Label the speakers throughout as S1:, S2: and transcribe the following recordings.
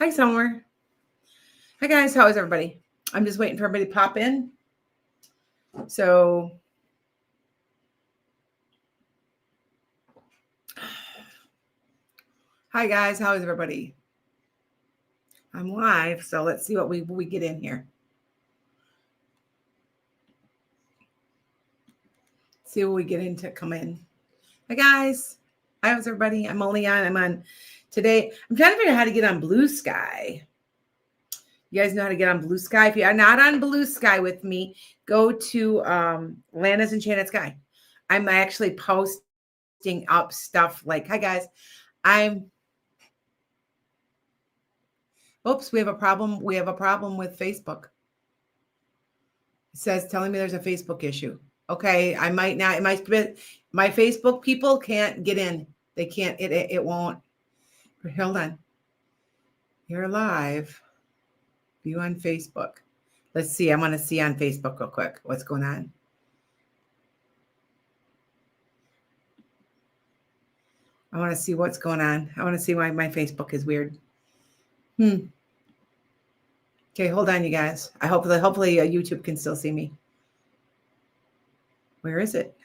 S1: Hi, Summer. Hi, guys. How is everybody? I'm just waiting for everybody to pop in. So, hi, guys. How is everybody? I'm live, so let's see what we get in here. See what we get in to come in. Hi, guys. How's everybody? I'm on today. I'm trying to figure out how to get on Blue Sky. You guys know how to get on Blue Sky? If you are not on Blue Sky with me, go to Lana's Enchanted Sky. I'm actually posting up stuff like, hi, guys. Oops, we have a problem. We have a problem with Facebook. It says telling me there's a Facebook issue. Okay, I might not. It might be my Facebook people can't get in. They can't. It won't. Hold on. You're live. View on Facebook. Let's see. I want to see on Facebook real quick what's going on. I want to see what's going on. I want to see why my Facebook is weird. Okay, hold on, you guys. Hopefully YouTube can still see me. Where is it?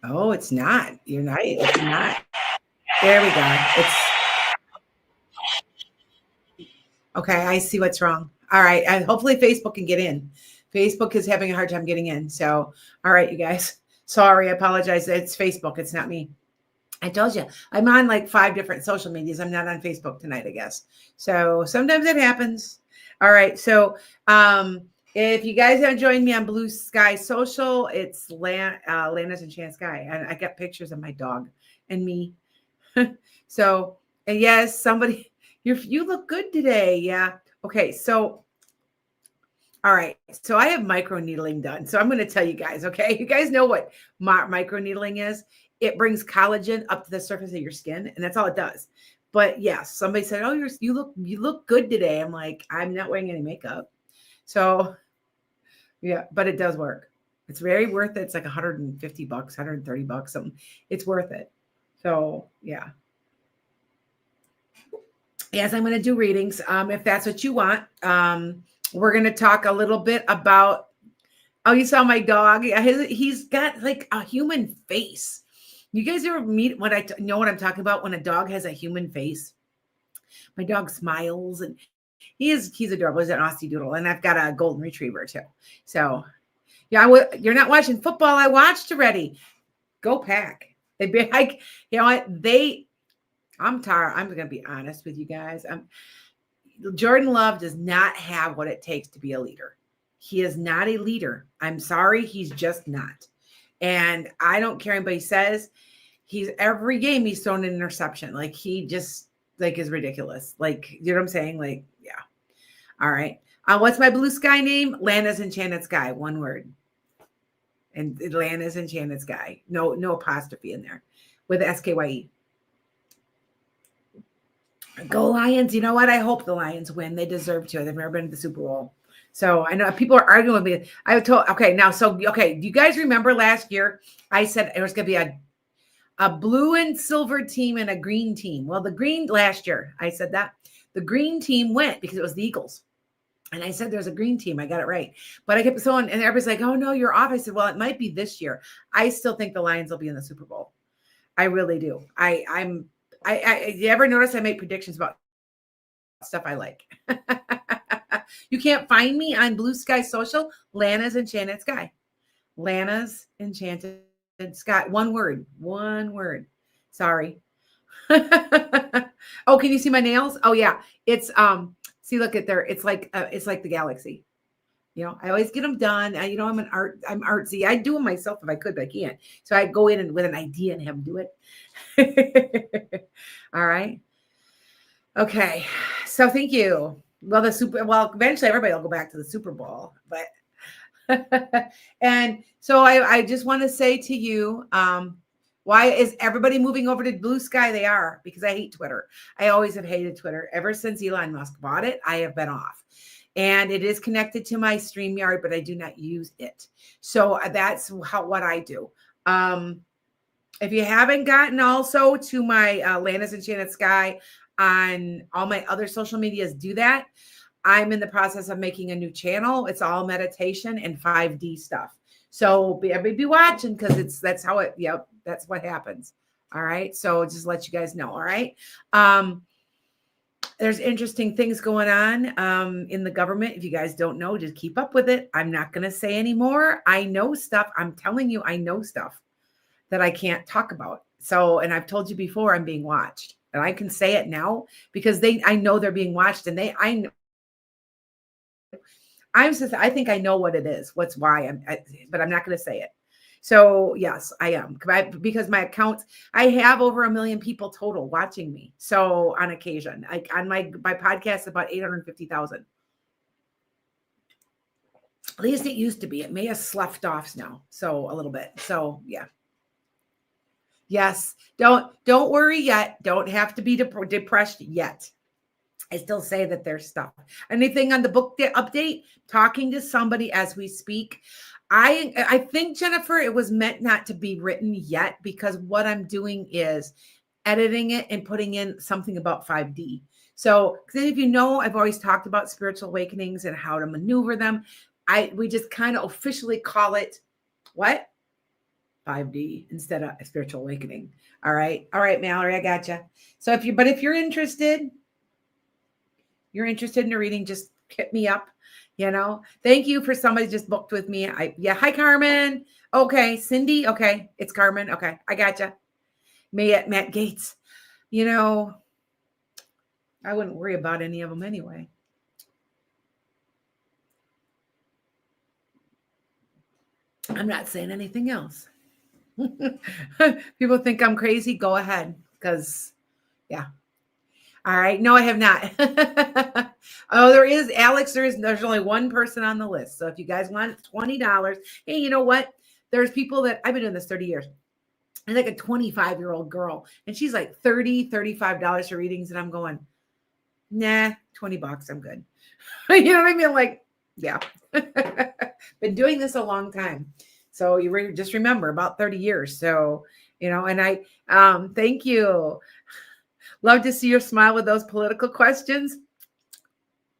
S1: Oh, it's not. You're not. It's not. There we go. It's okay. I see what's wrong. All right. And hopefully Facebook can get in. Facebook is having a hard time getting in. So, all right, you guys. Sorry, I apologize. It's Facebook. It's not me. I told you I'm on like 5 different social medias. I'm not on Facebook tonight, I guess. So sometimes it happens. All right. So if you guys haven't joined me on Blue Sky Social, it's Lana's Enchanted Sky. And I got pictures of my dog and me. So, and yes, somebody, you look good today. Yeah. Okay. So, all right. So I have micro needling done. So I'm going to tell you guys, okay? You guys know what micro needling is? It brings collagen up to the surface of your skin, and that's all it does. But yes, somebody said, "Oh, you look good today." I'm like, I'm not wearing any makeup. So, yeah, but it does work. It's very worth it. It's like $150, $130, something. It's worth it. So, yeah. Yes, I'm going to do readings if that's what you want. We're going to talk a little bit about, oh, you saw my dog. He's got like a human face. You guys ever meet when know what I'm talking about when a dog has a human face? My dog smiles and he's adorable. He's an Aussie Doodle, and I've got a golden retriever too. So, yeah, you're not watching football. I watched already. Go Pack. They be like, you know what? I'm tired. I'm going to be honest with you guys. Jordan Love does not have what it takes to be a leader. He is not a leader. I'm sorry. He's just not. And I don't care what anybody says. He's every game he's thrown an interception. Like he just like is ridiculous. Like, you know what I'm saying? Like, yeah. All right. What's my Blue Sky name? Lana's Enchanted Sky. One word. And Lana's Enchanted Sky. No apostrophe in there with SKYE. Go Lions. You know what? I hope the Lions win. They deserve to. They've never been to the Super Bowl. So I know people are arguing with me. I told, okay, now, do you guys remember last year I said it was going to be a blue and silver team and a green team? Well, the green last year, I said that the green team went because it was the Eagles. And I said, there's a green team. I got it right. But I kept saying, and everybody's like, oh no, you're off. I said, well, it might be this year. I still think the Lions will be in the Super Bowl. I really do. You ever notice I make predictions about stuff I like? You can't find me on Blue Sky Social. Lana's Enchanted Sky. Lana's Enchanted Sky. One word. Sorry. Oh, can you see my nails? Oh yeah. It's see, look at there. It's like the galaxy. You know, I always get them done. I'm artsy. I'd do them myself if I could, but I can't. So I go in and with an idea and have them do it. All right. Okay. So thank you. Well, eventually everybody will go back to the Super Bowl, but and so I just want to say to you, why is everybody moving over to Blue Sky? They are, because I hate Twitter. I always have hated Twitter. Ever since Elon Musk bought it, I have been off. And it is connected to my StreamYard, but I do not use it. So that's what I do. If you haven't gotten also to my Lana's Enchanted Sky, on all my other social medias do that. I'm in the process of making a new channel. It's all meditation and 5D stuff. So everybody be watching because that's how it, yep, that's what happens. All right. So just let you guys know. All right. There's interesting things going on in the government. If you guys don't know, just keep up with it. I'm not going to say anymore. I know stuff. I'm telling you, I know stuff that I can't talk about. So, and I've told you before, I'm being watched, and I can say it now because I know they're being watched, and I think I know what it is. But I'm not going to say it. So yes, I am because my accounts, I have over 1 million people total watching me. So on occasion, like on my podcast, about 850,000. At least it used to be. It may have sloughed off now. So a little bit. So yeah. Yes. Don't worry yet. Don't have to be depressed yet. I still say that there's stuff. Anything on the book update? Talking to somebody as we speak. I think, Jennifer, it was meant not to be written yet because what I'm doing is editing it and putting in something about 5D. So, because if you know, I've always talked about spiritual awakenings and how to maneuver them. We just kind of officially call it what? 5D instead of a spiritual awakening. All right, Mallory, I gotcha. So if you're interested in a reading, just hit me up. Thank you for somebody just booked with me. Hi, Carmen. Okay, Cindy. Okay, it's Carmen. Okay, I gotcha. Matt Gates. I wouldn't worry about any of them anyway. I'm not saying anything else. People think I'm crazy. Go ahead, because yeah. All right. No, I have not. Oh, there is Alex. There's only one person on the list. So if you guys want $20, hey, you know what? There's people that I've been doing this 30 years. And like a 25-year-old girl, and she's like $30, $35 for readings, and I'm going, nah, $20. I'm good. You know what I mean? Like, yeah. Been doing this a long time. So you just remember about 30 years. So, and I thank you. Love to see your smile with those political questions.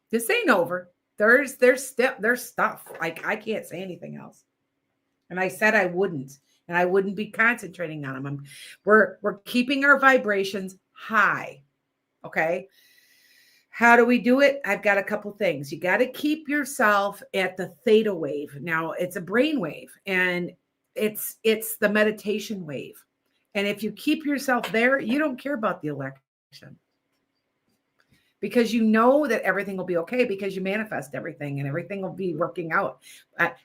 S1: This ain't over. There's stuff. Like, I can't say anything else. And I said I wouldn't. And I wouldn't be concentrating on them. We're keeping our vibrations high. Okay. How do we do it? I've got a couple things. You got to keep yourself at the theta wave. Now, it's a brain wave, and it's the meditation wave. And if you keep yourself there, you don't care about the election, because you know that everything will be okay, because you manifest everything and everything will be working out.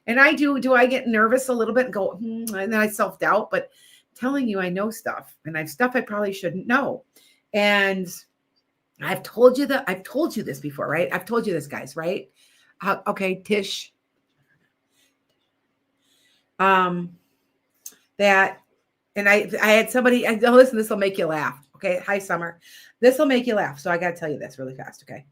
S1: And I do I get nervous a little bit and go, and then I self-doubt, but I'm telling you, I know stuff, and I've stuff I probably shouldn't know. And I've told you this before, right? I've told you this, guys, right? Okay, Tish. That, and I had somebody, listen, this will make you laugh. Okay. Hi, Summer. This will make you laugh. So I got to tell you this really fast. Okay.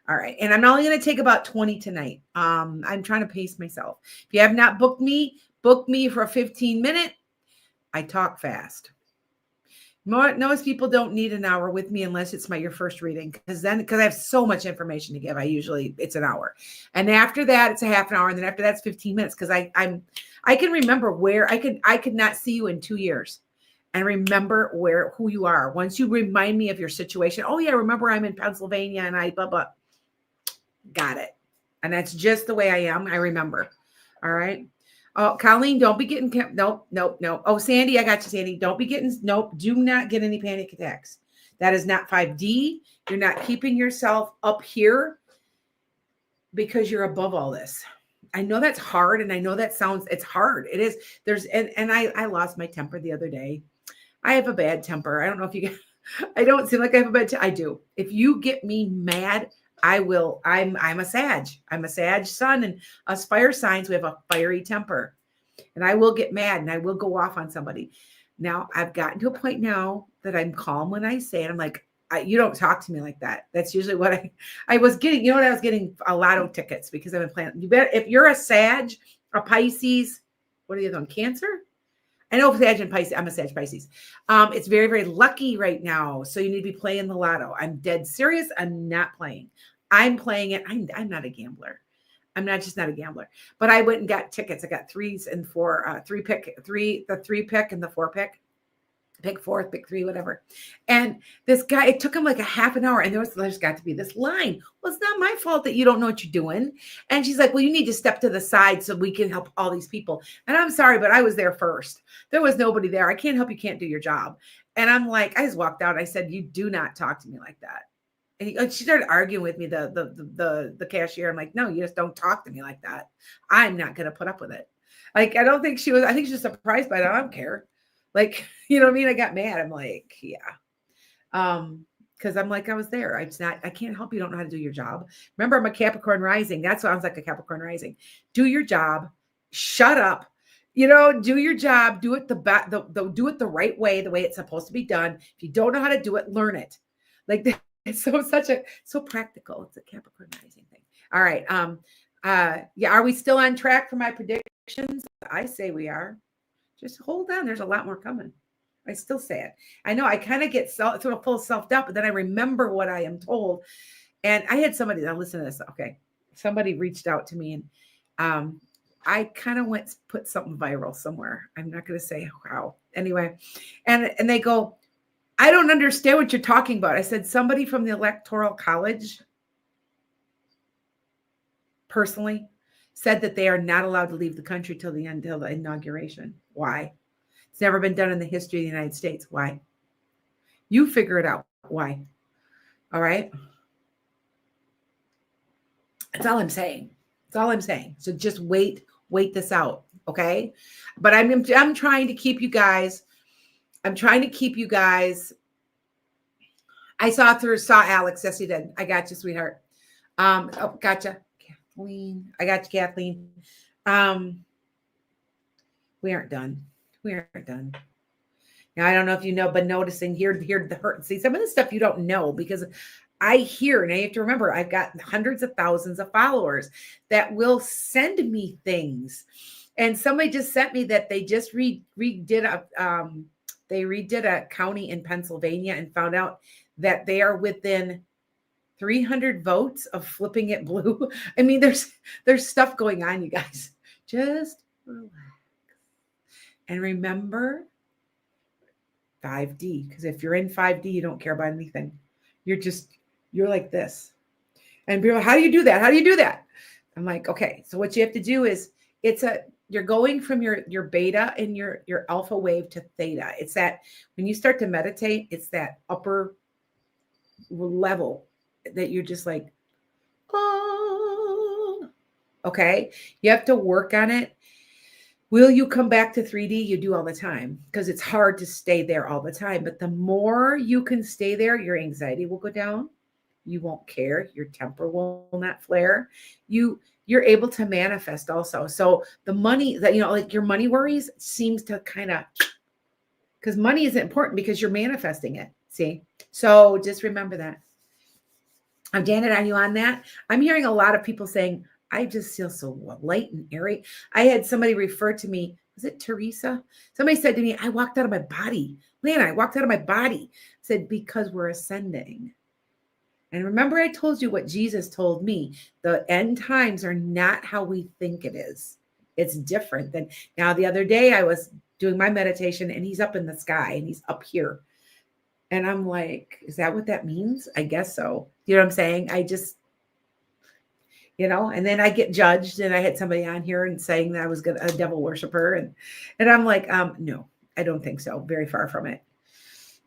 S1: All right. And I'm only going to take about 20 tonight. I'm trying to pace myself. If you have not book me for a 15-minute. I talk fast. Most people don't need an hour with me unless it's your first reading, because I have so much information to give. It's an hour, and after that it's a half an hour, and then after that's 15 minutes, because I can remember where I could not see you in 2 years and remember who you are once you remind me of your situation. Oh yeah, remember I'm in Pennsylvania and I blah blah. Got it. And that's just the way I am. I remember. All right. Oh, Colleen, don't be getting, nope. Oh, Sandy, I got you, Sandy. Don't be getting, nope. Do not get any panic attacks. That is not 5D. You're not keeping yourself up here because you're above all this. I know that's hard. And I know it's hard. It is. And I lost my temper the other day. I have a bad temper. I don't know if I don't seem like I have a bad temper. I do. If you get me mad, I will. I'm a Sag. I'm a Sag sun, and us fire signs, we have a fiery temper, and I will get mad and I will go off on somebody. Now I've gotten to a point now that I'm calm when I say it. I'm like, you don't talk to me like that. That's usually what I was getting. I was getting a lotto tickets because I've been playing. You bet if you're a Sag, a Pisces, what are you on? Cancer? I know Sag and Pisces. I'm a Sag Pisces. It's very, very lucky right now. So you need to be playing the lotto. I'm dead serious. I'm not playing. I'm playing it. I'm not a gambler. I'm not just not a gambler. But I went and got tickets. I got 3s and 4, the 3 pick and the 4 pick. Pick 4, pick 3, whatever. And this guy, it took him like a half an hour. And there's got to be this line. Well, it's not my fault that you don't know what you're doing. And she's like, well, you need to step to the side so we can help all these people. And I'm sorry, but I was there first. There was nobody there. I can't help you can't do your job. And I'm like, I just walked out. I said, you do not talk to me like that. And she started arguing with me, the cashier. I'm like, no, you just don't talk to me like that. I'm not going to put up with it. Like, I don't think she was, I think she's surprised by that. I don't care. Like, you know what I mean? I got mad. I'm like, yeah. Because I'm like, I was there. I can't help you don't know how to do your job. Remember, I'm a Capricorn rising. That's why I was like a Capricorn rising. Do your job. Shut up. You know, do your job. Do it do it the right way, the way it's supposed to be done. If you don't know how to do it, learn it. Like, it's so practical. It's a Capricorn rising thing. All right. Yeah. Are we still on track for my predictions? I say we are. Just hold on. There's a lot more coming. I still say it. I know I kind of get sort of full self-doubt, but then I remember what I am told. And I had somebody, now listen to this. Okay. Somebody reached out to me and I kind of put something viral somewhere. I'm not going to say how. Anyway. And they go, I don't understand what you're talking about. I said, somebody from the Electoral College personally said that they are not allowed to leave the country till the inauguration. Why? It's never been done in the history of the United States. Why? You figure it out. Why? All right. That's all I'm saying. That's all I'm saying. So just wait this out. Okay. But I'm trying to keep you guys. I saw Alex. Yes, you did. I got you, sweetheart. Oh, gotcha. Kathleen. I got you, Kathleen. We aren't done. Now, I don't know if you know, but noticing here the hurt. See, some of the stuff you don't know because I hear, and I have to remember, I've got hundreds of thousands of followers that will send me things. And somebody just sent me that they just redid a county in Pennsylvania and found out that they are within 300 votes of flipping it blue. I mean, there's stuff going on, you guys. Just relax. And remember 5D, because if you're in 5D, you don't care about anything. You're like this. And people, how do you do that? How do you do that? I'm like, okay, so what you have to do is you're going from your beta and your alpha wave to theta. It's that when you start to meditate, it's that upper level that you're just like, oh, okay. You have to work on it. Will you come back to 3D? You do all the time because it's hard to stay there all the time. But the more you can stay there, your anxiety will go down. You won't care. Your temper will not flare. You're able to manifest also. So the money that, like your money worries seems to kind of, because money is important because you're manifesting it. See? So just remember that. Janet, are you on that? I'm hearing a lot of people saying, I just feel so light and airy. I had somebody refer to me. Was it Teresa? Somebody said to me, I walked out of my body. Lana, I walked out of my body. I said, because we're ascending. And remember, I told you what Jesus told me. The end times are not how we think it is. It's different than now. The other day I was doing my meditation and he's up in the sky and he's up here. And I'm like, is that what that means? I guess so. You know what I'm saying? I just, and then I get judged, and I had somebody on here and saying that I was a devil worshiper. And I'm like, no, I don't think so. Very far from it.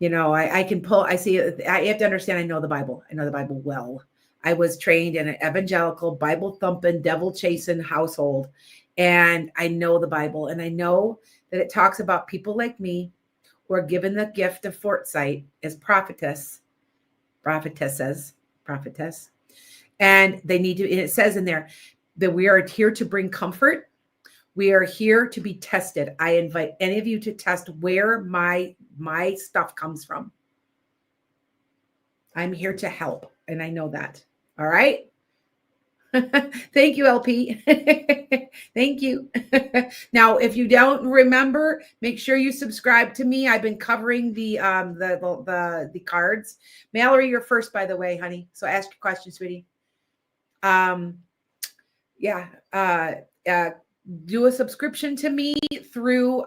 S1: I can pull, I see, I have to understand. I know the Bible. I know the Bible well. I was trained in an evangelical, Bible thumping, devil chasing household. And I know the Bible, and I know that it talks about people like me who are given the gift of foresight as prophetess. And they need to, and it says in there that we are here to bring comfort. We are here to be tested. I invite any of you to test where my stuff comes from. I'm here to help. And I know that. All right. Thank you, LP. Thank you. Now, if you don't remember, make sure you subscribe to me. I've been covering the cards. Mallory, you're first, by the way, honey. So ask your question, sweetie. Yeah. Do a subscription to me through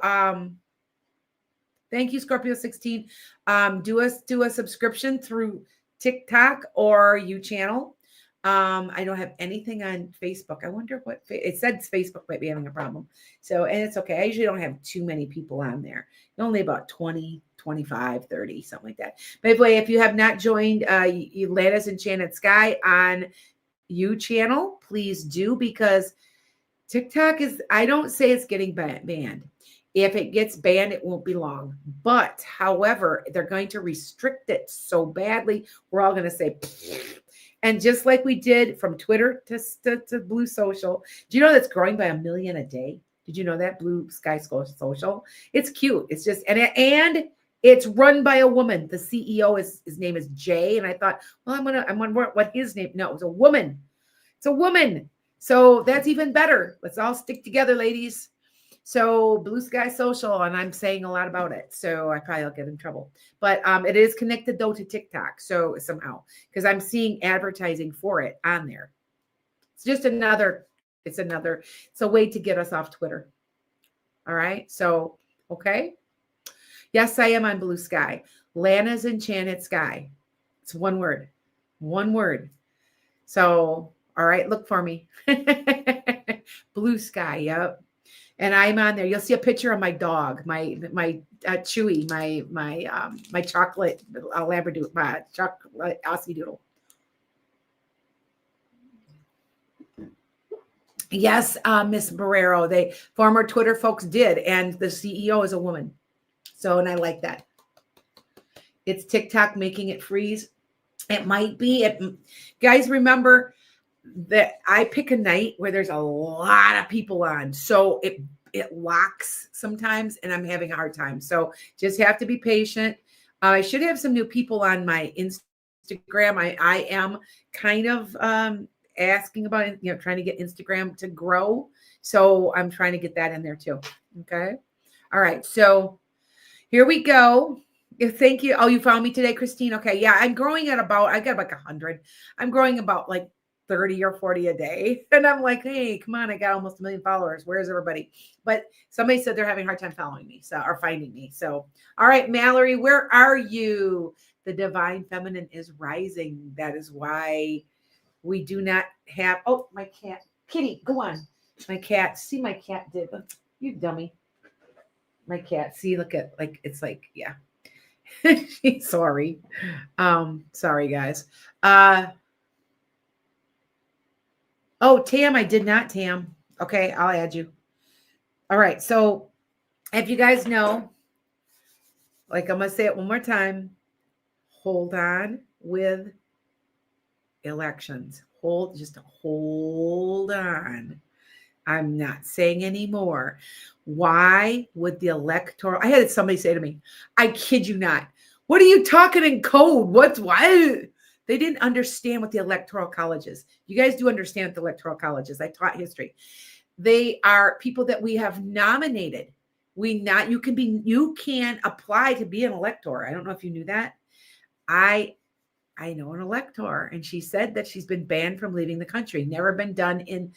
S1: thank you, Scorpio 16. Do a subscription through TikTok or channel. I don't have anything on Facebook. I wonder what it said. Facebook might be having a problem. So, and it's okay. I usually don't have too many people on there. Only about 20, 25, 30, something like that. By the way, if you have not joined Lana's Enchanted Sky on channel, please do, because TikTok is, I don't say it's getting banned. If it gets banned, it won't be long. But however, they're going to restrict it so badly, we're all going to say, and just like we did from Twitter to Blue Social, do you know that's growing by 1 million a day? Did you know that? Blue Sky Social? It's cute. It's just, and it's run by a woman. The CEO his name is Jay. And I thought, well, I'm wondering what his name. No, it was a woman. It's a woman. So that's even better. Let's all stick together, ladies. So Blue Sky Social, and I'm saying a lot about it, so I probably will get in trouble. But it is connected though to TikTok, so somehow, because I'm seeing advertising for it on there. It's just it's a way to get us off Twitter. All right, so okay. Yes, I am on Blue Sky. Lana's Enchanted Sky. It's one word. One word. So, all right, look for me. Blue Sky, yep. And I'm on there. You'll see a picture of my dog, my Chewy, my chocolate Labradoodle, my chocolate Aussie Doodle. Yes, Miss Barrero. They former Twitter folks did, and the CEO is a woman. So, and I like that. It's TikTok making it freeze. It might be. Guys, remember that I pick a night where there's a lot of people on, so it locks sometimes, and I'm having a hard time. So just have to be patient. I should have some new people on my Instagram. I am kind of asking about it, trying to get Instagram to grow. So I'm trying to get that in there too. Okay. All right. So here we go. Thank you. Oh, you found me today, Christine. Okay. Yeah. I'm growing at I got like 100. I'm growing about like 30 or 40 a day. And I'm like, hey, come on, I got almost 1 million followers. Where's everybody? But somebody said they're having a hard time following me, or finding me. So, all right, Mallory, where are you? The divine feminine is rising. That is why we do not have, oh, my cat. Kitty, go on. My cat. See, my cat did. You dummy. My cat. See, look at, it's like, yeah. Sorry. Sorry, guys. Oh, Tam, I did not, Tam. Okay, I'll add you. All right, so if you guys know, like I'm going to say it one more time, hold on with elections. Just hold on. I'm not saying anymore. Why would the electoral, I had somebody say to me, I kid you not, what are you talking in code? Why? They didn't understand what the electoral college is. You guys do understand what the electoral college is. I taught history. They are people that we have nominated. You can apply to be an elector. I don't know if you knew that. I know an elector, and she said that she's been banned from leaving the country. Never been done in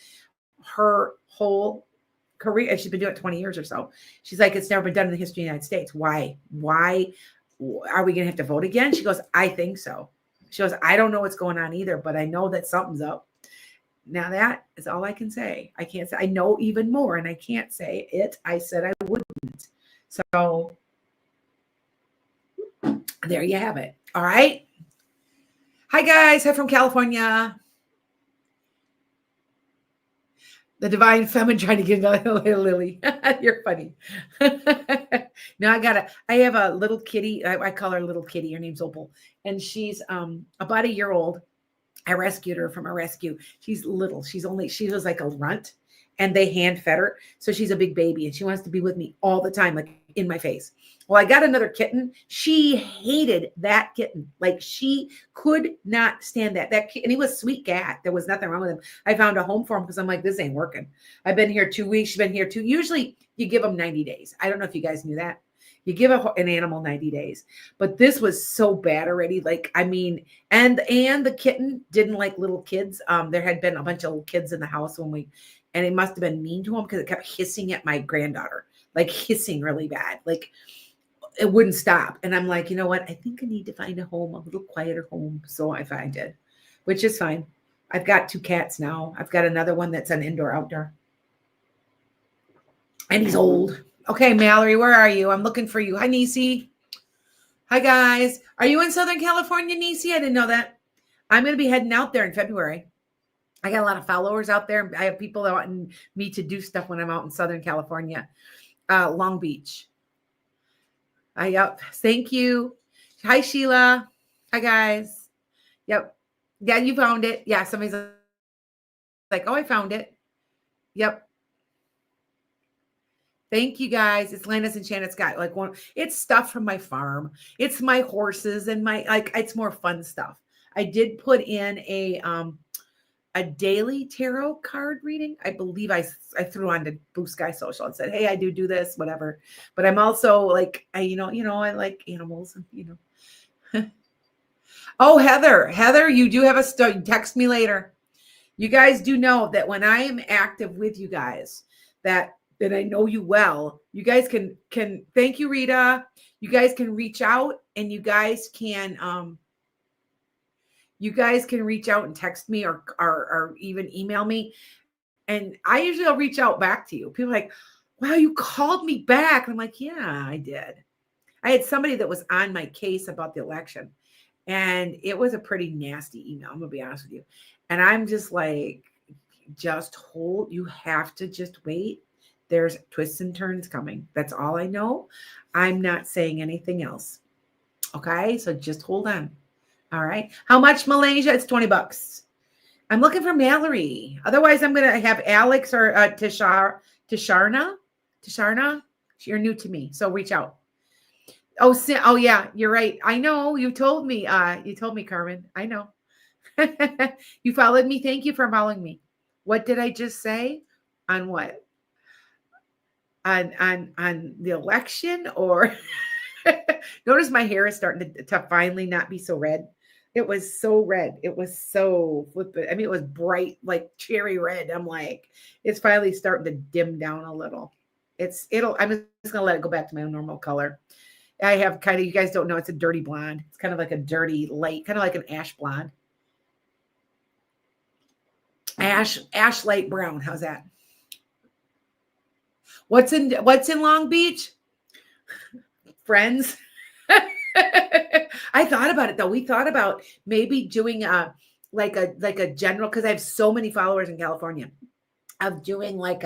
S1: her whole career. She's been doing it 20 years or so. She's like, it's never been done in the history of the United States. Why are we going to have to vote again? She goes, I think so. She goes, I don't know what's going on either, but I know that something's up. Now that is all I can say. I can't say, I know even more, and I can't say it. I said I wouldn't. So there you have it. All right. Hi, guys. Hi from California. The divine feminine trying to get Lily. You're funny. Now I have a little kitty. I call her little kitty. Her name's Opal. And she's about 1 year old. I rescued her from a rescue. She's little. She was like a runt, and they hand fed her. So she's a big baby, and she wants to be with me all the time. Like in my face. Well, I got another kitten. She hated that kitten. Like she could not stand that. And he was a sweet cat. There was nothing wrong with him. I found a home for him because I'm like, this ain't working. I've been here 2 weeks. She's been here 2. Usually you give them 90 days. I don't know if you guys knew that. You give an animal 90 days, but this was so bad already. Like, I mean, and the kitten didn't like little kids. There had been a bunch of little kids in the house and it must've been mean to him because it kept hissing at my granddaughter, like hissing really bad. Like it wouldn't stop. And I'm like, you know what? I think I need to find a home, a little quieter home. So I did, which is fine. I've got 2 cats now. I've got another one that's an indoor outdoor. And he's old. Okay, Mallory, where are you? I'm looking for you. Hi, Nisi. Hi, guys. Are you in Southern California, Nisi? I didn't know that. I'm going to be heading out there in February. I got a lot of followers out there. I have people that want me to do stuff when I'm out in Southern California. Long Beach. Yep. Thank you. Hi, Sheila. Hi, guys. Yep. Yeah, you found it. Yeah, somebody's like, oh, I found it. Yep. Thank you guys. It's Landis Enchanted Sky. It's stuff from my farm. It's my horses and it's more fun stuff. I did put in a daily tarot card reading. I believe I threw on to Blue Sky Social and said, hey, I do this, whatever. But I'm also like, I like animals and, Oh, Heather, you do have a story. Text me later. You guys do know that when I am active with you guys, that I know you well, you guys can thank you, Rita. You guys can reach out and you guys can reach out and text me or even email me. And I usually will reach out back to you. People are like, wow, you called me back. And I'm like, yeah, I did. I had somebody that was on my case about the election. And it was a pretty nasty email. I'm going to be honest with you. And I'm just like, just hold. You have to just wait. There's twists and turns coming. That's all I know. I'm not saying anything else. Okay. So just hold on. All right. How much, Malaysia? It's $20. I'm looking for Mallory. Otherwise, I'm going to have Alex or Tisharna. You're new to me. So reach out. Oh yeah, you're right. I know. You told me, Carmen. I know. You followed me. Thank you for following me. What did I just say? On what? On the election or notice my hair is starting to finally not be so red. It was so red. It was so flippant. I mean, it was bright, like cherry red. I'm like, it's finally starting to dim down a little. I'm just gonna let it go back to my normal color. I have you guys don't know, it's a dirty blonde. It's kind of like a dirty light, kind of like an ash blonde. Ash light brown. How's that? What's in Long Beach? Friends. I thought about it though. We thought about maybe doing like a general, because I have so many followers in California, of doing like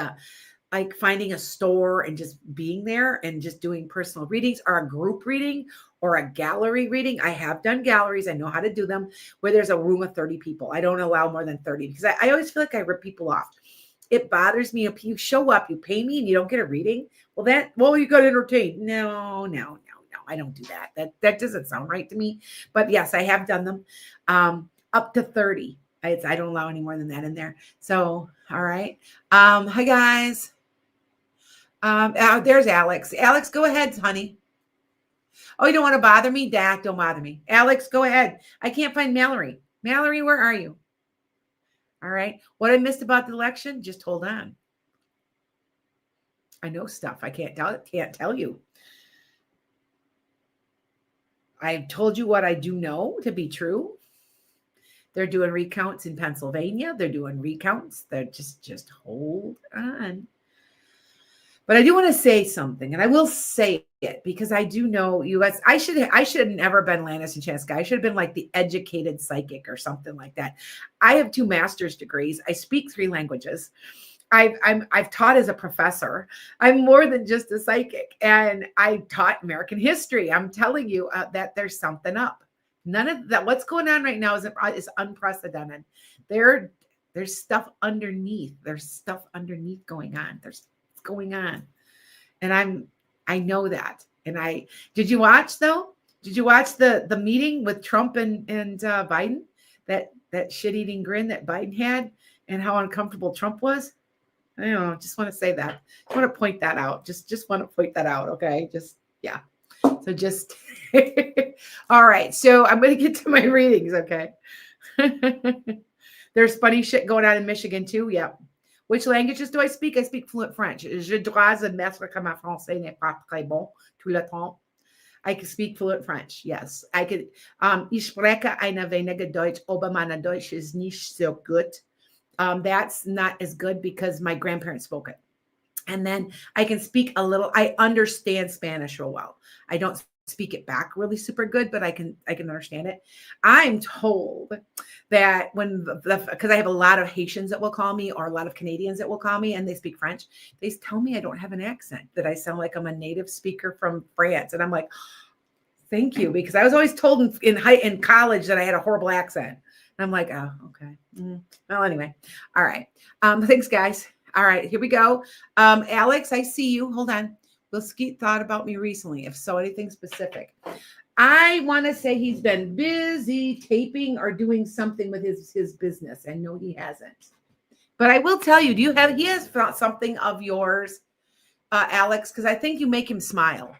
S1: finding a store and just being there and just doing personal readings or a group reading or a gallery reading. I have done galleries. I know how to do them where there's a room of 30 people. I don't allow more than 30 because I always feel like I rip people off. It bothers me if you show up, you pay me and you don't get a reading. Well, you got to entertain. No. I don't do that. That doesn't sound right to me. But yes, I have done them up to 30. I don't allow any more than that in there. So, all right. Hi guys. There's Alex. Alex, go ahead, honey. Oh, you don't want to bother me? Dak, don't bother me. Alex, go ahead. I can't find Mallory. Mallory, where are you? All right. What I missed about the election, just hold on. I know stuff. I can't tell you. I've told you what I do know to be true. They're doing recounts in Pennsylvania. They're doing recounts. They're just hold on. But I do want to say something, and I will say it because I do know U.S. I should have never been Landis Enchanted Sky. I should have been like the educated psychic or something like that. I have 2 master's degrees. I speak 3 languages. I've taught as a professor. I'm more than just a psychic, and I taught American history. I'm telling you that there's something up. None of that. What's going on right now is unprecedented. There's stuff underneath. There's stuff underneath going on. There's going on. And I know that. And did you watch though? Did you watch the meeting with Trump and Biden? That shit-eating grin that Biden had and how uncomfortable Trump was? I don't know. Just want to say that. I want to point that out. Just want to point that out. Okay. Just, yeah. So just, all right. So I'm going to get to my readings. Okay. There's funny shit going on in Michigan too. Yep. Which languages do I speak? I speak fluent French. Je dois admettre que ma français n'est pas très bon tout le temps. I can speak fluent French. Yes. I could. Ich spreche eine wenige Deutsch, aber meine Deutsch ist nicht so gut. That's not as good because my grandparents spoke it. And then I can speak a little, I understand Spanish real well. I don't speak it back really super good, but I can understand it. I'm told that because I have a lot of Haitians that will call me or a lot of Canadians that will call me and they speak French, they tell me I don't have an accent, that I sound like I'm a native speaker from France. And I'm like, thank you, because I was always told in college that I had a horrible accent. And I'm like, oh, okay. Well, anyway. All right. Thanks, guys. All right, here we go. Alex, I see you. Hold on. Will Skeet thought about me recently? If so, anything specific? I want to say he's been busy taping or doing something with his business. I know he hasn't. But I will tell you, he has something of yours, Alex, because I think you make him smile.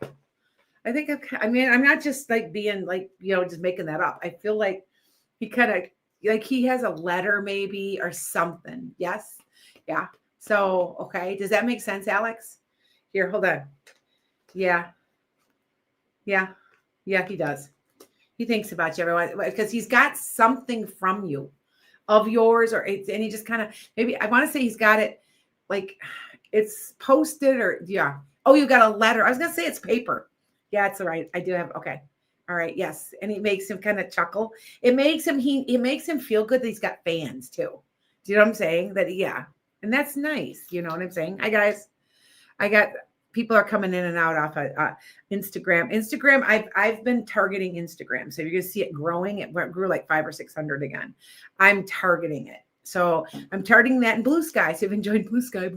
S1: I'm not just like being like, just making that up. I feel like he kind of, like he has a letter maybe or something. Yes. Yeah. So, okay. Does that make sense, Alex? Here, hold on. Yeah. Yeah. Yeah, he does. He thinks about you everyone because he's got something from you of yours and he just kind of, maybe I want to say he's got it like it's posted or yeah. Oh, you got a letter. I was going to say it's paper. Yeah, it's all right. I do have. Okay. All right. Yes. And it makes him kind of chuckle. It makes him feel good that he's got fans too. Do you know what I'm saying? Yeah. And that's nice. You know what I'm saying? Hi guys. People are coming in and out off Instagram. I've been targeting Instagram. So you're going to see it growing. It grew like 500 or 600 again. I'm targeting it. So I'm targeting that in Blue Sky. So if you join Blue Sky,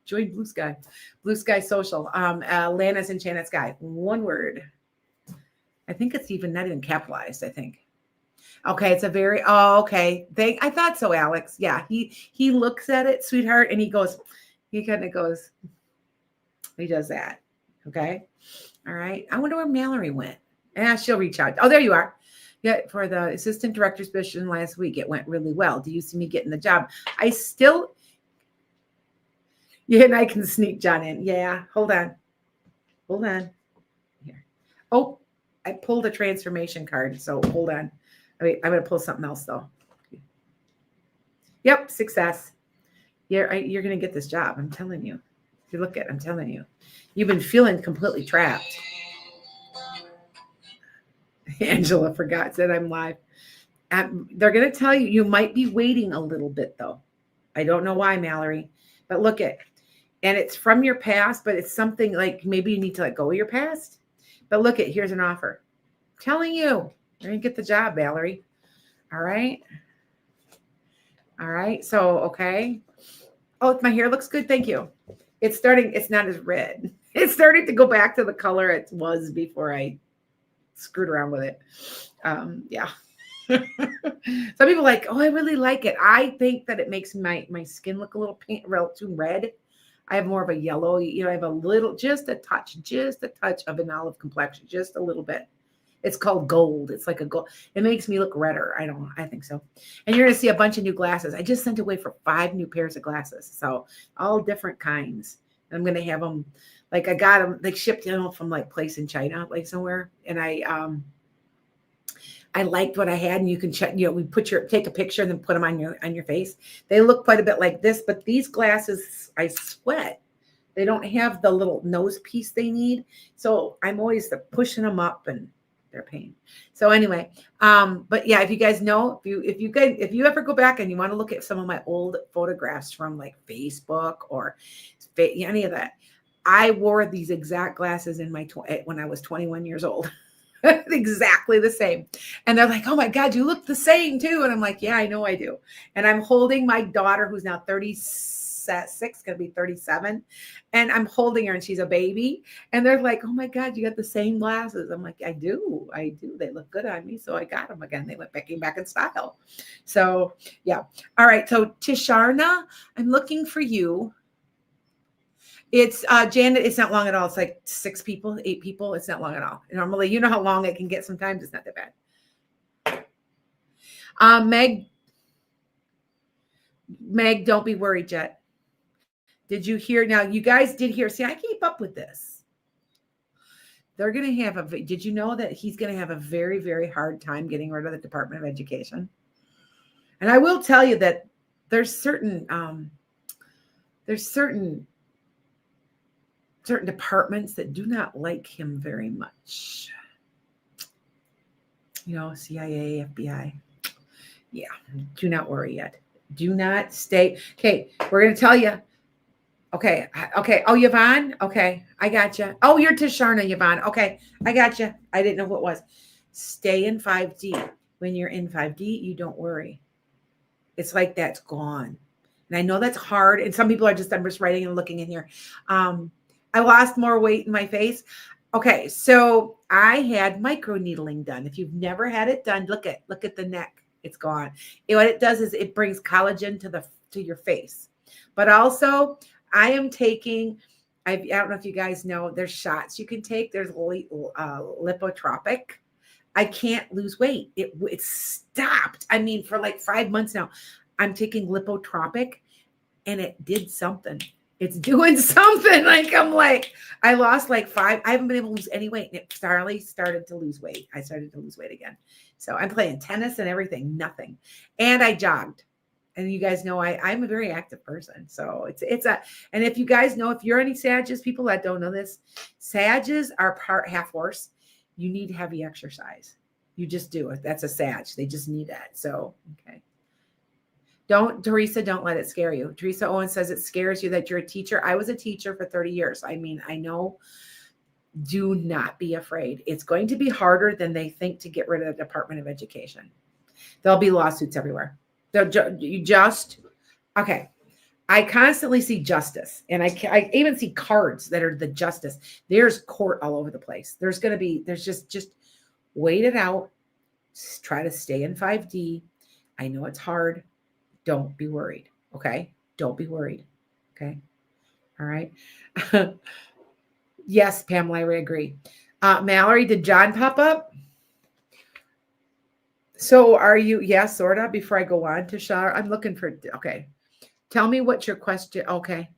S1: join Blue Sky. Blue Sky Social. Lana's Enchanted Sky. One word. I think it's not even capitalized, I think. Okay, it's okay. I thought so, Alex. Yeah, he looks at it, sweetheart, and he kind of goes, he does that. Okay. All right. I wonder where Mallory went. She'll reach out. Oh, there you are. Yeah, for the assistant director's position last week, it went really well. Do you see me getting the job? Yeah, and I can sneak John in. Yeah, hold on. Here. Oh, I pulled a transformation card, so hold on. I'm going to pull something else, though. Yep, success. You're going to get this job. I'm telling you. If you look at it, I'm telling you. You've been feeling completely trapped. Angela forgot, said I'm live. They're going to tell you, you might be waiting a little bit, though. I don't know why, Mallory. But look at, and it's from your past, but it's something like maybe you need to let go of your past. But look at, here's an offer. I'm telling you, you're going to get the job, Mallory. All right. So, okay. Oh, my hair looks good. Thank you. It's not as red. It's starting to go back to the color it was before I screwed around with it. Yeah. Some people are like, oh, I really like it. I think that it makes my skin look a little too red. I have more of a yellow, I have just a touch of an olive complexion, just a little bit. It's called gold. It's like a gold. It makes me look redder. I don't know. I think so. And you're going to see a bunch of new glasses. I just sent away for 5 new pairs of glasses. So all different kinds. And I'm going to have them, like I got them, like shipped from like place in China, like somewhere. And I liked what I had, and you can check, we take a picture and then put them on your face. They look quite a bit like this, but these glasses, I sweat. They don't have the little nose piece they need. So I'm always pushing them up and they're a pain. So anyway, but yeah, if you guys know, if you ever go back and you want to look at some of my old photographs from like Facebook or any of that, I wore these exact glasses when I was 21 years old. Exactly the same. And they're like, oh my God, you look the same too. And I'm like, yeah, I know I do. And I'm holding my daughter, who's now 37 6, going to be 37. And I'm holding her and she's a baby. And they're like, oh my God, you got the same glasses. I'm like, I do. They look good on me. So I got them again. They came back in style. So yeah. All right. So Tisharna, I'm looking for you. It's Janet. It's not long at all. It's like 6 people, 8 people. It's not long at all. Normally, you know how long it can get. Sometimes it's not that bad. Meg, don't be worried yet. Did you hear? Now, you guys did hear. See, I keep up with this. They're going to have did you know that he's going to have a very, very hard time getting rid of the Department of Education? And I will tell you that there's certain departments that do not like him very much. You know, CIA, FBI. Yeah, do not worry yet. Do not stay. Okay, we're going to tell you. Okay. Oh, Yvonne? Okay, I got you. Oh, you're Tisharna, Yvonne. Okay, I got you. I didn't know who it was. Stay in 5D. When you're in 5D, you don't worry. It's like that's gone. And I know that's hard. And some people are I'm just writing and looking in here. I lost more weight in my face. Okay, so I had microneedling done. If you've never had it done, look at the neck. It's gone. What it does is it brings collagen to your face. But also, I am taking. I don't know if you guys know. There's shots you can take. There's lipotropic. I can't lose weight. It stopped. I mean, for like 5 months now, I'm taking lipotropic, and it did something. It's doing something. I lost like 5. I haven't been able to lose any weight. And it started to lose weight. I started to lose weight again. So I'm playing tennis and everything, nothing. And I jogged. And you guys know I'm a very active person. So and if you guys know, if you're any Sages, people that don't know this, Sages are part half horse. You need heavy exercise. You just do it. That's a Sag. They just need that. So, okay. Teresa, don't let it scare you. Teresa Owen says it scares you that you're a teacher. I was a teacher for 30 years. I mean, I know. Do not be afraid. It's going to be harder than they think to get rid of the Department of Education. There'll be lawsuits everywhere. Okay. I constantly see justice, and I even see cards that are the justice. There's court all over the place. There's just wait it out. Try to stay in 5D. I know it's hard. Don't be worried. Okay. Don't be worried. Okay. All right. Yes, Pamela, I agree. Mallory, did John pop up? So are you? Yes, sort of. Before I go on to Shar, I'm looking for. Okay, tell me what your question. Okay.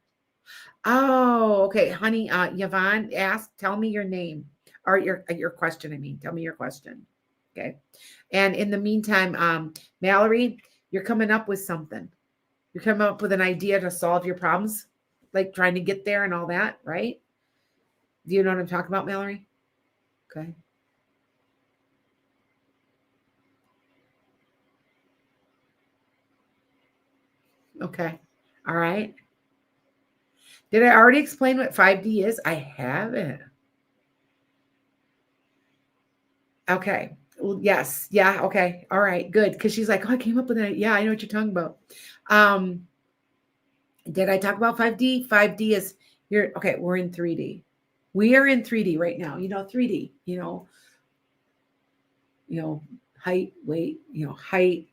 S1: Oh, okay, honey. Yvonne asked. Tell me your name or your question. I mean, tell me your question. Okay. And in the meantime, Mallory, you're coming up with something. You're coming up with an idea to solve your problems, like trying to get there and all that, right? Do you know what I'm talking about, Mallory? Okay. Okay. All right. Did I already explain what 5D is? I haven't. Okay. Well, yes. Yeah. Okay. All right. Good. Because she's like, oh, I came up with it. Yeah, I know what you're talking about. Did I talk about 5D? 5D is here. Okay. We're in 3D. We are in 3D right now. 3D, height, weight, height,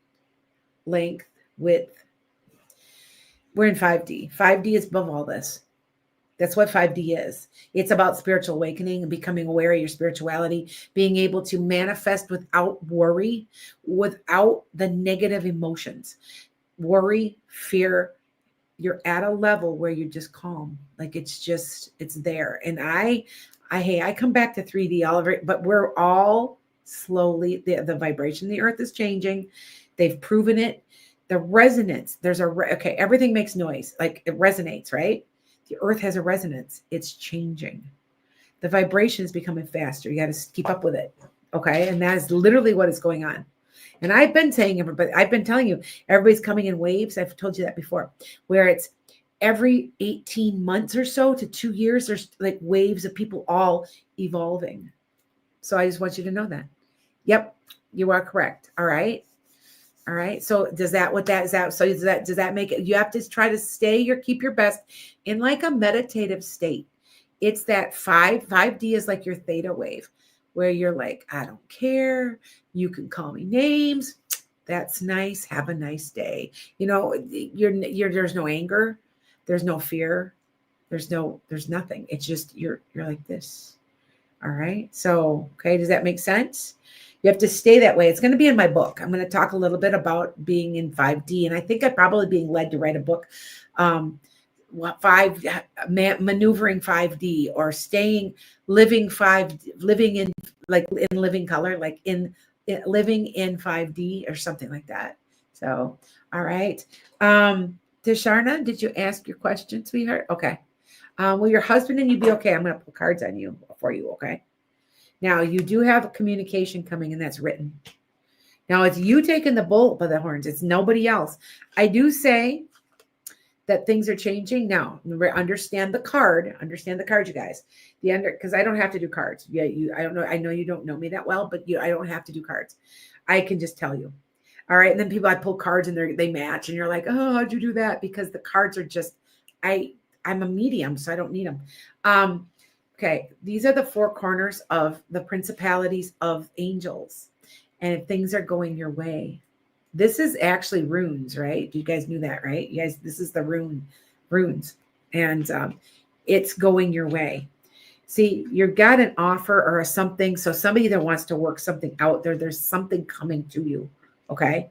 S1: length, width. We're in 5D. 5D is above all this. That's what 5D is. It's about spiritual awakening and becoming aware of your spirituality, being able to manifest without worry, without the negative emotions. Worry, fear, you're at a level where you're just calm. Like it's there. And I come back to 3D, Oliver, but we're all slowly, the vibration of the earth is changing. They've proven it. The resonance, okay, everything makes noise, like it resonates, right? The earth has a resonance. It's changing. The vibration is becoming faster. You got to keep up with it. Okay. And that is literally what is going on. And I've been telling you, everybody's coming in waves. I've told you that before, where it's every 18 months or so to 2 years, there's like waves of people all evolving. So I just want you to know that. Yep, you are correct. All right. All right. So does that what that is that so does that make it, you have to try to keep your best in like a meditative state. It's that 5D is like your theta wave where you're like, I don't care. You can call me names. That's nice. Have a nice day. You know, you're there's no anger, there's no fear, there's nothing. It's just you're like this. All right. So, okay, does that make sense? You have to stay that way. It's going to be in my book. I'm going to talk a little bit about being in 5D. And I think I'm probably being led to write a book, maneuvering 5D or living in like in living color, like living in 5D or something like that. So, all right. Tisharna, did you ask your question, sweetheart? Okay. Will your husband and you be okay? I'm going to put cards on you for you. Okay. Now you do have a communication coming and that's written. Now it's you taking the bull by the horns. It's nobody else. I do say that things are changing now. Understand the card, you guys. Because I don't have to do cards. Yeah, I don't know. I know you don't know me that well, but I don't have to do cards. I can just tell you. All right. And then I pull cards and they match and you're like, oh, how'd you do that? Because the cards are just, I'm a medium, so I don't need them. Okay, these are the four corners of the principalities of angels. And if things are going your way, this is actually runes, right? You guys knew that, right? You guys, this is the runes. And it's going your way. See, you've got an offer or something. So somebody that wants to work something out there, there's something coming to you. Okay.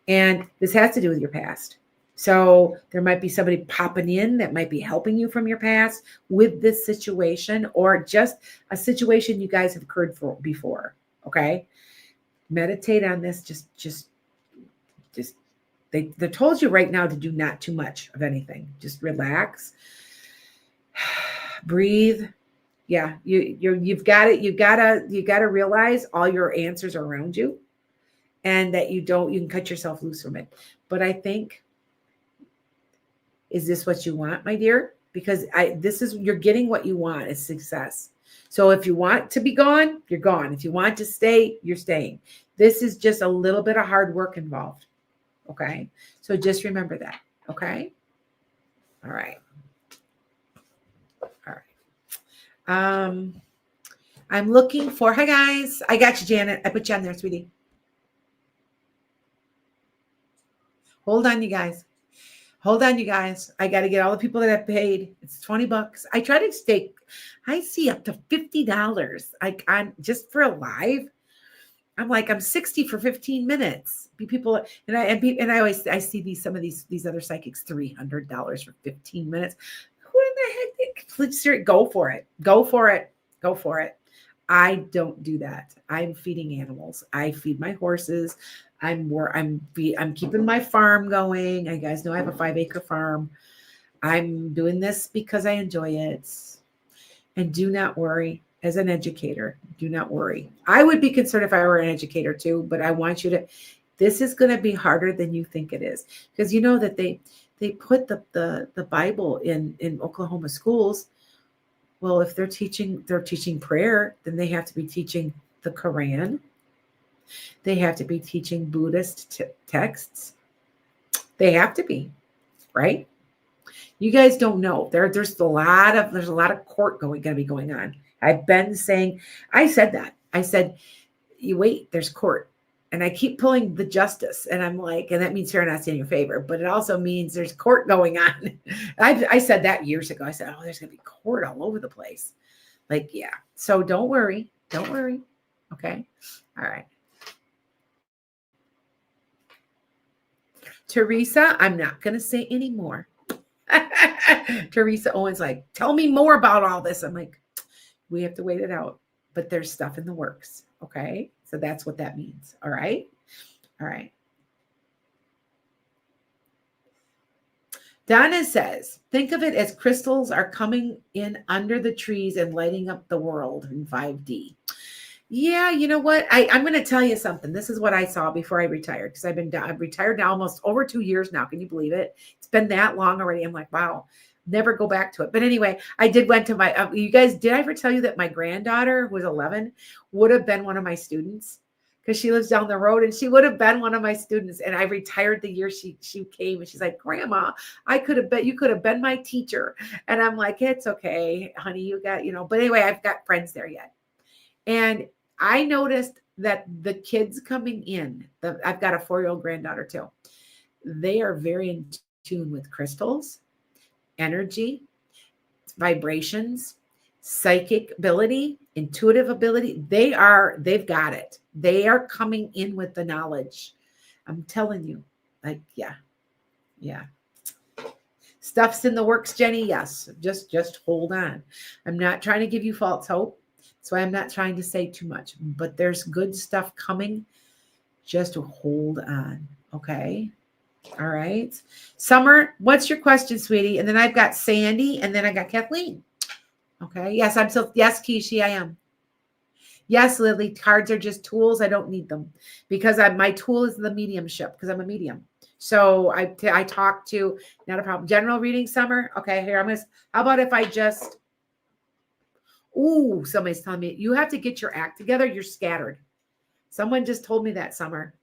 S1: And this has to do with your past. So there might be somebody popping in that might be helping you from your past with this situation or just a situation you guys have occurred for before. Okay. Meditate on this. Just they told you right now to do not too much of anything. Just relax, breathe. Yeah. You've got it. You gotta realize all your answers are around you and that you can cut yourself loose from it. But I think, is this what you want, my dear? Because you're getting what you want is success. So if you want to be gone, you're gone. If you want to stay, you're staying. This is just a little bit of hard work involved. Okay. So just remember that. Okay. All right. All right. I'm looking for, hi guys. I got you, Janet. I put you on there, sweetie. Hold on, you guys. Hold on, you guys. I got to get all the people that have paid. It's $20. I try to I see up to $50. I'm just for a live. I'm like, I'm 60 for 15 minutes. People and I always see some of these other psychics $300 for 15 minutes. Who in the heck? Please, go for it. Go for it. Go for it. I don't do that. I'm feeding animals. I feed my horses. I'm keeping my farm going. You guys know I have a 5-acre farm. I'm doing this because I enjoy it. And do not worry. As an educator, do not worry. I would be concerned if I were an educator too, but I want you to, this is going to be harder than you think it is. Because you know that they put the Bible in Oklahoma schools. Well, if they're teaching prayer, then they have to be teaching the Quran. They have to be teaching Buddhist texts. They have to be, right? You guys don't know. There's a lot of court going to be going on. I've been saying, I said that. I said, you wait, there's court. And I keep pulling the justice. And I'm like, and that means you're not in your favor, but it also means there's court going on. I said that years ago. I said, oh, there's going to be court all over the place. Like, yeah. So don't worry. Don't worry. Okay. All right. Teresa, I'm not going to say anymore. Teresa Owens like, tell me more about all this. I'm like, we have to wait it out, but there's stuff in the works. Okay. So that's what that means. All right. All right. Donna says, think of it as crystals are coming in under the trees and lighting up the world in 5D. Yeah, you know what? I'm going to tell you something. This is what I saw before I retired, because I've retired now almost over 2 years now. Can you believe it? It's been that long already. I'm like, wow, never go back to it. But anyway, I went to you guys, did I ever tell you that my granddaughter, who was 11, would have been one of my students? because she lives down the road, and she would have been one of my students. And I retired the year she came, and she's like, Grandma, you could have been my teacher. And I'm like, it's okay, honey, you got, but anyway, I've got friends there yet. And I noticed that the kids coming in, I've got a 4-year-old granddaughter too. They are very in tune with crystals, energy, vibrations, psychic ability, intuitive ability. They've got it. They are coming in with the knowledge. I'm telling you, like, yeah. Stuff's in the works, Jenny. Yes. Just hold on. I'm not trying to give you false hope. That's why I'm not trying to say too much, but there's good stuff coming. Just hold on. Okay. All right. Summer, what's your question, sweetie? And then I've got Sandy, and then I got Kathleen. Okay. Yes, yes, Kishi, I am. Yes, Lily, cards are just tools. I don't need them because my tool is the mediumship, because I'm a medium. So I talk to, not a problem. General reading, Summer. Okay, here, how about if I just, somebody's telling me, you have to get your act together. You're scattered. Someone just told me that, Summer.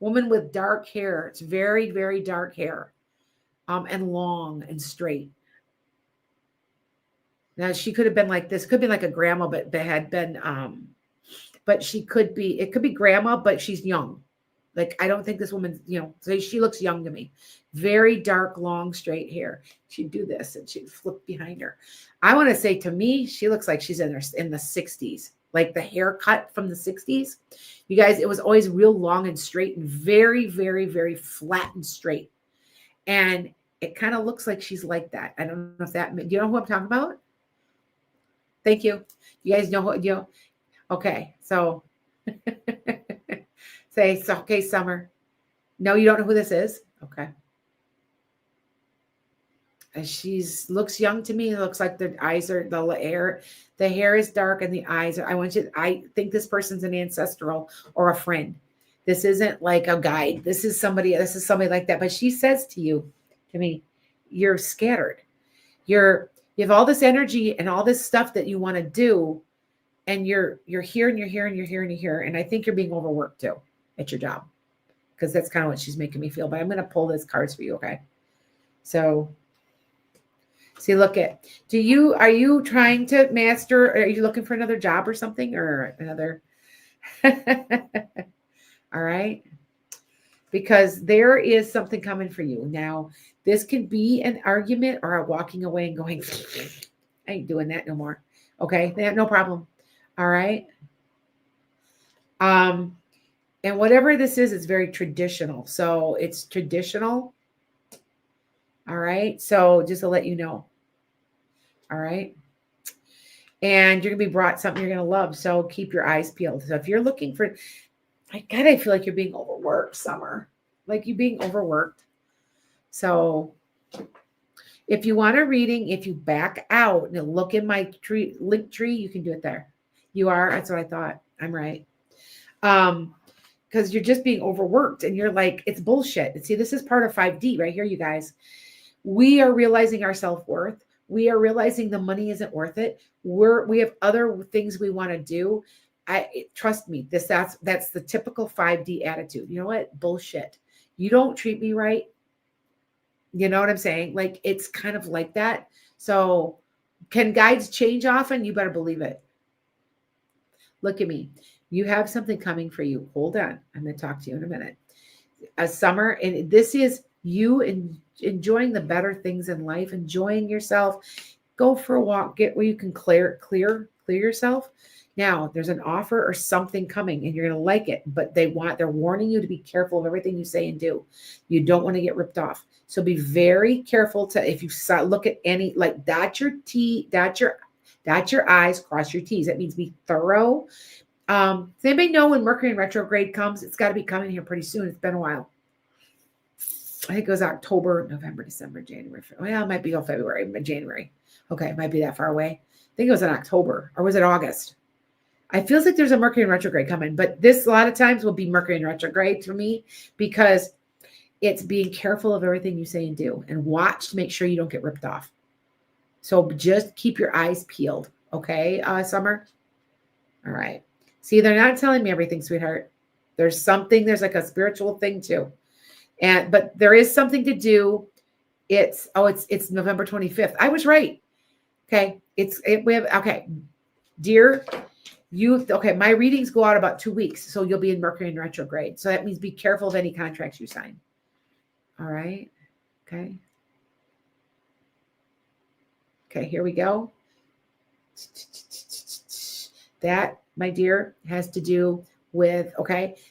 S1: Woman with dark hair. It's very, very dark hair, and long and straight. Now she could have been like this. Could be like a grandma, but they had been, but it could be grandma, but she's young. Like, I don't think this woman, so she looks young to me. Very dark, long, straight hair. She'd do this and she'd flip behind her. I want to say, to me, she looks like she's in the 60s, like the haircut from the 60s. You guys, it was always real long and straight and very, very, very flat and straight. And it kind of looks like she's like that. I don't know if do you know who I'm talking about? Thank you. You guys know what, okay. So okay, Summer. No, you don't know who this is? Okay. And looks young to me. It looks like the eyes are, the hair is dark and the eyes are, I think this person's an ancestral or a friend. This isn't like a guide. This is somebody like that. But she says to me, you're scattered. You have all this energy and all this stuff that you want to do. And you're here and you're here and you're here and you're here. And I think you're being overworked too at your job, because that's kind of what she's making me feel. But I'm going to pull these cards for you. Okay. So see, are you trying to master? Are you looking for another job or something, or another? All right. Because there is something coming for you. Now, this could be an argument or a walking away and going, I ain't doing that no more. Okay. No problem. All right. And whatever this is, it's very traditional. So it's traditional. All right. So just to let you know. All right. And you're going to be brought something you're going to love. So keep your eyes peeled. So if you're looking for, I feel like you're being overworked, Summer. Like you're being overworked. So if you want a reading, if you back out and look in my link tree, you can do it there. You are. That's what I thought. I'm right. Because you're just being overworked and you're like, it's bullshit. See, this is part of 5D right here, you guys. We are realizing our self-worth. We are realizing the money isn't worth it. We have other things we want to do. Trust me, that's the typical 5D attitude. You know what? Bullshit. You don't treat me right. You know what I'm saying? Like, it's kind of like that. So can guides change often? You better believe it. Look at me. You have something coming for you. Hold on. I'm going to talk to you in a minute. A summer, and this is you enjoying the better things in life, enjoying yourself. Go for a walk. Get where you can clear yourself. Now, there's an offer or something coming, and you're going to like it, but they're warning you to be careful of everything you say and do. You don't want to get ripped off. So be very careful if you look at any, like, dot your I's, cross your T's. That means be thorough. Does anybody know when Mercury in retrograde comes? It's got to be coming here pretty soon. It's been a while. I think it was October, November, December, January. Well, it might be February, but January. Okay, it might be that far away. I think it was in October, or was it August? I feel like there's a Mercury in retrograde coming, but this a lot of times will be Mercury in retrograde to me, because it's being careful of everything you say and do, and watch to make sure you don't get ripped off. So just keep your eyes peeled. Okay, Summer? All right. See, they're not telling me everything, sweetheart. There's something, there's like a spiritual thing too. But there is something to do. It's November 25th. I was right. Okay. Okay. Dear, my readings go out about 2 weeks. So you'll be in Mercury in retrograde. So that means be careful of any contracts you sign. All right. Okay. Okay, here we go. That, my dear, has to do with,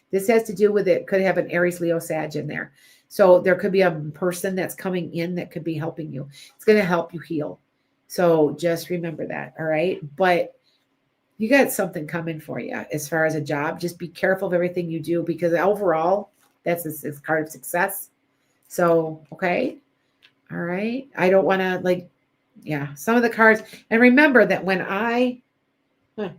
S1: this has to do with, it could have an Aries, Leo, Sag in there. So there could be a person that's coming in that could be helping you. It's going to help you heal. So just remember that. All right. But you got something coming for you as far as a job. Just be careful of everything you do, because overall, that's a card of success. So, okay. All right. I don't want to some of the cards. And remember that when I did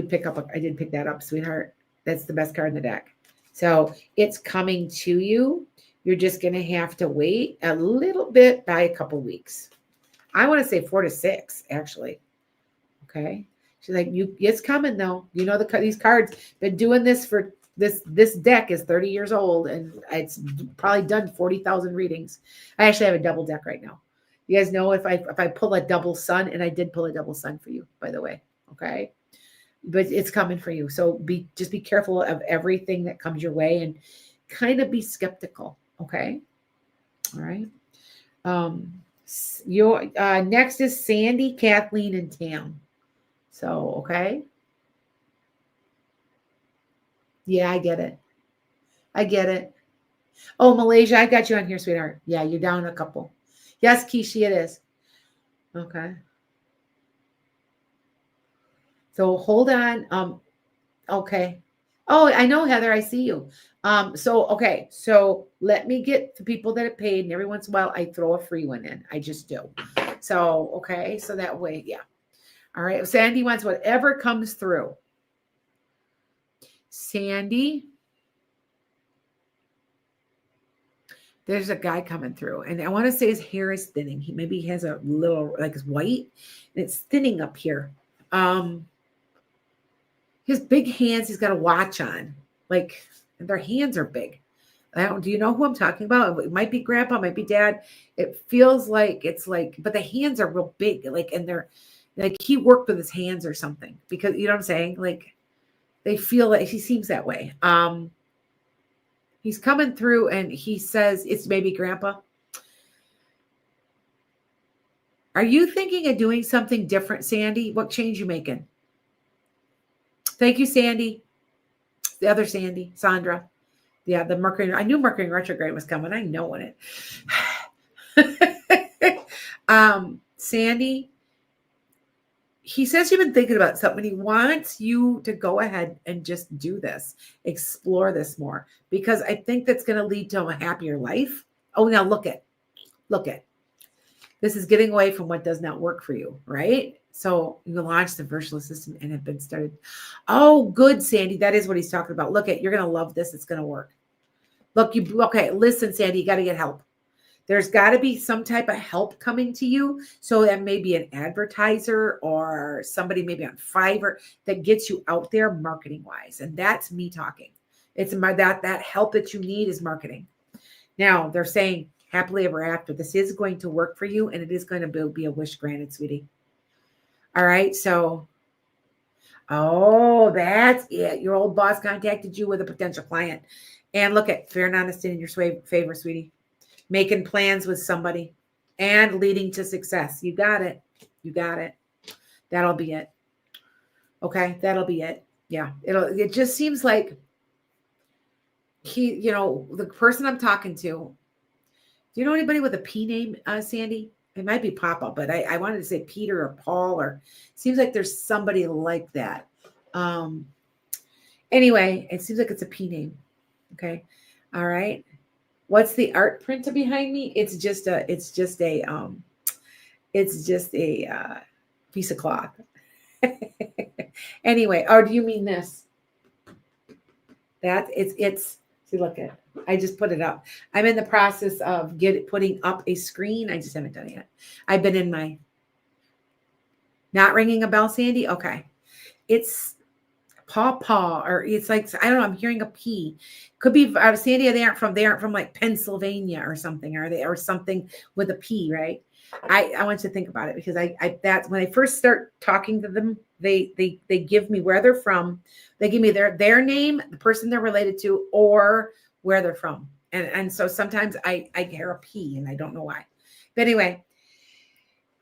S1: pick that up, sweetheart. That's the best card in the deck. So it's coming to you. You're just going to have to wait a little bit, by a couple weeks. I want to say 4 to 6, actually. Okay. She's like, it's coming though. You know, these cards, been doing this for this deck is 30 years old, and it's probably done 40,000 readings. I actually have a double deck right now. You guys know if I pull a double sun, and I did pull a double sun for you, by the way. Okay. But it's coming for you. So just be careful of everything that comes your way, and kind of be skeptical. Okay. All right. Your next is Sandy, Kathleen, and Tam. So, okay. Yeah, I get it. Oh, Malaysia, I got you on here, sweetheart. Yeah, you're down a couple. Yes, Kishi, it is. Okay. So hold on. Okay. Oh, I know, Heather. I see you. So let me get the people that have paid, and every once in a while I throw a free one in. I just do. So, okay. So that way, yeah. All right. Sandy wants whatever comes through. Sandy. There's a guy coming through, and I want to say his hair is thinning. Maybe he has a little, like, it's white, and it's thinning up here. His big hands, he's got a watch on. Like, their hands are big. Do you know who I'm talking about? It might be grandpa, might be dad. It feels like but the hands are real big. Like, and they're like, he worked with his hands or something, because you know what I'm saying? Like, they feel like he seems that way. He's coming through, and he says, it's maybe grandpa. Are you thinking of doing something different, Sandy? What change you making? Thank you, Sandy. The other Sandy, Sandra. Yeah, the Mercury. I knew Mercury retrograde was coming. I know it. Sandy, he says you've been thinking about something. He wants you to go ahead and just do this, explore this more, because I think that's going to lead to a happier life. Oh, now look at. This is getting away from what does not work for you, right? So you launched the virtual assistant and have been started. Oh, good, Sandy. That is what he's talking about. Look at, you're going to love this. It's going to work. Look, listen, Sandy, you got to get help. There's got to be some type of help coming to you. So that may be an advertiser or somebody maybe on Fiverr that gets you out there marketing wise. And that's me talking. It's that help that you need is marketing. Now they're saying happily ever after. This is going to work for you, and it is going to be a wish granted, sweetie. All right. So, that's it. Your old boss contacted you with a potential client. And look at fair and honest in your favor, sweetie. Making plans with somebody and leading to success. You got it. That'll be it. Okay. That'll be it. Yeah. It just seems like the person I'm talking to. Do you know anybody with a P name, Sandy? It might be Papa, but I wanted to say Peter or Paul, or seems like there's somebody like that. Anyway, it seems like it's a P name. Okay. All right. What's the art printer behind me? It's just a piece of cloth. Anyway, or do you mean this? That it's see, look at, I just put it up. I'm in the process of putting up a screen. I just haven't done it yet. I've been in my, Not ringing a bell, Sandy? Okay. It's paw, or it's like, I don't know, I'm hearing a P. Could be Sandy, they aren't from like Pennsylvania or something, are they? Or something with a P, right? I want you to think about it, because that's when I first start talking to them, they give me where they're from. They give me their name, the person they're related to, or where they're from. And so sometimes I hear a P and I don't know why. But anyway,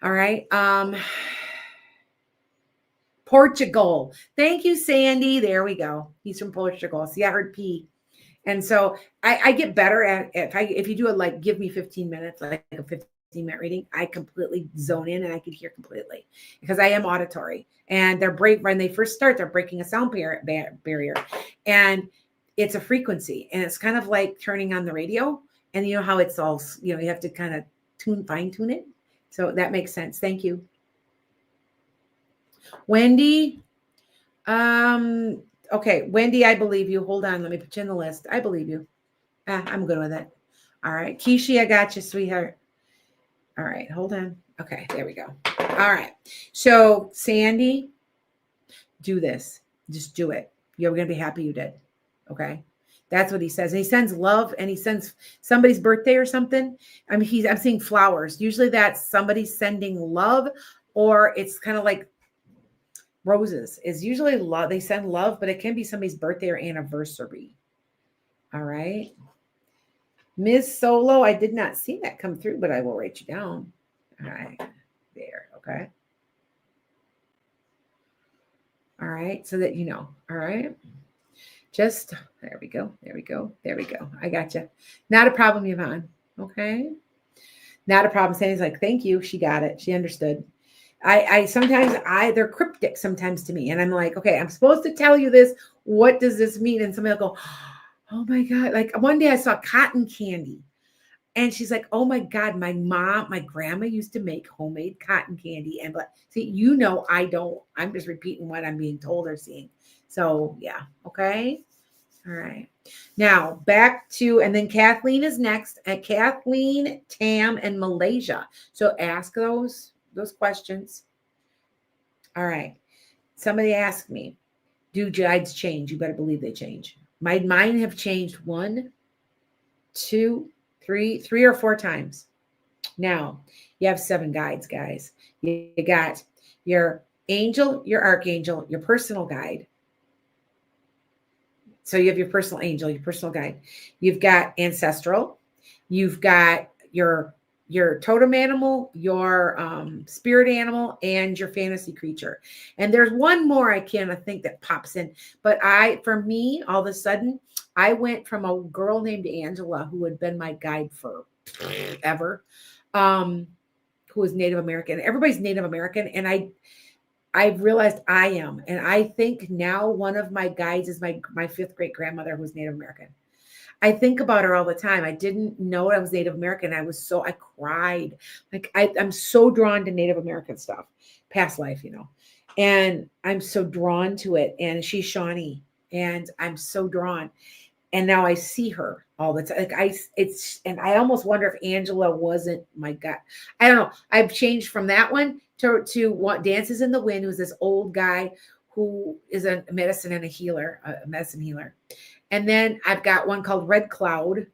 S1: all right. Portugal. Thank you, Sandy. There we go. He's from Portugal. See, I heard P. And so I get better at if you do it, like give me 15 minutes, like a 15-minute reading, I completely zone in and I could hear completely, because I am auditory. And when they first start, they're breaking a sound barrier. And it's a frequency. And it's kind of like turning on the radio. And you know how it's all, you have to kind of fine tune it. So that makes sense. Thank you. Wendy. Okay, Wendy, I believe you. Hold on, let me put you in the list. I believe you. I'm good with it. All right, Kishi, I got you, sweetheart. All right, hold on. Okay, there we go. All right, so Sandy, do this. Just do it. You're going to be happy you did. Okay, that's what he says. And he sends love, and he sends somebody's birthday or something. I'm seeing flowers. Usually that's somebody sending love, or it's kind of like roses is usually love. They send love, but it can be somebody's birthday or anniversary. All right. Ms. Solo, I did not see that come through, but I will write you down. All right. There. Okay. All right. So that you know. All right. Just there we go. There we go. There we go. I got you. Not a problem, Yvonne. Okay. Not a problem. Sandy's like, thank you. She got it. She understood. I sometimes they're cryptic sometimes to me. And I'm like, okay, I'm supposed to tell you this. What does this mean? And somebody will go, oh my God. Like one day I saw cotton candy. And she's like, oh my God, my grandma used to make homemade cotton candy. And but see, I don't, I'm just repeating what I'm being told or seeing. So yeah. Okay. All right. Now back to, and then Kathleen is next. At Kathleen, Tam, and Malaysia. So ask those questions. All right. Somebody asked me, do guides change? You better believe they change. Mine have changed 1, 2, 3 or 4 times. Now you have 7 guides, guys. You got your angel, your archangel, your personal guide. So you have your personal angel, your personal guide. You've got ancestral. You've got your totem animal, your spirit animal, and your fantasy creature. And there's one more I think that pops in. But for me, all of a sudden, I went from a girl named Angela, who had been my guide for ever, who was Native American. Everybody's Native American. And I've realized I am. And I think now one of my guides is my 5th great grandmother, who was Native American. I think about her all the time. I didn't know I was Native American. I cried. Like I'm so drawn to Native American stuff, past life, and I'm so drawn to it. And she's Shawnee, and I'm so drawn. And now I see her all the time. And I almost wonder if Angela wasn't my guy. I don't know. I've changed from that one to what Dances in the Wind, who's this old guy who is a medicine healer. And then I've got one called Red Cloud.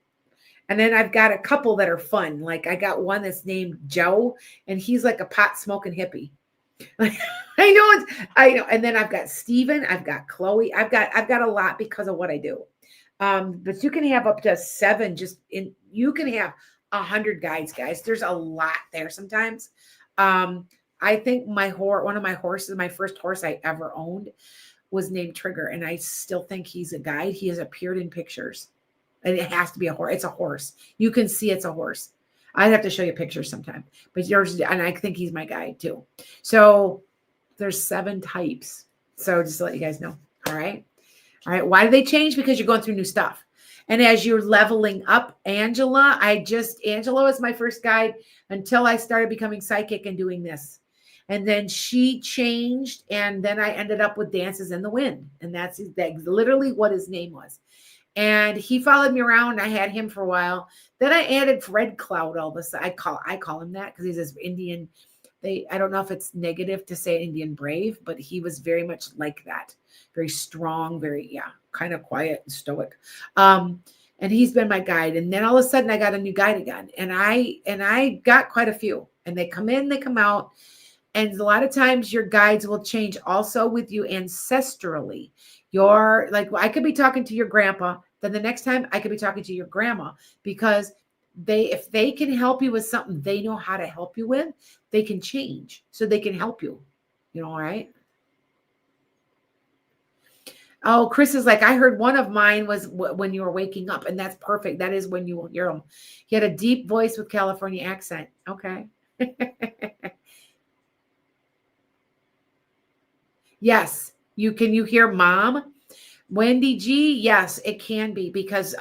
S1: And then I've got a couple that are fun. Like I got one that's named Joe, and he's like a pot smoking hippie. I know. And then I've got Steven, I've got Chloe. I've got a lot because of what I do. But you can have up to 7 you can have 100 guides, guys. There's a lot there sometimes. I think one of my horses, my first horse I ever owned, was named Trigger, and I still think he's a guide. He has appeared in pictures, and it has to be a horse. It's a horse. You can see it's a horse. I'd have to show you pictures sometime, but yours, and I think he's my guide too. So there's 7 types. So just to let you guys know. All right. Why do they change? Because you're going through new stuff. And as you're leveling up, Angela was my first guide until I started becoming psychic and doing this. And then she changed, and then I ended up with Dances in the Wind. And that's literally what his name was. And he followed me around. I had him for a while. Then I added Red Cloud all this. I call him that because he's this Indian I don't know if it's negative to say Indian brave, but he was very much like that. Very strong, very, yeah, kind of quiet and stoic. And he's been my guide. And then all of a sudden I got a new guide again. And I got quite a few. And they come in, they come out. And a lot of times your guides will change also with you ancestrally. Your, like, I could be talking to your grandpa, then the next time I could be talking to your grandma, because if they can help you with something they know how to help you with, they can change so they can help you. All right. Oh, Chris is like, I heard one of mine was when you were waking up, and that's perfect. That is when you will hear him. He had a deep voice with California accent. Okay. Yes. You hear mom? Wendy G? Yes, it can be, because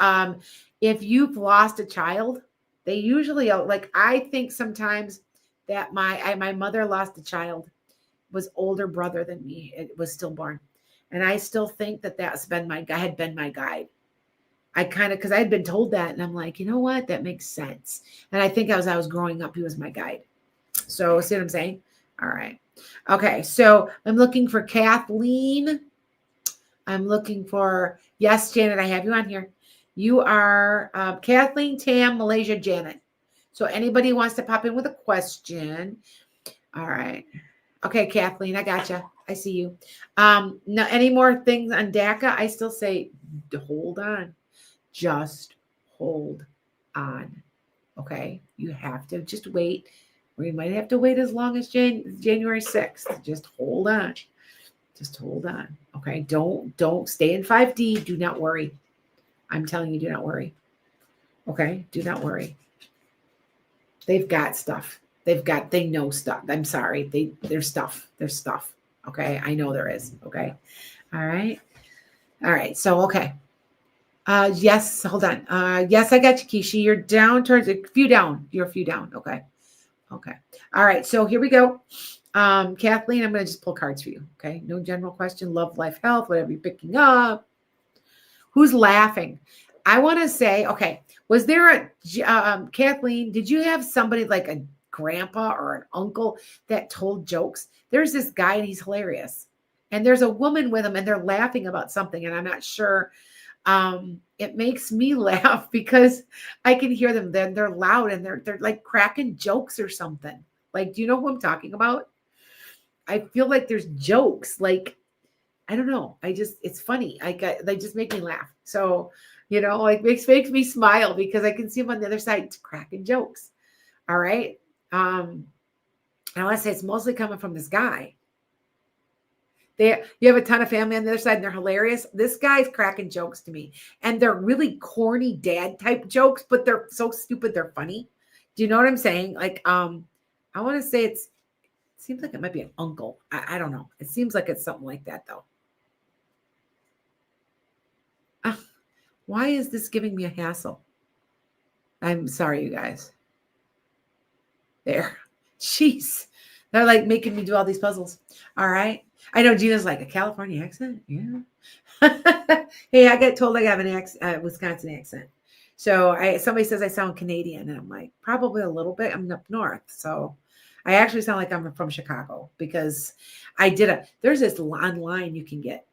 S1: if you've lost a child, they usually, like, I think sometimes that my mother lost a child, was older brother than me. It was stillborn. And I still think that had been my guide. I kind of, because I had been told that, and I'm like, you know what? That makes sense. And I think as I was growing up, he was my guide. So see what I'm saying? All right. Okay. So I'm looking for Kathleen. I'm looking for, yes, Janet, I have you on here. You are Kathleen, Tam, Malaysia, Janet. So anybody wants to pop in with a question. All right. Okay, Kathleen, I gotcha. I see you. No, any more things on DACA? I still say, hold on. Just hold on. Okay. You have to just wait. Or you might have to wait as long as January 6th. Just hold on. Just hold on. Okay. Don't stay in 5D. Do not worry. I'm telling you, do not worry. Okay. Do not worry. They've got stuff. They know stuff. I'm sorry. There's stuff. There's stuff. Okay. I know there is. Okay. All right. All right. So, okay. Yes. Hold on. Yes, I got you, Kishi. You're down towards a few down. You're a few down. Okay. Okay. All right. So here we go. Kathleen, I'm going to just pull cards for you. Okay. No general question. Love, life, health, whatever you're picking up. Who's laughing? I want to say, okay. Was there Kathleen, did you have somebody like a grandpa or an uncle that told jokes? There's this guy and he's hilarious. And there's a woman with him and they're laughing about something. And I'm not sure. It makes me laugh because I can hear them. Then they're loud and they're like cracking jokes or something. Like, do you know who I'm talking about? I feel like there's jokes. Like, I don't know. It's funny. They just make me laugh. So, like makes me smile because I can see them on the other side cracking jokes. All right. And I want to say it's mostly coming from this guy. You have a ton of family on the other side and they're hilarious. This guy's cracking jokes to me. And they're really corny dad type jokes, but they're so stupid they're funny. Do you know what I'm saying? Like, I want to say it seems like it might be an uncle. I don't know. It seems like it's something like that though. Why is this giving me a hassle? I'm sorry, you guys. There. Jeez. They're like making me do all these puzzles. All right. I know Gina's like, a California accent? Yeah. Hey, I get told I have an Wisconsin accent. So somebody says I sound Canadian, and I'm like, probably a little bit. I'm up north. So I actually sound like I'm from Chicago because there's this online you can get.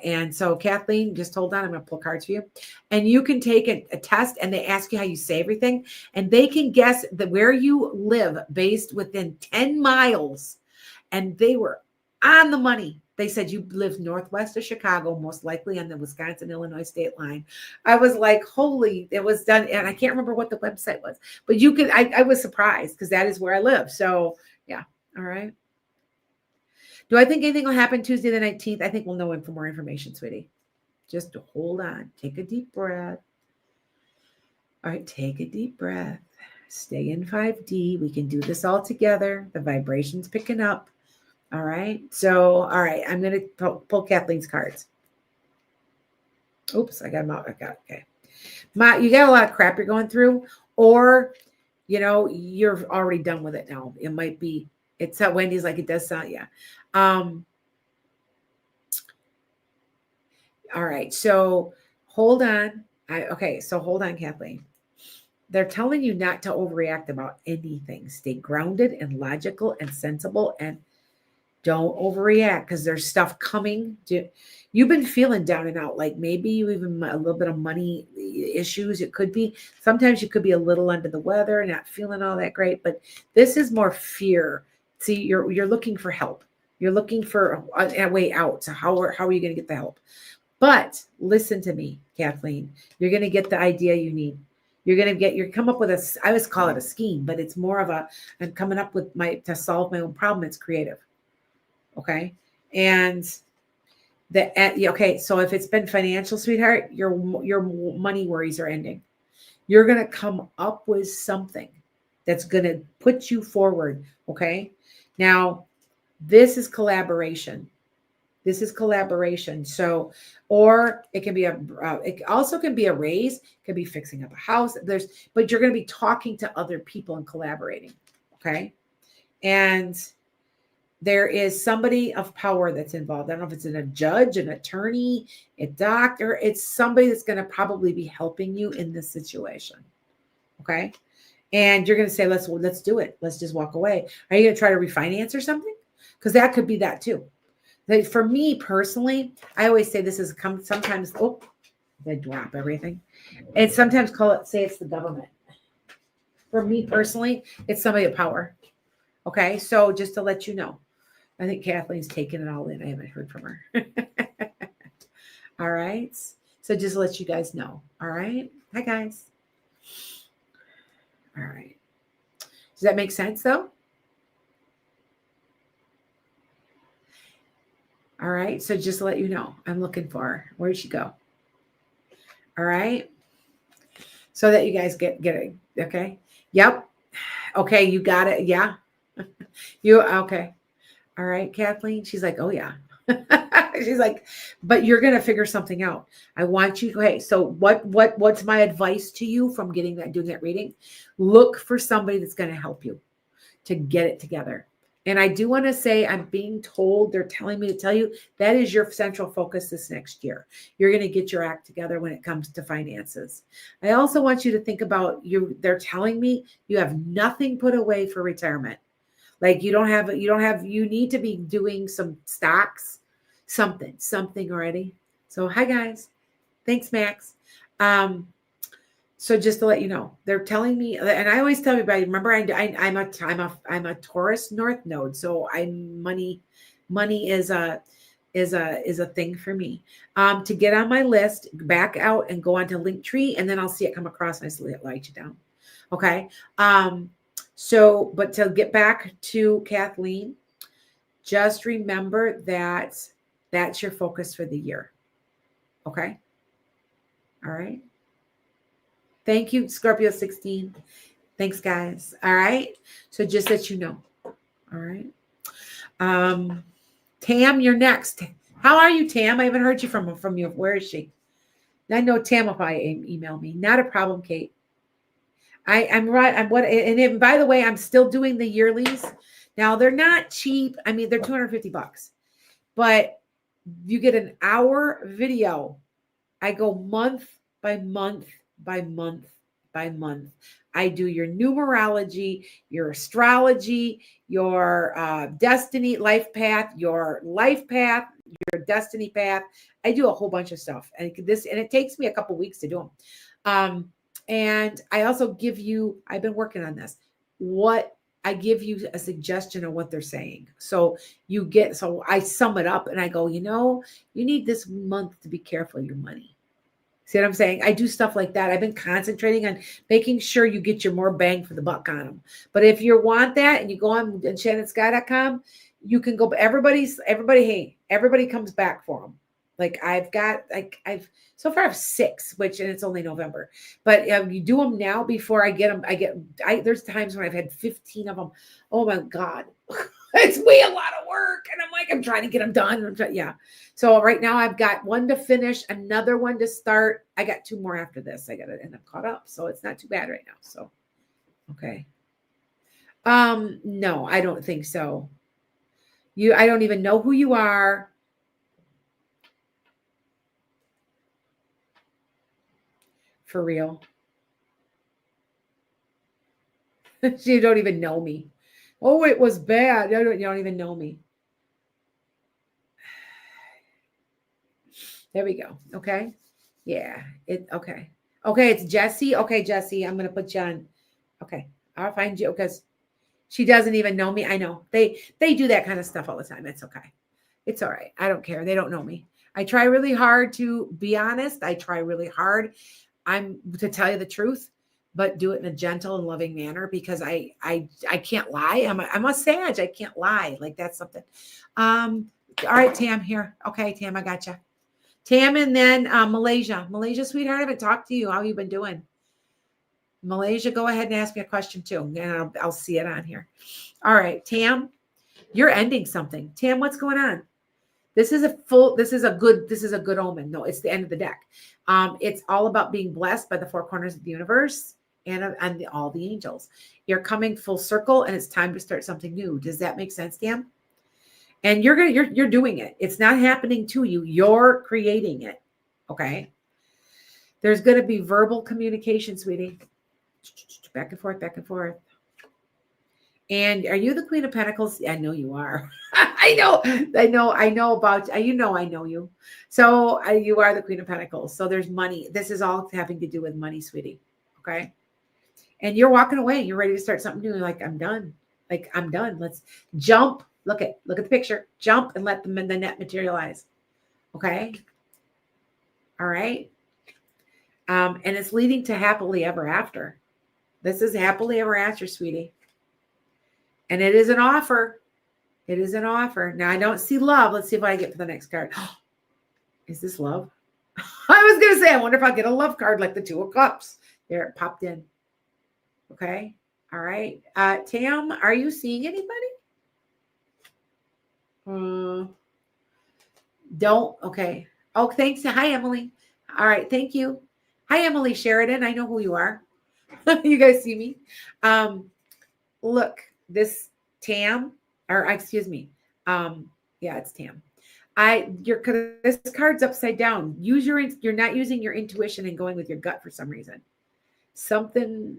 S1: And so Kathleen, just hold on. I'm going to pull cards for you. And you can take a test and they ask you how you say everything. And they can guess where you live based within 10 miles. And they were on the money. They said you live northwest of Chicago, most likely on the Wisconsin-Illinois state line. I was like, holy, it was done. And I can't remember what the website was. But I was surprised because that is where I live. So, yeah. All right. Do I think anything will happen Tuesday the 19th? I think we'll know for more information, sweetie. Just hold on. Take a deep breath. All right, take a deep breath. Stay in 5D. We can do this all together. The vibration's picking up. All right. So, all right. I'm going to pull Kathleen's cards. Oops, I got them out. Okay. You got a lot of crap you're going through, or, you're already done with it now. It might be, it's how Wendy's like, it does sound, yeah. All right. So hold on. So hold on, Kathleen. they're telling you not to overreact about anything. Stay grounded and logical and sensible, and don't overreact because there's stuff coming. You've been feeling down and out, like maybe you even a little bit of money issues. It could be sometimes you could be a little under the weather, not feeling all that great. But this is more fear. See, you're looking for help. You're looking for a way out. So how are you going to get the help? But listen to me, Kathleen. You're going to get the idea you need. You're come up with I always call it a scheme, but it's more of I'm coming up with to solve my own problem. It's creative. Okay. And okay. So if it's been financial, sweetheart, your money worries are ending. You're going to come up with something that's going to put you forward. Okay. Now, this is collaboration. This is collaboration. So, or it can be it also can be a raise, it can be fixing up a house. But you're going to be talking to other people and collaborating. Okay. And there is somebody of power that's involved. I don't know if it's a judge, an attorney, a doctor. It's somebody that's going to probably be helping you in this situation. Okay. And you're going to say, let's do it. Let's just walk away. Are you going to try to refinance or something? Because that could be that too. Like for me personally, I always say this is sometimes, they drop everything. And sometimes say it's the government. For me personally, it's somebody of power. Okay. So just to let you know, I think Kathleen's taking it all in. I haven't heard from her. All right. So just to let you guys know. All right. Hi, guys. All right. Does that make sense, though? All right. So just to let you know, I'm looking for her. Where'd she go? All right. So that you guys get it. Okay. Yep. Okay. You got it. Yeah. Okay. All right, Kathleen. She's like, oh yeah. She's like, but you're gonna figure something out. I want you. Okay, so what's my advice to you from doing that reading? Look for somebody that's gonna help you to get it together. And I do want to say, I'm being told, they're telling me to tell you that is your central focus this next year. You're going to get your act together when it comes to finances. I also want you to think about they're telling me you have nothing put away for retirement. Like you need to be doing some stocks, something already. So hi guys. Thanks, Max. So just to let you know, they're telling me, and I always tell everybody, remember, I'm a Taurus North Node, so money is a thing for me. To get on my list, back out and go onto Linktree, and then I'll see it come across and I write you down. Okay. So, but to get back to Kathleen, just remember that that's your focus for the year. Okay. All right. Thank you, Scorpio 16. Thanks, guys. All right. So just that you know. All right. Tam, you're next. How are you, Tam? I haven't heard you from you. Where is she? I know Tam will probably email me. Not a problem, Kate. I'm right. And by the way, I'm still doing the yearlies. Now they're not cheap. I mean, they're $250, but you get an hour video. I go month by month by month by month. I do your numerology, your astrology, your destiny life path, your destiny path. I do a whole bunch of stuff, and it takes me a couple weeks to do them. And I also I've been working on this. I give you a suggestion of what they're saying. So I sum it up and I go, you need this month to be careful of your money. See what I'm saying? I do stuff like that. I've been concentrating on making sure you get your more bang for the buck on them. But if you want that and you go on ShannonSky.com, you can go, everybody comes back for them. Like I've so far I have 6, and it's only November, but you do them now before I get them. There's times when I've had 15 of them. Oh my God. It's way a lot of work. And I'm trying to get them done. Yeah. So right now I've got one to finish, another one to start. I got 2 more after this. I got to end up caught up. So it's not too bad right now. So, okay. No, I don't think so. I don't even know who you are. For real. You don't even know me. Oh, it was bad. You don't even know me. There we go. Okay. Yeah. Okay. Okay, it's Jesse. Okay, Jesse, I'm gonna put you on. Okay. I'll find you because she doesn't even know me. I know. They do that kind of stuff all the time. It's okay. It's all right. I don't care. They don't know me. I try really hard to be honest. I try really hard. I'm to tell you the truth, but do it in a gentle and loving manner because I can't lie. I'm a sage. I can't lie. Like that's something. All right, Tam, here. Okay, Tam, I got you. Tam, and then Malaysia. Malaysia, sweetheart, I haven't talked to you. How you been doing? Malaysia, go ahead and ask me a question too, and I'll see it on here. All right, Tam, you're ending something. Tam, what's going on? This is a good omen. No, it's the end of the deck. It's all about being blessed by the four corners of the universe and all the angels. You're coming full circle, and it's time to start something new. Does that make sense, Tam? And you're doing it. It's not happening to you. You're creating it. Okay. There's going to be verbal communication, sweetie. Back and forth, back and forth. And are you the Queen of Pentacles? I know you are. I know about you. I know you. So you are the Queen of Pentacles. So there's money. This is all having to do with money, sweetie. Okay. And you're walking away. You're ready to start something new. Like, I'm done. Like, I'm done. Let's jump. Look at the picture. Jump and let the net materialize. Okay. All right. And it's leading to happily ever after. This is happily ever after, sweetie. And it is an offer. It is an offer. Now, I don't see love. Let's see if I get for the next card. Is this love? I was going to say, I wonder if I'll get a love card like the Two of Cups. There, it popped in. Okay. All right. Tam, are you seeing anybody? Don't. Okay. Oh, thanks. Hi, Emily. All right. Thank you. Hi, Emily Sheridan. I know who you are. You guys see me? Look, this Tam, or excuse me. Yeah, it's Tam. This card's upside down. You're not using your intuition and going with your gut for some reason. Something's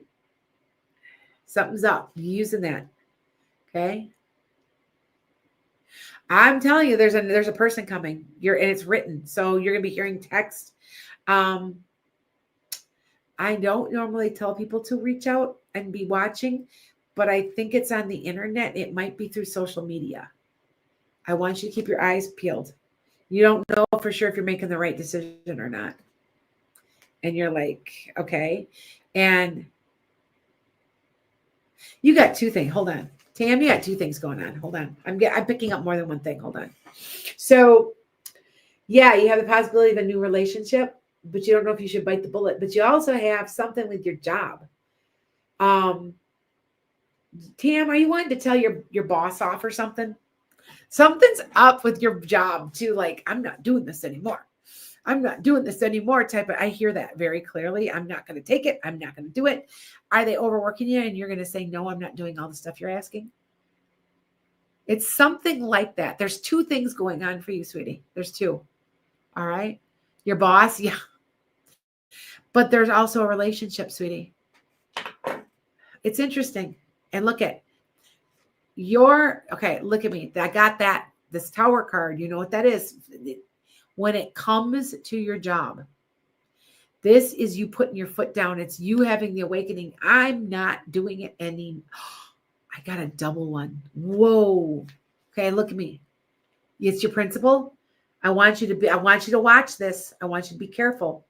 S1: up. You're using that. Okay. I'm telling you, there's a person coming. And it's written. So you're gonna be hearing text. I don't normally tell people to reach out and be watching, but I think it's on the internet. It might be through social media. I want you to keep your eyes peeled. You don't know for sure if you're making the right decision or not. And you're like, okay. And you got two things. Hold on. Tam, you got two things going on. Hold on. I'm picking up more than one thing. Hold on. So, yeah, you have the possibility of a new relationship, but you don't know if you should bite the bullet. But you also have something with your job. Tam, are you wanting to tell your boss off or something? Something's up with your job too. Like, I'm not doing this anymore. I'm not doing this anymore type of, I hear that very clearly. I'm not going to take it. I'm not going to do it. Are they overworking you? And you're going to say, no, I'm not doing all the stuff you're asking. It's something like that. There's two things going on for you, sweetie. There's two. All right. Your boss. Yeah. But there's also a relationship, sweetie. It's interesting. And look at look at me. I got this Tower card. You know what that is. When it comes to your job, this is you putting your foot down. It's you having the awakening. I'm not doing it any. I got a double one. Whoa. Okay, look at me. It's your principal. I want you to watch this. I want you to be careful.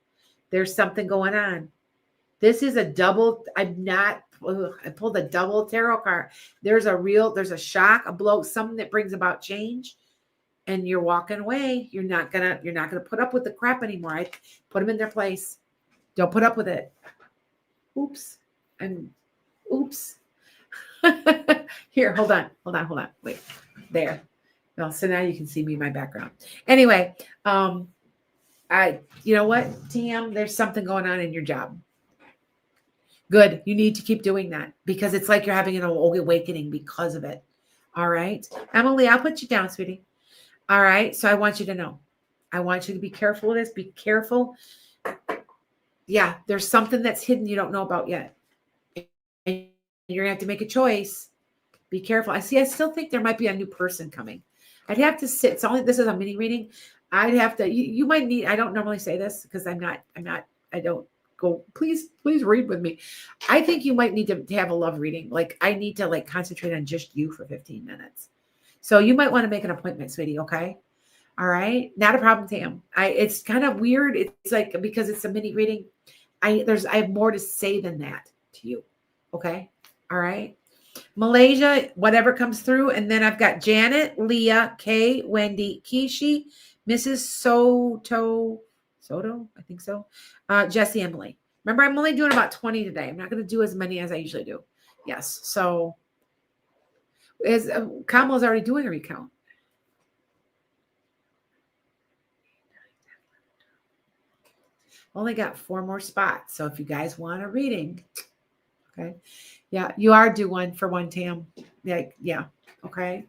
S1: There's something going on. This is a double. I pulled a double tarot card. There's a shock, a blow, something that brings about change. And you're walking away. You're not gonna put up with the crap anymore. I put them in their place. Don't put up with it. Oops. Here, hold on. Wait, there. Well, so now you can see me in my background. Anyway, you know what, Tam, there's something going on in your job. Good. You need to keep doing that because it's like you're having an awakening because of it. All right. Emily, I'll put you down, sweetie. All right. So I want you to know. I want you to be careful with this. Be careful. Yeah. There's something that's hidden you don't know about yet. And you're going to have to make a choice. Be careful. I still think there might be a new person coming. I'd have to sit. It's only, this is a mini reading. I'd have to, you might need, I don't normally say this because I don't go, please read with me. I think you might need to have a love reading. Like I need to like concentrate on just you for 15 minutes. So you might want to make an appointment, sweetie. Okay. All right. Not a problem, Tam. It's kind of weird. It's like, because it's a mini reading, I have more to say than that to you. Okay. All right. Malaysia, whatever comes through. And then I've got Janet, Leah, Kay, Wendy, Kishi, Mrs. Soto, I think so. Jesse, Emily. Remember, I'm only doing about 20 today. I'm not going to do as many as I usually do. Yes. So is Kamala's already doing a recount. Only got 4 more spots. So if you guys want a reading, okay. Yeah, you are due one for one, Tam. Yeah. Okay.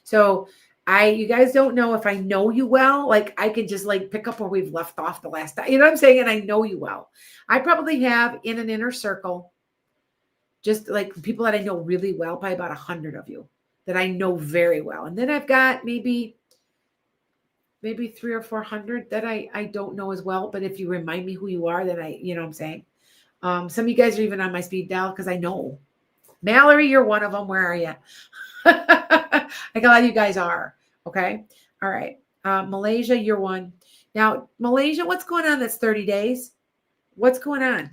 S1: So you guys don't know if I know you well. Like I could just like pick up where we've left off the last time. You know what I'm saying? And I know you well. I probably have in an inner circle, just like people that I know really well, probably about 100 of you that I know very well. And then I've got maybe 300 or 400 that I don't know as well. But if you remind me who you are, then you know what I'm saying? Some of you guys are even on my speed dial because I know. Mallory, you're one of them. Where are you? Like a lot of you guys are. Okay. All right. Malaysia, you're one. Now, Malaysia, what's going on that's 30 days? What's going on?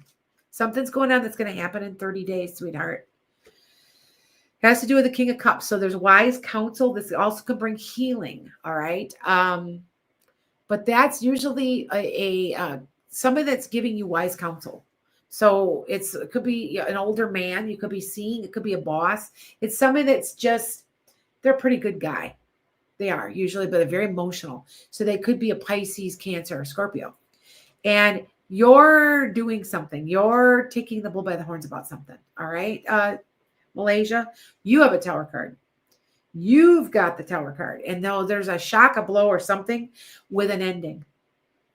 S1: Something's going on that's going to happen in 30 days, sweetheart. It has to do with the King of Cups. So there's wise counsel. This also can bring healing. All right. But that's usually somebody that's giving you wise counsel. So it could be an older man you could be seeing. It could be a boss. It's somebody that's just, they're a pretty good guy. They are usually, but they're very emotional. So they could be a Pisces, Cancer, or Scorpio. And you're doing something. You're taking the bull by the horns about something. All right. Malaysia, you have a Tower card. You've got the Tower card. And though there's a shock, a blow, or something with an ending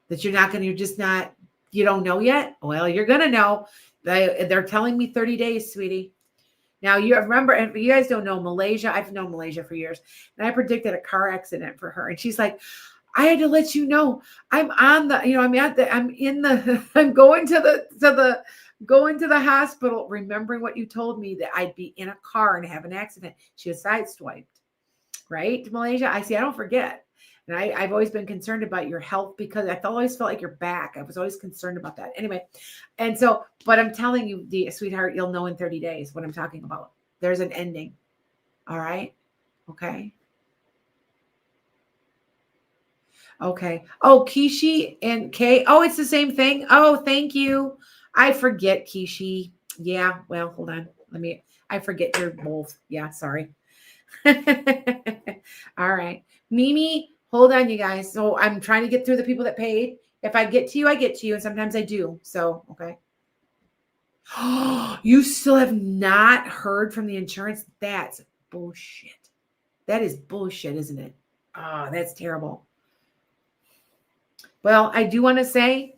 S1: that you're just not, you don't know yet? Well, you're going to know. They're telling me 30 days, sweetie. Now, you remember, and you guys don't know Malaysia. I've known Malaysia for years. And I predicted a car accident for her. And she's like, I had to let you know. I'm on the, I'm going to the hospital, remembering what you told me that I'd be in a car and have an accident. She was sideswiped, right? Malaysia. I don't forget. And I've always been concerned about your health because I always felt like your back. I was always concerned about that. Anyway, and so, but I'm telling you, sweetheart, you'll know in 30 days what I'm talking about. There's an ending. All right. Okay. Okay. Oh, Kishi and Kay. Oh, it's the same thing. Oh, thank you. I forget, Kishi. Yeah. Well, hold on. I forget you're both. Yeah. Sorry. All right. Mimi. Hold on, you guys. So I'm trying to get through the people that paid. If I get to you, I get to you. And sometimes I do. So, okay. You still have not heard from the insurance? That's bullshit. That is bullshit, isn't it? Oh, that's terrible. Well, I do want to say,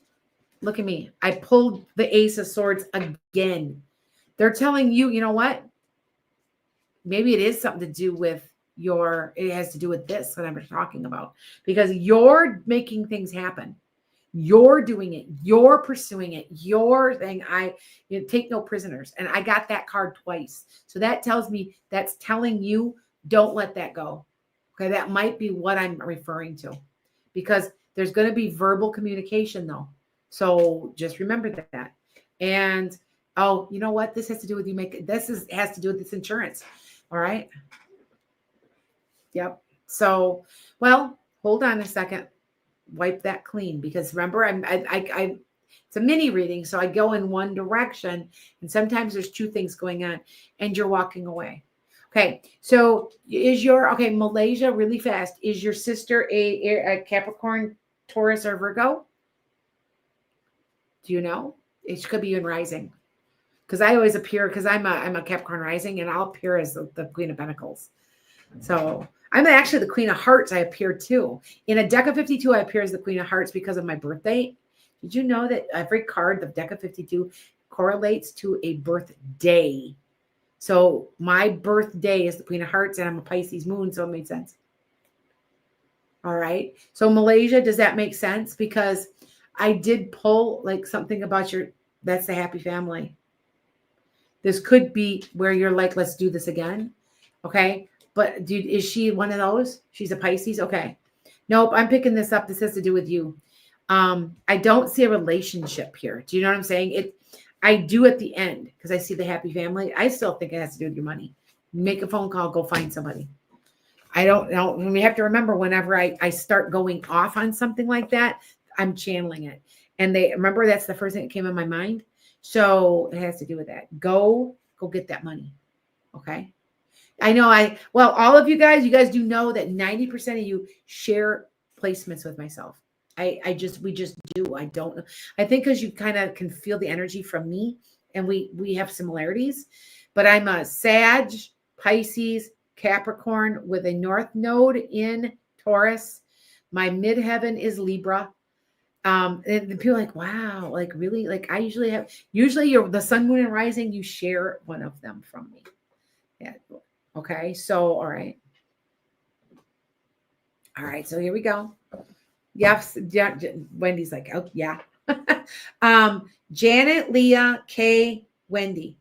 S1: look at me. I pulled the Ace of Swords again. They're telling you, you know what? Maybe it is something to do with it has to do with this that I'm talking about, because you're making things happen. You're doing it. You're pursuing it. You're saying, take no prisoners. And I got that card twice. So that tells me, that's telling you, don't let that go. Okay. That might be what I'm referring to, because there's going to be verbal communication though. So just remember that. And, oh, you know what? This has to do with has to do with this insurance. All right. Yep. So, well, hold on a second. Wipe that clean, because remember, it's a mini reading. So I go in one direction and sometimes there's two things going on and you're walking away. Okay. So Malaysia, really fast. Is your sister a Capricorn, Taurus, or Virgo? Do you know? It could be you in rising. Because I always appear, because I'm a Capricorn rising, and I'll appear as the Queen of Pentacles. So I'm actually the Queen of Hearts. I appear too. In a deck of 52, I appear as the Queen of Hearts because of my birthday. Did you know that every card, the deck of 52, correlates to a birthday? So my birthday is the Queen of Hearts and I'm a Pisces moon, so it made sense. All right. So Malaysia, does that make sense? Because I did pull like something about that's the happy family. This could be where you're like, let's do this again. Okay. But dude, is she one of those? She's a Pisces? Okay. Nope. I'm picking this up. This has to do with you. I don't see a relationship here. Do you know what I'm saying? I do at the end because I see the happy family. I still think it has to do with your money. Make a phone call, go find somebody. I don't know. We have to remember whenever I start going off on something like that, I'm channeling it. And remember that's the first thing that came in my mind. So it has to do with that. Go get that money. Okay. I know all of you guys do know that 90% of you share placements with myself. We just do. I don't know. I think because you kind of can feel the energy from me and we have similarities, but I'm a Sag, Pisces, Capricorn with a North Node in Taurus. My midheaven is Libra. And people are like, wow, like really? Like I usually you're the sun, moon, and rising, you share one of them from me. Yeah. Okay. So, all right. All right. So here we go. Yes. Yeah, Wendy's like, oh yeah. Janet, Leah, Kay, Wendy.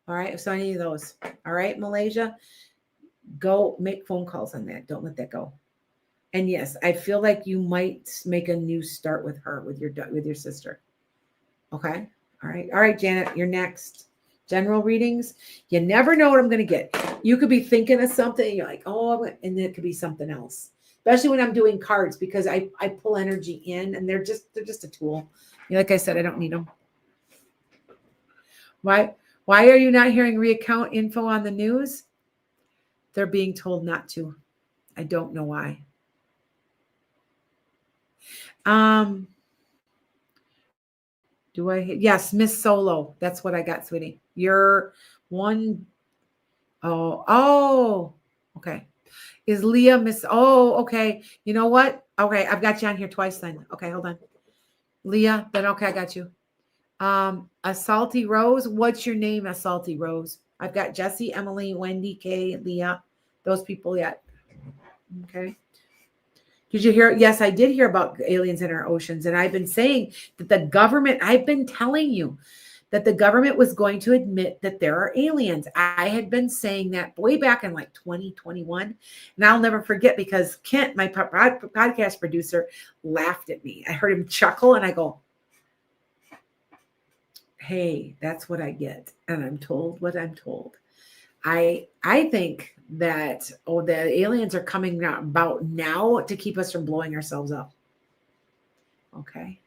S1: All right. So any of those. All right, Malaysia. Go make phone calls on that. Don't let that go. And yes, I feel like you might make a new start with her, with your sister. Okay. All right. All right, Janet, you're next. General readings. You never know what I'm going to get. You could be thinking of something and you're like, oh, and it could be something else. Especially when I'm doing cards because I pull energy in and they're just a tool. Like I said, I don't need them. Why are you not hearing reaccount info on the news? They're being told not to. I don't know why. Do I? Yes, Miss Solo. That's what I got, sweetie. You're one. Oh, okay. Is Leah Miss? Oh, okay. You know what? Okay, I've got you on here twice then. Okay, hold on. Leah, then okay, I got you. A Salty Rose. What's your name, A Salty Rose? I've got Jesse, Emily, Wendy, Kay, Leah. Those people yet. Okay. Did you hear? Yes, I did hear about aliens in our oceans. And I've been saying that I've been telling you that the government was going to admit that there are aliens. I had been saying that way back in like 2021. And I'll never forget because Kent, my podcast producer, laughed at me. I heard him chuckle and I go, hey, that's what I get. And I'm told what I'm told. I think that the aliens are coming about now to keep us from blowing ourselves up. Okay.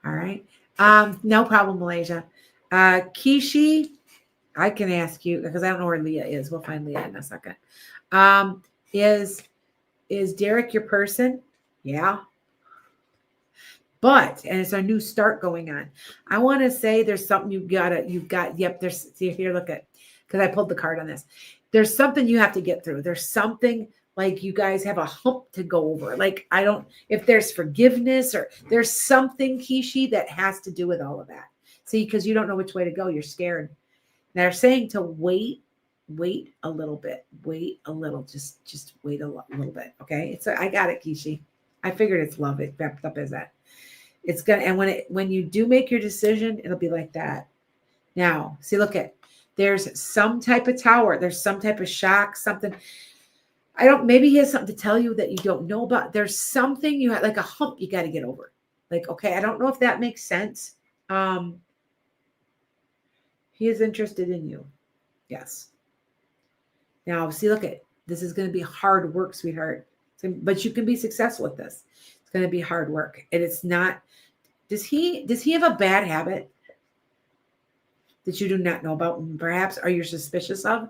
S1: All right. No problem, Malaysia. Kishi, I can ask you because I don't know where Leah is. We'll find Leah in a second. Is Derek your person? Yeah. But, and it's a new start going on. I want to say there's something yep, see here, look at, because I pulled the card on this. There's something you have to get through. There's something like you guys have a hump to go over. Like, if there's forgiveness or there's something, Kishi, that has to do with all of that. See, because you don't know which way to go. You're scared. They're saying to wait a little bit. Wait a little. Just wait a little bit. Okay. So I got it, Kishi. I figured it's love. It wrapped up as that. It's gonna, and when you do make your decision, it'll be like that. Now, see, look at, there's some type of tower, there's some type of shock, something. Maybe he has something to tell you that you don't know about. There's something you have, like a hump you got to get over. Like, okay, I don't know if that makes sense. He is interested in you. Yes. Now, see, look at, this is going to be hard work, sweetheart. But you can be successful with this. It's going to be hard work. And it's not, does he have a bad habit that you do not know about? And perhaps are you suspicious of?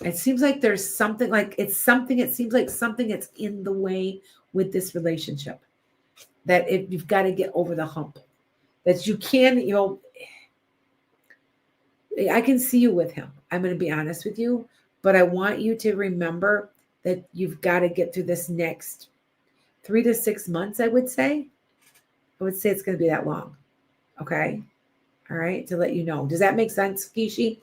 S1: It seems like there's something, like it seems like something that's in the way with this relationship, that you've got to get over the hump, that you can, I can see you with him. I'm going to be honest with you, but I want you to remember that you've got to get through this next 3 to 6 months. I would say it's going to be that long. Okay. All right, to let you know. Does that make sense, Kishi?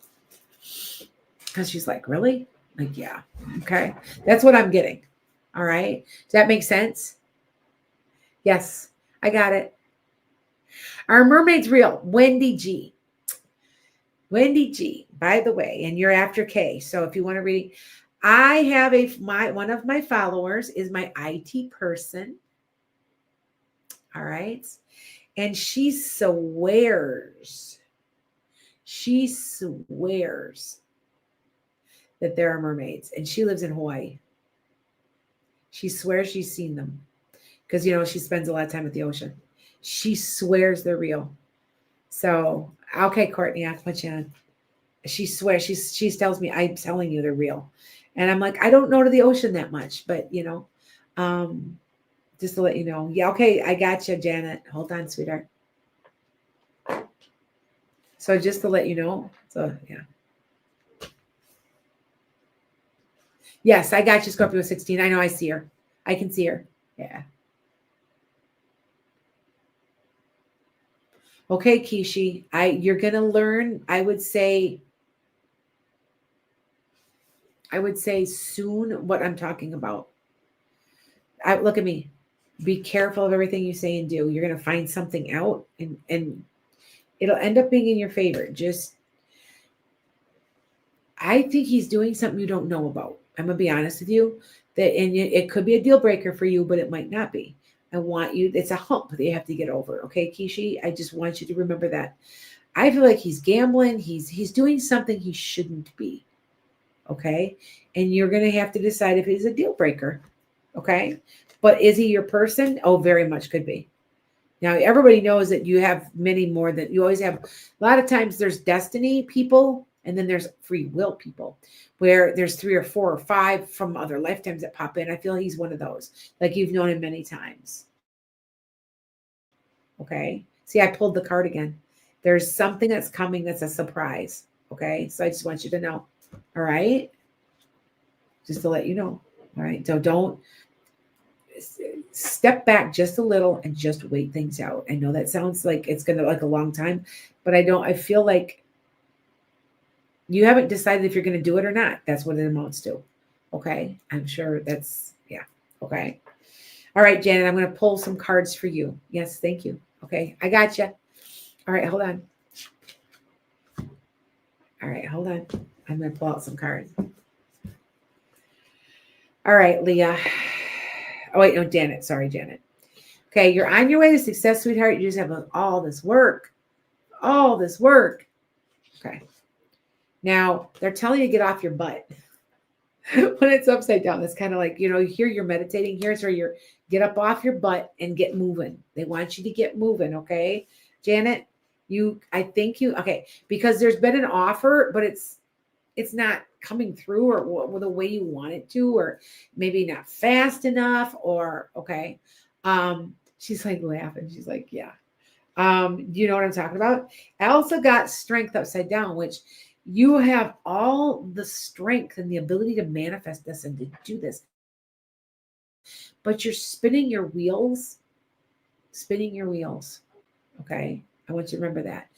S1: Because she's like, really? Like, yeah. Okay. That's what I'm getting. All right. Does that make sense? Yes, I got it. Our mermaid's real. Wendy G. Wendy G, by the way, and you're after K. So if you want to read, I have one of my followers is my IT person. All right. And she swears that there are mermaids, and she lives in Hawaii. She swears she's seen them because, she spends a lot of time at the ocean. She swears they're real. So, okay, Courtney, I'll put you on. She swears, she tells me, I'm telling you they're real. And I'm like, I don't know to the ocean that much, but, just to let you know. Yeah, okay, I got you, Janet. Hold on, sweetheart. So just to let you know. So, yeah. Yes, I got you, Scorpio 16. I know, I see her. I can see her. Yeah. Okay, Kishi, you're going to learn, I would say soon what I'm talking about. Look at me. Be careful of everything you say and do. You're going to find something out and it'll end up being in your favor. I think he's doing something you don't know about. I'm going to be honest with you. And it could be a deal breaker for you, but it might not be. It's a hump that you have to get over. Okay, Kishi? I just want you to remember that. I feel like he's gambling. He's doing something he shouldn't be. Okay. And you're going to have to decide if he's a deal breaker. Okay. But is he your person? Oh, very much could be. Now, everybody knows that you have many more than you always have. A lot of times there's destiny people, and then there's free will people where there's 3 or 4 or 5 from other lifetimes that pop in. I feel he's one of those, like you've known him many times. Okay. See, I pulled the card again. There's something that's coming that's a surprise. Okay. So I just want you to know. All right. Just to let you know. All right. So don't step back just a little and just wait things out. I know that sounds like it's going to like a long time, but I feel like you haven't decided if you're going to do it or not. That's what it amounts to. Okay. I'm sure yeah. Okay. All right, Janet, I'm going to pull some cards for you. Yes. Thank you. Okay. I got you. All right. Hold on. All right. Hold on. I'm going to pull out some cards. All right, Leah. Oh, wait, no, Janet. Sorry, Janet. Okay, you're on your way to success, sweetheart. You just have all this work. All this work. Okay. Now, they're telling you to get off your butt. When it's upside down, it's kind of like, here you're meditating. Here's where you're get up off your butt and get moving. They want you to get moving, okay? Janet, okay, because there's been an offer, but it's not coming through or the way you want it to, or maybe not fast enough, or okay. She's like laughing. She's like, yeah. You know what I'm talking about? I also got strength upside down, which you have all the strength and the ability to manifest this and to do this. But you're spinning your wheels. Okay. I want you to remember that.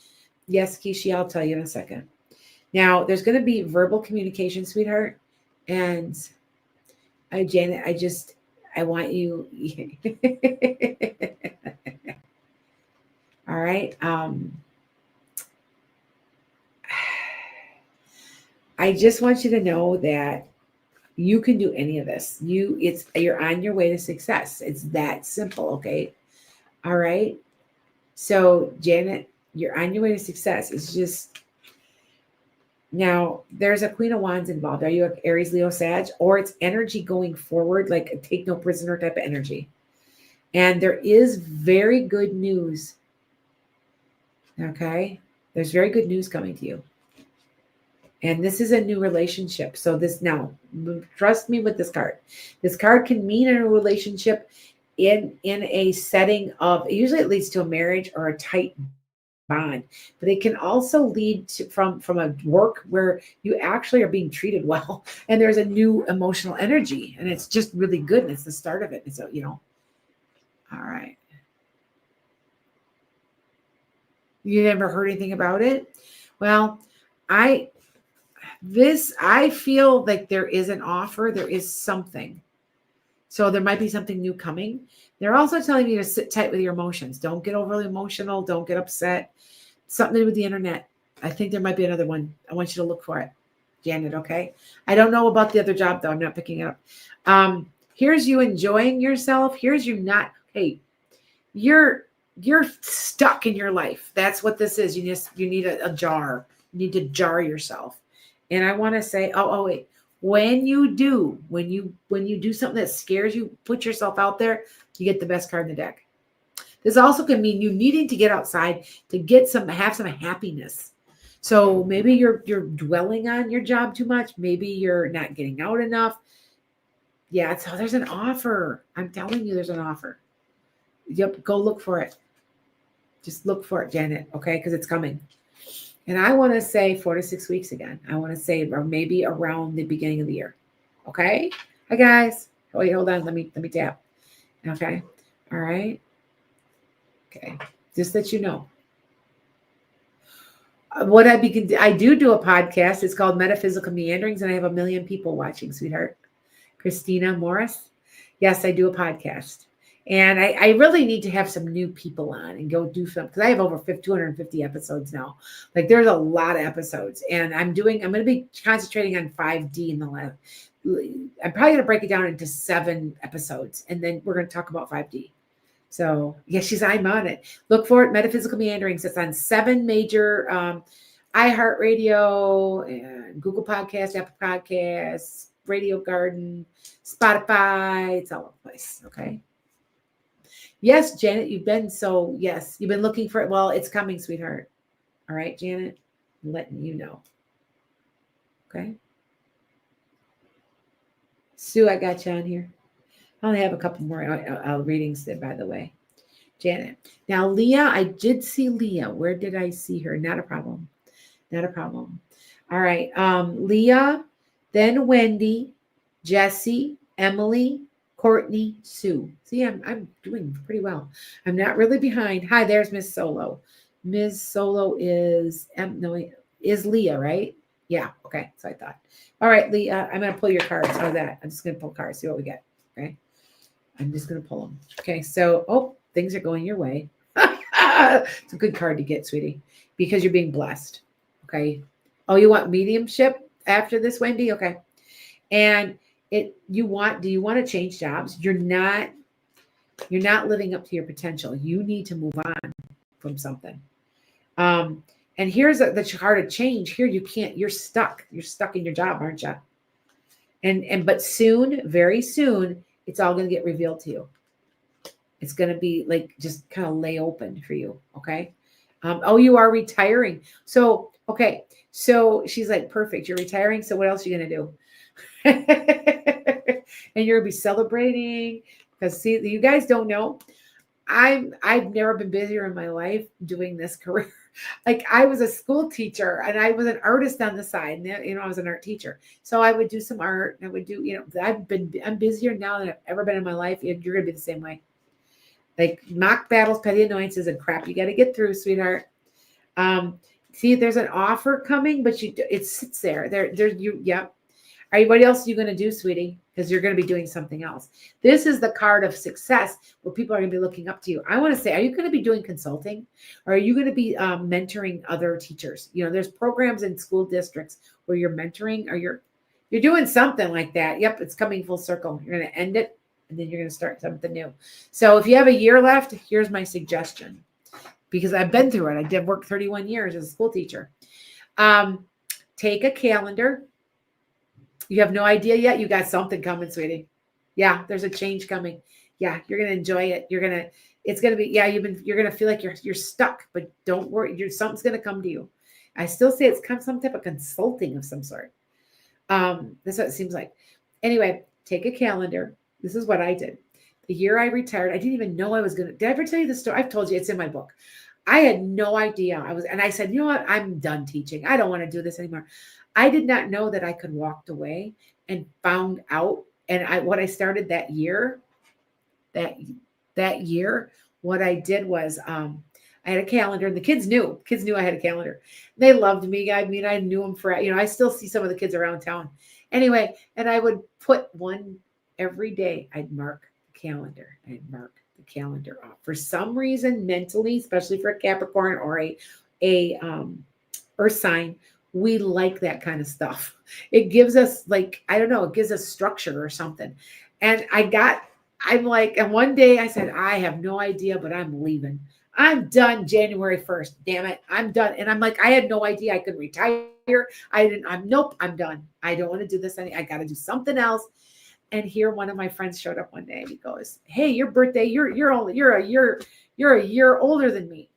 S1: Yes, Kishi, I'll tell you in a second. Now, there's going to be verbal communication, sweetheart. And Janet, I want you. All right. I just want you to know that you can do any of this. You're on your way to success. It's that simple. Okay. All right. So, Janet, you're on your way to success. It's just, now there's a Queen of Wands involved. Are you an Aries, Leo, Sag? Or it's energy going forward, like a take no prisoner type of energy. And there is very good news. Okay. There's very good news coming to you. And this is a new relationship. So now, trust me with this card. This card can mean in a relationship in a setting of, usually it leads to a marriage or a tight bond, but it can also lead to from a work where you actually are being treated well, and there's a new emotional energy, and it's just really good, and it's the start of it. And so, all right. You never heard anything about it? Well, I I feel like there is an offer, there is something. So there might be something new coming. They're also telling you to sit tight with your emotions. Don't get overly emotional, don't get upset. Something to do with the internet. I think there might be another one. I want you to look for it. Janet, okay? I don't know about the other job though. I'm not picking it up. Here's you enjoying yourself. Here's you not, hey, you're stuck in your life. That's what this is. You need a jar. You need to jar yourself. And I want to say, wait. When you do something that scares you, put yourself out there, you get the best card in the deck. This also can mean you needing to get outside to have some happiness. So maybe you're dwelling on your job too much. Maybe you're not getting out enough. Yeah, there's an offer. I'm telling you, there's an offer. Yep, go look for it. Just look for it, Janet, okay? Because it's coming. And I want to say 4 to 6 weeks again. I want to say maybe around the beginning of the year. Okay? Hi, guys. Wait, hold on. Let me tap. Okay? All right? Okay. Just that you know. I do a podcast. It's called Metaphysical Meanderings, and I have 1 million people watching, sweetheart. Christina Morris. Yes, I do a podcast. And I really need to have some new people on and go do some, because I have over 250 episodes now. Like there's a lot of episodes, and I'm going to be concentrating on 5D in the lab. I'm probably going to break it down into 7 episodes, and then we're going to talk about 5D. So yeah, I'm on it. Look for it. Metaphysical Meanderings. It's on 7 major iHeartRadio and Google Podcasts, Apple Podcasts, Radio Garden, Spotify. It's all over the place. Okay. Yes, Janet, you've been looking for it. Well, it's coming, sweetheart. All right, Janet, I'm letting you know. Okay. Sue, I got you on here. I only have a couple more readings there, by the way. Janet. Now, Leah, I did see Leah. Where did I see her? Not a problem. Not a problem. All right. Leah, then Wendy, Jesse, Emily, Courtney, Sue. See, I'm doing pretty well. I'm not really behind. Hi, there's Miss Solo. Ms. Solo is Leah, right? Yeah. Okay. So I thought. All right, Leah, I'm going to pull your cards. How's that? I'm just going to pull cards, see what we get. Okay. I'm just going to pull them. Okay. So, things are going your way. It's a good card to get, sweetie, because you're being blessed. Okay. Oh, you want mediumship after this, Wendy? Okay. And do you want to change jobs? You're not living up to your potential. You need to move on from something. And here's the card of change. Here you can't, you're stuck. You're stuck in your job, aren't you? But soon, very soon, it's all going to get revealed to you. It's going to be like just kind of lay open for you. Okay. You are retiring. So, okay. So she's like, perfect. You're retiring. So what else are you going to do? And you're going to be celebrating because see, you guys don't know. I've never been busier in my life doing this career. Like I was a school teacher and I was an artist on the side. And, I was an art teacher. So I would do some art and I would do, I'm busier now than I've ever been in my life. And you're going to be the same way. Like mock battles, petty annoyances, and crap you got to get through, sweetheart. See, there's an offer coming, but it sits there. Yep. All right, what else are you going to do, sweetie? Because you're going to be doing something else. This is the card of success where people are going to be looking up to you. I want to say, are you going to be doing consulting? Or are you going to be mentoring other teachers? There's programs in school districts where you're mentoring or you're doing something like that. Yep, it's coming full circle. You're going to end it, and then you're going to start something new. So if you have a year left, here's my suggestion. Because I've been through it. I did work 31 years as a school teacher. Take a calendar. You have no idea yet. You got something coming, sweetie. Yeah, there's a change coming. Yeah, you're gonna enjoy it. It's gonna be. Yeah, you're gonna feel like you're stuck, but don't worry. Something's gonna come to you. I still say it's some type of consulting of some sort. That's what it seems like. Anyway, take a calendar. This is what I did. The year I retired, I didn't even know I was gonna. Did I ever tell you the story? I've told you. It's in my book. I had no idea. And I said, you know what? I'm done teaching. I don't want to do this anymore. I did not know that I could walk away and found out. And what I started that year, what I did was I I had a calendar, and the kids knew. Kids knew I had a calendar. They loved me. I mean, I knew them for, I still see some of the kids around town. Anyway, and I would put one every day. I'd mark the calendar. I'd mark the calendar off. For some reason, mentally, especially for a Capricorn or a earth sign, we like that kind of stuff. It gives us like, I don't know, it gives us structure or something. And I'm like, and one day I said, I have no idea, but I'm leaving. I'm done January 1st. Damn it. I'm done. And I'm like, I had no idea I could retire. Nope, I'm done. I don't want to do this. I got to do something else. And here, one of my friends showed up one day and he goes, hey, your birthday, you're a year older than me.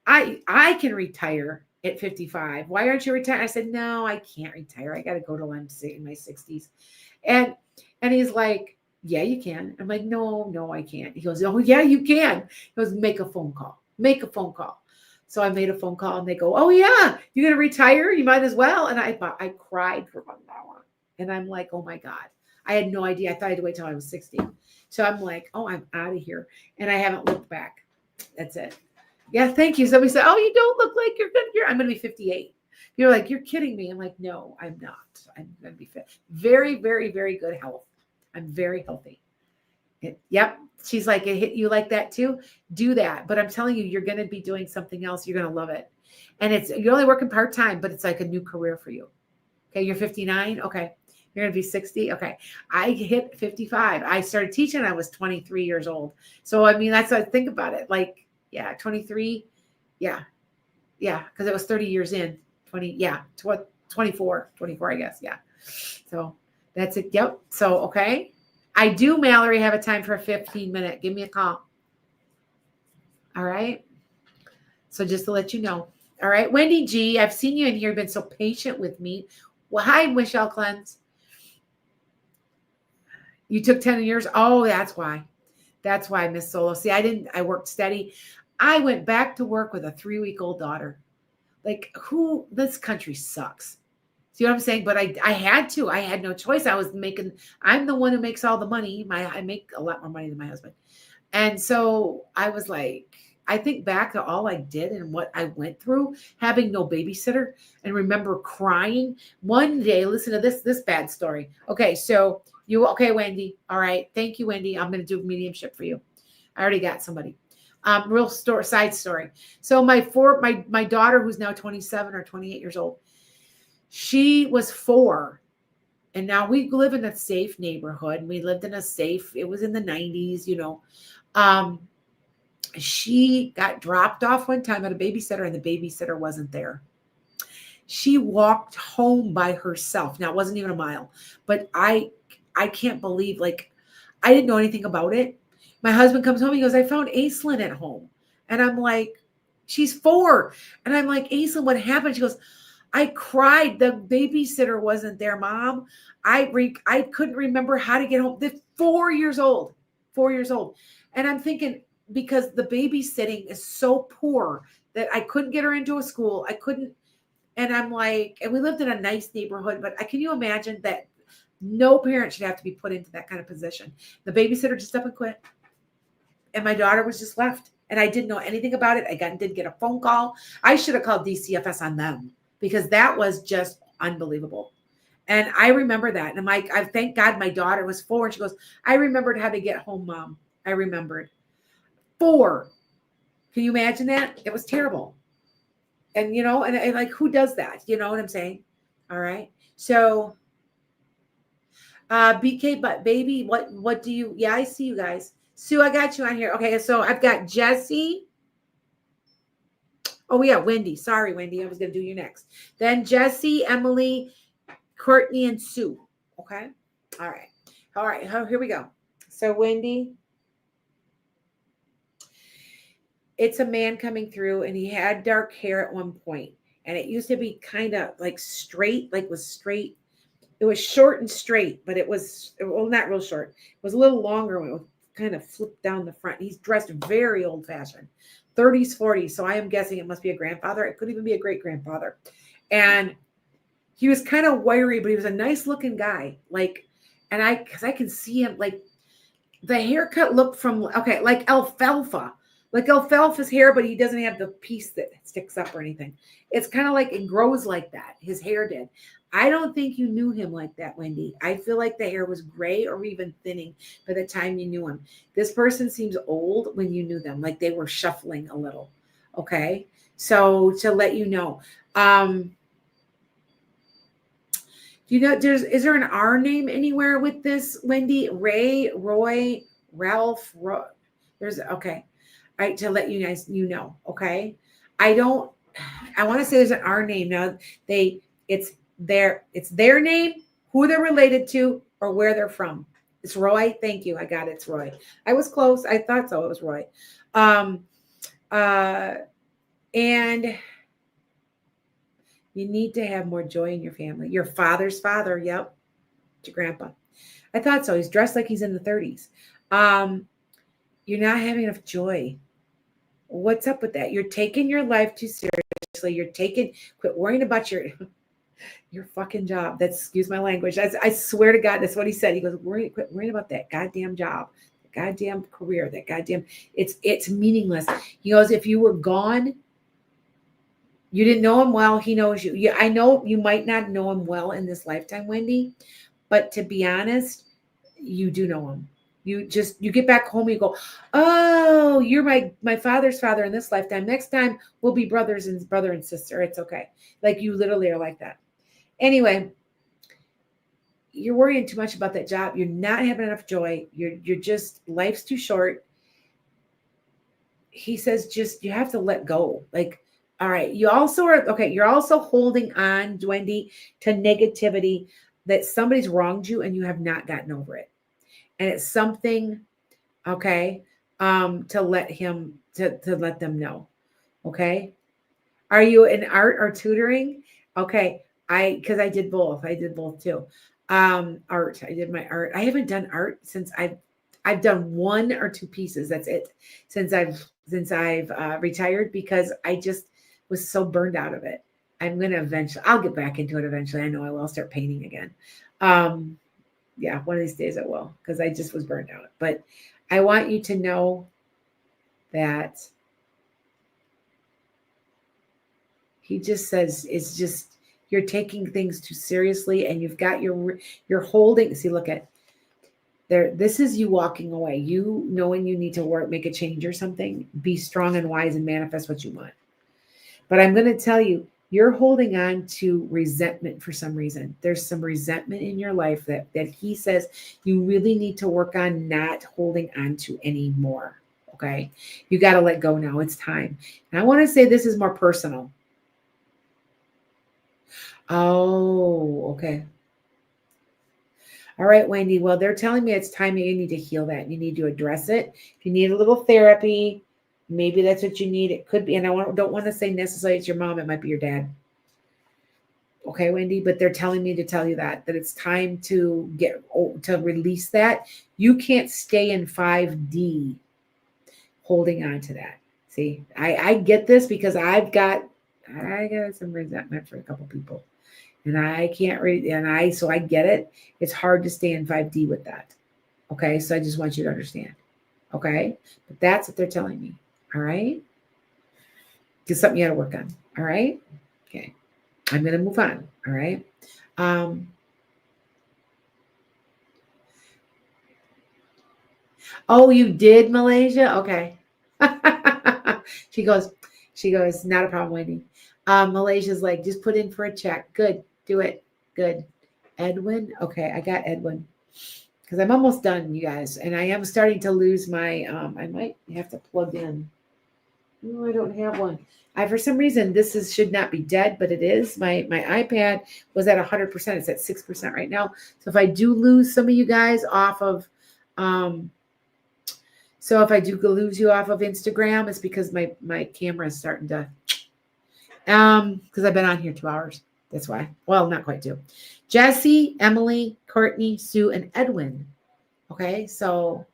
S1: I can retire at 55. Why aren't you retired? I said, no, I can't retire. I got to go till I'm in my 60s. And he's like, yeah, you can. I'm like, no, I can't. He goes, oh, yeah, you can. He goes, make a phone call. Make a phone call. So I made a phone call and they go, oh, yeah, you're going to retire? You might as well. And I cried for about an hour. And I'm like, oh, my God. I had no idea. I thought I had to wait till I was 60. So I'm like, oh, I'm out of here. And I haven't looked back. That's it. Yeah, thank you. Somebody said, oh, you don't look like you're good. I'm going to be 58. You're like, you're kidding me. I'm like, no, I'm not. I'm going to be fit. Very, very, very good health. I'm very healthy. Yep. She's like, it hit you like that too? Do that. But I'm telling you, you're going to be doing something else. You're going to love it. And you're only working part-time, but it's like a new career for you. Okay. You're 59. Okay. You're going to be 60. Okay. I hit 55. I started teaching. I was 23 years old. So, I mean, that's how I think about it. Like, yeah, 23. Yeah. Yeah. Cause it was 30 years in 24, I guess. Yeah. So that's it. Yep. So, okay. I do, Mallory, have a time for a 15-minute. Give me a call. All right. So just to let you know. All right. Wendy G, I've seen you in here. You've been so patient with me. Well, hi, Michelle Cleanse. You took 10 years. Oh, that's why. That's why, Miss Solo. See, I worked steady. I went back to work with a 3-week-old daughter. Like, this country sucks. See what I'm saying? But I had to. I had no choice. I'm the one who makes all the money. I make a lot more money than my husband. And so I was like, I think back to all I did and what I went through, having no babysitter, and remember crying. One day, listen to this bad story. Okay, so okay, Wendy. All right. Thank you, Wendy. I'm going to do mediumship for you. I already got somebody. Side story. So my daughter, who's now 27 or 28 years old, she was 4. And now we live in a safe neighborhood. We lived in it was in the 90s, she got dropped off one time at a babysitter and the babysitter wasn't there. She walked home by herself. Now it wasn't even a mile, but I can't believe, like, I didn't know anything about it. My husband comes home. He goes, I found Aislinn at home. And I'm like, she's 4. And I'm like, Aislinn, what happened? She goes, I cried. The babysitter wasn't there, Mom. I couldn't remember how to get home. They're 4 years old. 4 years old. And I'm thinking, because the babysitting is so poor that I couldn't get her into a school. I couldn't. And I'm like, and we lived in a nice neighborhood, but can you imagine that no parent should have to be put into that kind of position? The babysitter just up and quit. And my daughter was just left. And I didn't know anything about it. I didn't get a phone call. I should have called DCFS on them, because that was just unbelievable. And I remember that. And I'm like, I thank God my daughter was 4. And she goes, I remembered how to get home, Mom. I remembered. 4. Can you imagine that? It was terrible. And, and like, who does that? You know what I'm saying? All right. So, BK, but baby, what do you, I see you guys. Sue, I got you on here. Okay. So I've got Jesse. Oh yeah. Wendy. Sorry, Wendy. I was going to do you next. Then Jesse, Emily, Courtney, and Sue. Okay. All right. All right. Here we go. So Wendy, it's a man coming through, and he had dark hair at one point, and it used to be kind of like straight, straight. It was short and straight, but it was, well, not real short. It was a little longer when it was kind of flipped down the front. He's dressed very old fashioned, 30s, 40s. So I am guessing it must be a grandfather. It could even be a great grandfather. And he was kind of wiry, but he was a nice looking guy. Because I can see him, like, the haircut looked like alfalfa. like alfalfa's hair, but he doesn't have the piece that sticks up or anything. It's kind of like it grows like that. His hair did. I don't think you knew him like that, Wendy. I feel like the hair was gray or even thinning by the time you knew him. This person seems old when you knew them, like they were shuffling a little. Okay. So to let you know, you know, is there an R name anywhere with this, Wendy? Ray, Roy, Ralph, there's okay. All right, to let you guys know, okay? I don't I want to say there's an R name. Now it's their name, who they're related to, or where they're from. It's Roy. Thank you. I got it. It's Roy. I was close. I thought so. It was Roy. And you need to have more joy in your family. Your father's father, yep. Your grandpa. I thought so. He's dressed like he's in the 30s. You're not having enough joy. What's up with that? You're taking your life too seriously. Quit worrying about your fucking job. That's, excuse my language. I swear to God, that's what he said. He goes, quit worrying about that goddamn job, that goddamn career, that goddamn, it's meaningless. He goes, if you were gone, you didn't know him well, he knows you. Yeah, I know you might not know him well in this lifetime, Wendy, but to be honest, you do know him. You get back home, you go, oh, you're my father's father in this lifetime. Next time we'll be brother and sister. It's okay. Like you literally are like that. Anyway, you're worrying too much about that job. You're not having enough joy. You're just, life's too short. He says, just, you have to let go. Like, all right. You also are, okay. You're also holding on, Wendy, to negativity that somebody's wronged you and you have not gotten over it. And it's something, okay, to let them know. Okay. Are you in art or tutoring? Okay. Because I did both. I did both too. Art. I did my art. I haven't done art since I've done 1 or 2 pieces. That's it. Since I've retired, because I just was so burned out of it. I'm going to I'll get back into it eventually. I know I will. I'll start painting again. Yeah, one of these days I will, because I just was burned out. But I want you to know that he just says it's just, you're taking things too seriously, and you've got you're holding. See, look at there. This is you walking away. You knowing you need to make a change or something. Be strong and wise and manifest what you want. But I'm going to tell you, you're holding on to resentment for some reason. There's some resentment in your life that he says you really need to work on not holding on to anymore. Okay. You got to let go now. It's time. And I want to say this is more personal. Oh, okay. All right, Wendy. Well, they're telling me it's time you need to heal that. You need to address it. If you need a little therapy, maybe that's what you need. It could be, and don't want to say necessarily it's your mom. It might be your dad. Okay, Wendy, but they're telling me to tell you that it's time to release that. You can't stay in 5D holding on to that. See, I get this because I got some resentment for a couple people, and I can't read, so I get it. It's hard to stay in 5D with that. Okay, so I just want you to understand. Okay, but that's what they're telling me. All right, just something you got to work on. All right, okay. I'm going to move on. All right. Oh, you did, Malaysia? Okay. She goes, not a problem, Wendy. Malaysia's like, just put in for a check. Good. Do it. Good. Edwin. Okay. I got Edwin because I'm almost done, you guys. And I am starting to lose my, I might have to plug in. No, I don't have one. For some reason, should not be dead, but it is. My iPad was at 100%. It's at 6% right now. So if I do lose some of you guys off of, so if I do lose you off of Instagram, it's because my camera is starting to, because I've been on here 2 hours. That's why. Well, not quite 2. Jesse, Emily, Courtney, Sue, and Edwin. Okay, so.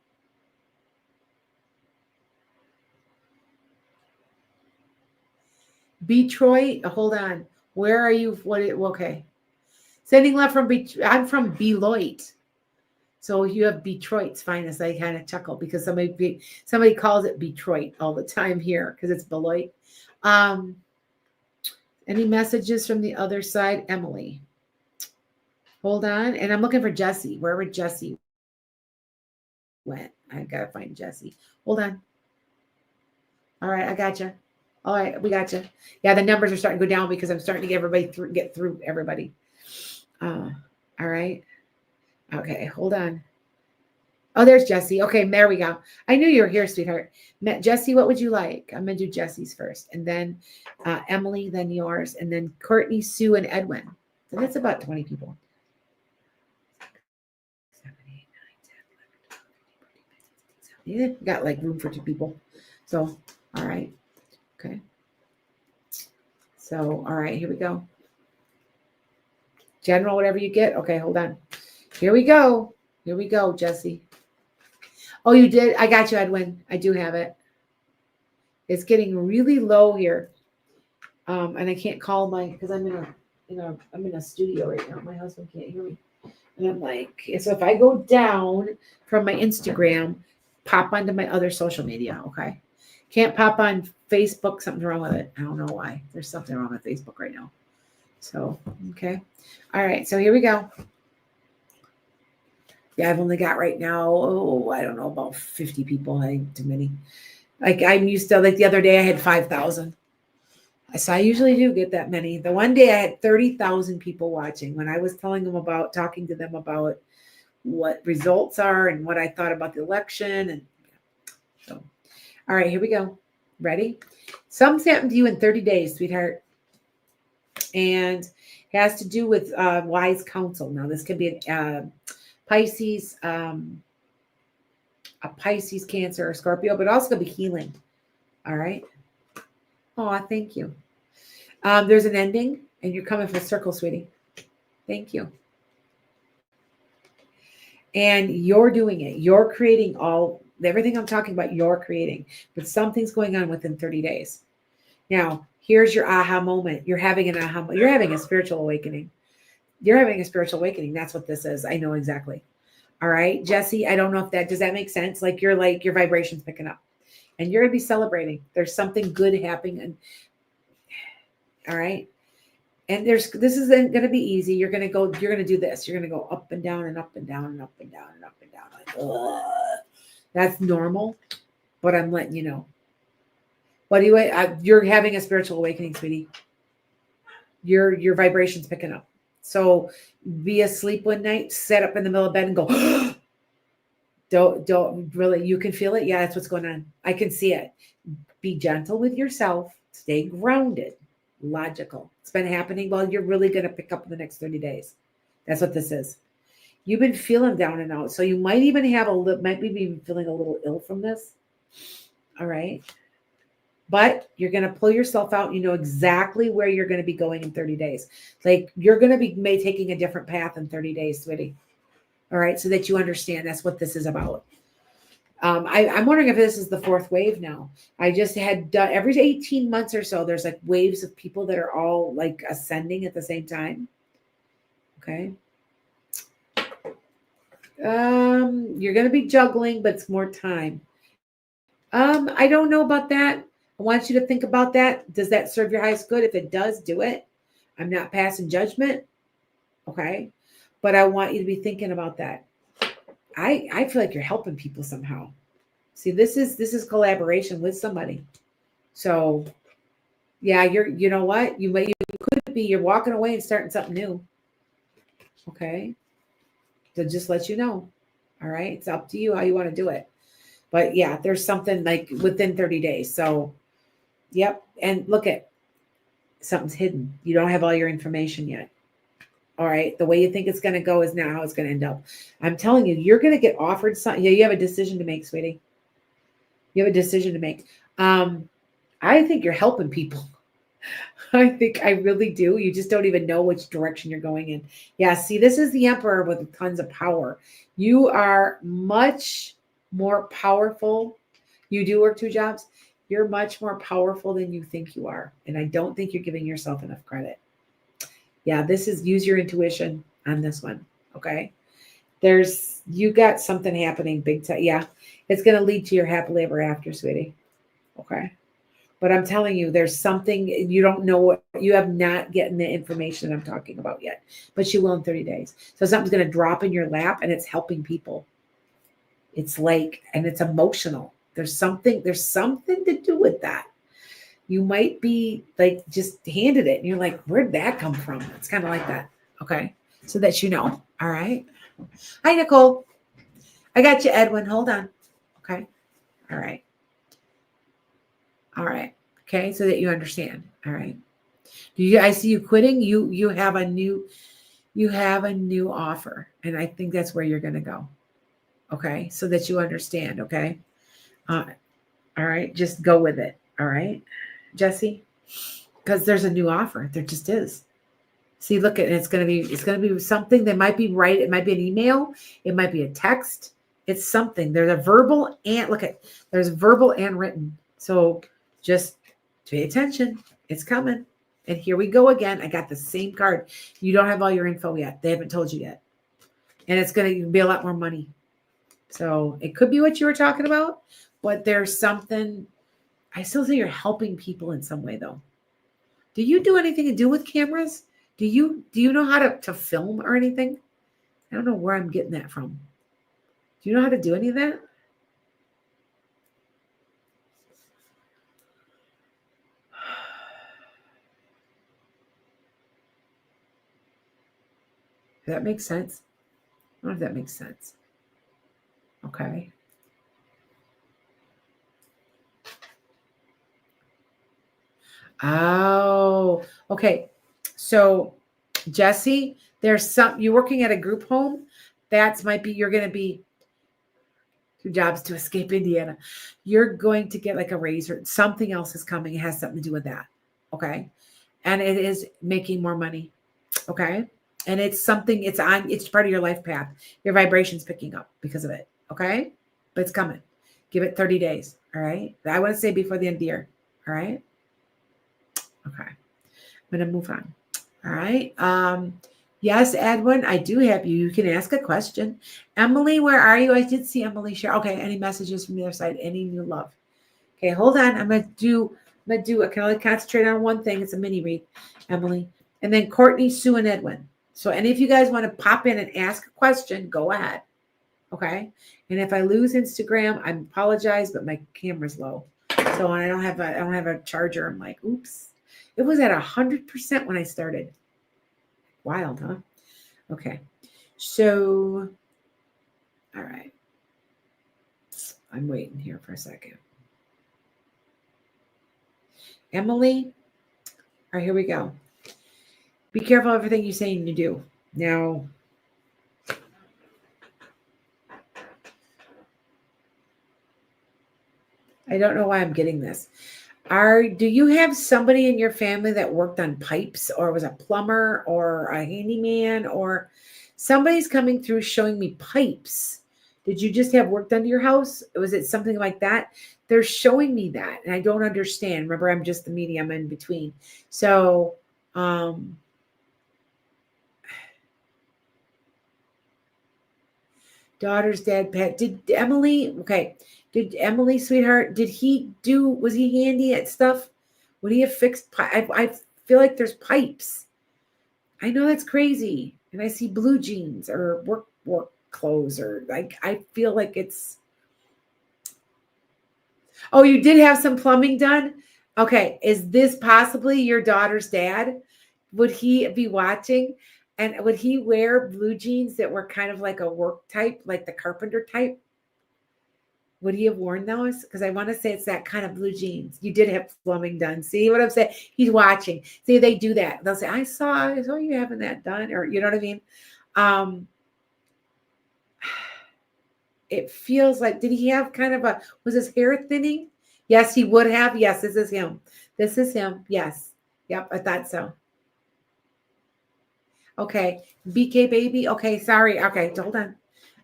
S1: Detroit. Hold on. Where are you? Okay. Sending love from I'm from Beloit. So you have Detroit's finest. I kind of chuckle because somebody calls it Detroit all the time here because it's Beloit. Um, any messages from the other side, Emily? Hold on, and I'm looking for Jesse. Wherever Jesse went, I gotta find Jesse. Hold on. All right, I got you. All right, we got you. Yeah, the numbers are starting to go down because I'm starting to get everybody get through everybody. All right. Okay, hold on. Oh, there's Jesse. Okay, there we go. I knew you were here, sweetheart. Jesse, what would you like? I'm gonna do Jesse's first, and then Emily, then yours, and then Courtney, Sue, and Edwin. So that's about 20 people. 7, 8, 9, 10, 11, 12, 13, 14, 15, 16, 17. Yeah, got like room for 2 people. So, all right. Okay. So, all right, here we go. General, whatever you get. Okay, hold on. Here we go. Here we go, Jesse. Oh, you did? I got you, Edwin. I do have it. It's getting really low here. And I can't call because I'm in a studio right now. My husband can't hear me. And I'm like, so if I go down from my Instagram, pop onto my other social media, okay? Can't pop on Facebook. Something's wrong with it. I don't know why. There's something wrong with Facebook right now. So, okay. All right. So here we go. Yeah, I've only got right now, I don't know, about 50 people. I think too many. Like I'm used to, like the other day I had 5,000. So I usually do get that many. The one day I had 30,000 people watching when I was talking to them about what results are and what I thought about the election. And so, all right, here we go. Ready? Something's happened to you in 30 days, sweetheart. And it has to do with wise counsel. Now, this could be a Pisces, Cancer, or Scorpio, but also could be healing. All right. Oh, thank you. There's an ending, and you're coming full circle, sweetie. Thank you. And you're doing it. You're creating everything I'm talking about. You're creating, but something's going on within 30 days. Now, here's your aha moment. You're having an aha. You're having a spiritual awakening. You're having a spiritual awakening. That's what this is. I know exactly. All right, Jesse. I don't know if does that make sense? Like your vibration's picking up, and you're gonna be celebrating. There's something good happening, and all right. And this isn't going to be easy. You're going to do this. You're going to go up and down and up and down and up and down and up and down. Like, ugh. That's normal, but I'm letting you know. What do you're having a spiritual awakening, sweetie. Your vibration's picking up. So be asleep one night, sit up in the middle of bed and go, don't really, you can feel it. Yeah, that's what's going on. I can see it. Be gentle with yourself. Stay grounded. Logical. It's been happening. Well, you're really going to pick up in the next 30 days. That's what this is. You've been feeling down and out. So you might even might be even feeling a little ill from this. All right. But you're going to pull yourself out. You know exactly where you're going to be going in 30 days. Like you're going to be taking a different path in 30 days, sweetie. All right. So that you understand that's what this is about. I'm wondering if this is the 4th wave now. I just had done every 18 months or so, there's like waves of people that are all like ascending at the same time. Okay. You're going to be juggling, but it's more time. I don't know about that. I want you to think about that. Does that serve your highest good? If it does, do it. I'm not passing judgment. Okay. But I want you to be thinking about that. I feel like you're helping people somehow. See, this is collaboration with somebody. So yeah, you know what? You could be, you're walking away and starting something new. Okay. So just let you know. All right. It's up to you how you want to do it. But yeah, there's something like within 30 days. So yep. And look something's hidden. You don't have all your information yet. All right. The way you think it's going to go is not how it's going to end up. I'm telling you, you're going to get offered something. Yeah, you have a decision to make, sweetie. You have a decision to make. I think you're helping people. I think I really do. You just don't even know which direction you're going in. Yeah. See, this is the emperor with tons of power. You are much more powerful. You do work 2 jobs. You're much more powerful than you think you are. And I don't think you're giving yourself enough credit. Yeah, this is use your intuition on this one. Okay. You got something happening big time. Yeah. It's going to lead to your happily ever after, sweetie. Okay. But I'm telling you, there's something you don't know what you have not getting the information I'm talking about yet, but you will in 30 days. So something's going to drop in your lap and it's helping people. It's like, and it's emotional. There's something to do with that. You might be like just handed it and you're like, where'd that come from? It's kind of like that. Okay. So that you know. All right. Hi, Nicole. I got you, Edwin. Hold on. Okay. All right. All right. Okay. So that you understand. All right. I see you quitting. You have a new offer. And I think that's where you're gonna go. Okay. So that you understand. Okay. All right. Just go with it. All right, Jesse. Because there's a new offer. There just is. See, look at it. It's gonna be something that might be right. It might be an email. It might be a text. It's something. There's a verbal and there's verbal and written. So just pay attention. It's coming. And here we go again. I got the same card. You don't have all your info yet. They haven't told you yet. And it's going to be a lot more money. So it could be what you were talking about, but there's something. I still think you're helping people in some way, though. Do you do anything to do with cameras? Do you know how to film or anything? I don't know where I'm getting that from. Do you know how to do any of that? Does that make sense? I don't know if that makes sense. Okay. Oh, okay. So, Jesse, you're working at a group home. You're going to be 2 jobs to escape Indiana. You're going to get like a raise or something else is coming. It has something to do with that. Okay. And it is making more money. Okay. And it's part of your life path. Your vibration's picking up because of it. Okay. But it's coming. Give it 30 days. All right. I want to say before the end of the year. All right. Okay. I'm going to move on. All right. Yes, Edwin, I do have you. You can ask a question. Emily, where are you? I did see Emily share. Okay. Any messages from the other side? Any new love? Okay. Hold on. I can only concentrate on one thing. It's a mini read, Emily. And then Courtney, Sue, and Edwin. So any of you guys want to pop in and ask a question, go ahead. Okay. And if I lose Instagram, I apologize, but my camera's low. So I don't have a charger. I'm like, oops. It was at 100% when I started. Wild, huh? Okay. So, all right. I'm waiting here for a second. Emily. All right, here we go. Be careful of everything you say and you do. Now, I don't know why I'm getting this. Do you have somebody in your family that worked on pipes or was a plumber or a handyman or somebody's coming through showing me pipes? Did you just have work done to your house? Was it something like that? They're showing me that and I don't understand. Remember, I'm just the medium in between. So, daughter's dad, pet. Did Emily, sweetheart, was he handy at stuff? Would he have fixed I feel like there's pipes. I know that's crazy. And I see blue jeans or work clothes or like, I feel like it's, oh, you did have some plumbing done? Okay. Is this possibly your daughter's dad? Would he be watching? And would he wear blue jeans that were kind of like a work type, like the carpenter type? Would he have worn those? Because I want to say it's that kind of blue jeans. You did have plumbing done. See what I'm saying? He's watching. See, they do that. They'll say, I saw you having that done. Or you know what I mean? It feels like, did he have kind of was his hair thinning? Yes, he would have. Yes, this is him. This is him. Yes. Yep, I thought so. Okay. BK baby. Okay, sorry. Okay, hold on.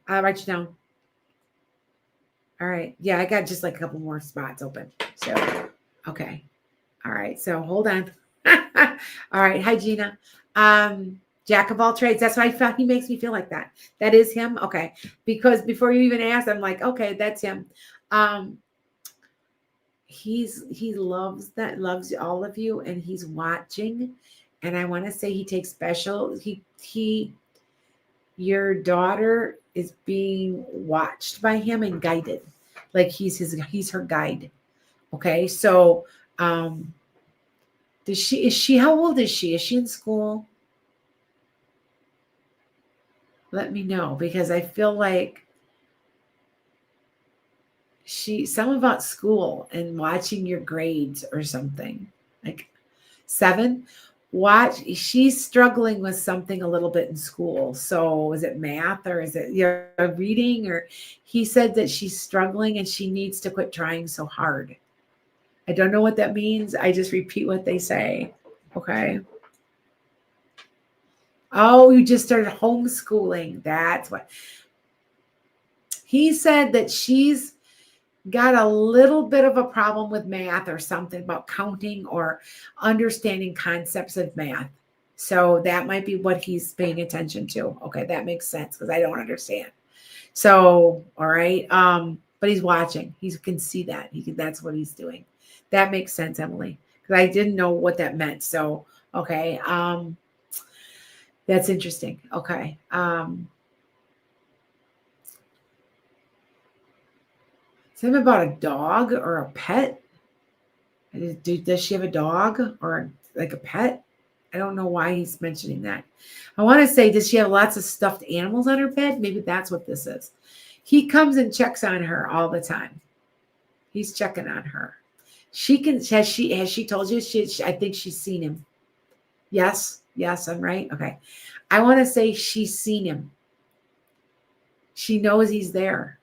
S1: I'll write you down. All right. Yeah, I got just like a couple more spots open. So, okay. All right. So hold on. All right. Hi, Gina. Jack of all trades. That's why I felt he makes me feel like that. That is him. Okay. Because before you even asked, I'm like, okay, that's him. Um, he loves all of you, and he's watching. And I want to say he takes special, he your daughter is being watched by him and guided. Like he's her guide. Okay. So how old is she? Is she in school? Let me know, because I feel like some about school and watching your grades or something. Like 7. She's struggling with something a little bit in school. So is it math, or is it reading? Or he said that she's struggling and she needs to quit trying so hard. I don't know what that means. I just repeat what they say. Okay. Oh, you just started homeschooling. That's what he said, that she's got a little bit of a problem with math or something about counting or understanding concepts of math. So that might be what he's paying attention to. Okay, that makes sense, because I don't understand. So, all right. But he's watching. He can see that. That's what he's doing. That makes sense, Emily. Because I didn't know what that meant. So, okay. That's interesting. Okay. Something about a dog or a pet. Does she have a dog or like a pet? I don't know why he's mentioning that. I want to say, does she have lots of stuffed animals on her bed? Maybe that's what this is. He comes and checks on her all the time. He's checking on her. Has she told you? I think she's seen him. Yes, I'm right. Okay. I want to say she's seen him. She knows he's there,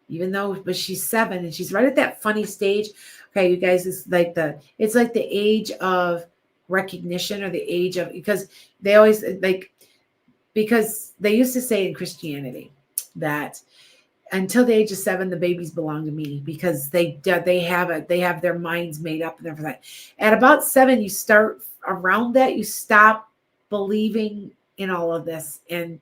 S1: but she's 7 and she's right at that funny stage. Okay, you guys, it's like the age of recognition, or the age of, because they always because they used to say in Christianity that until the age of 7, the babies belong to me, because they have their minds made up and everything. At about 7, you start around that, you stop believing in all of this, and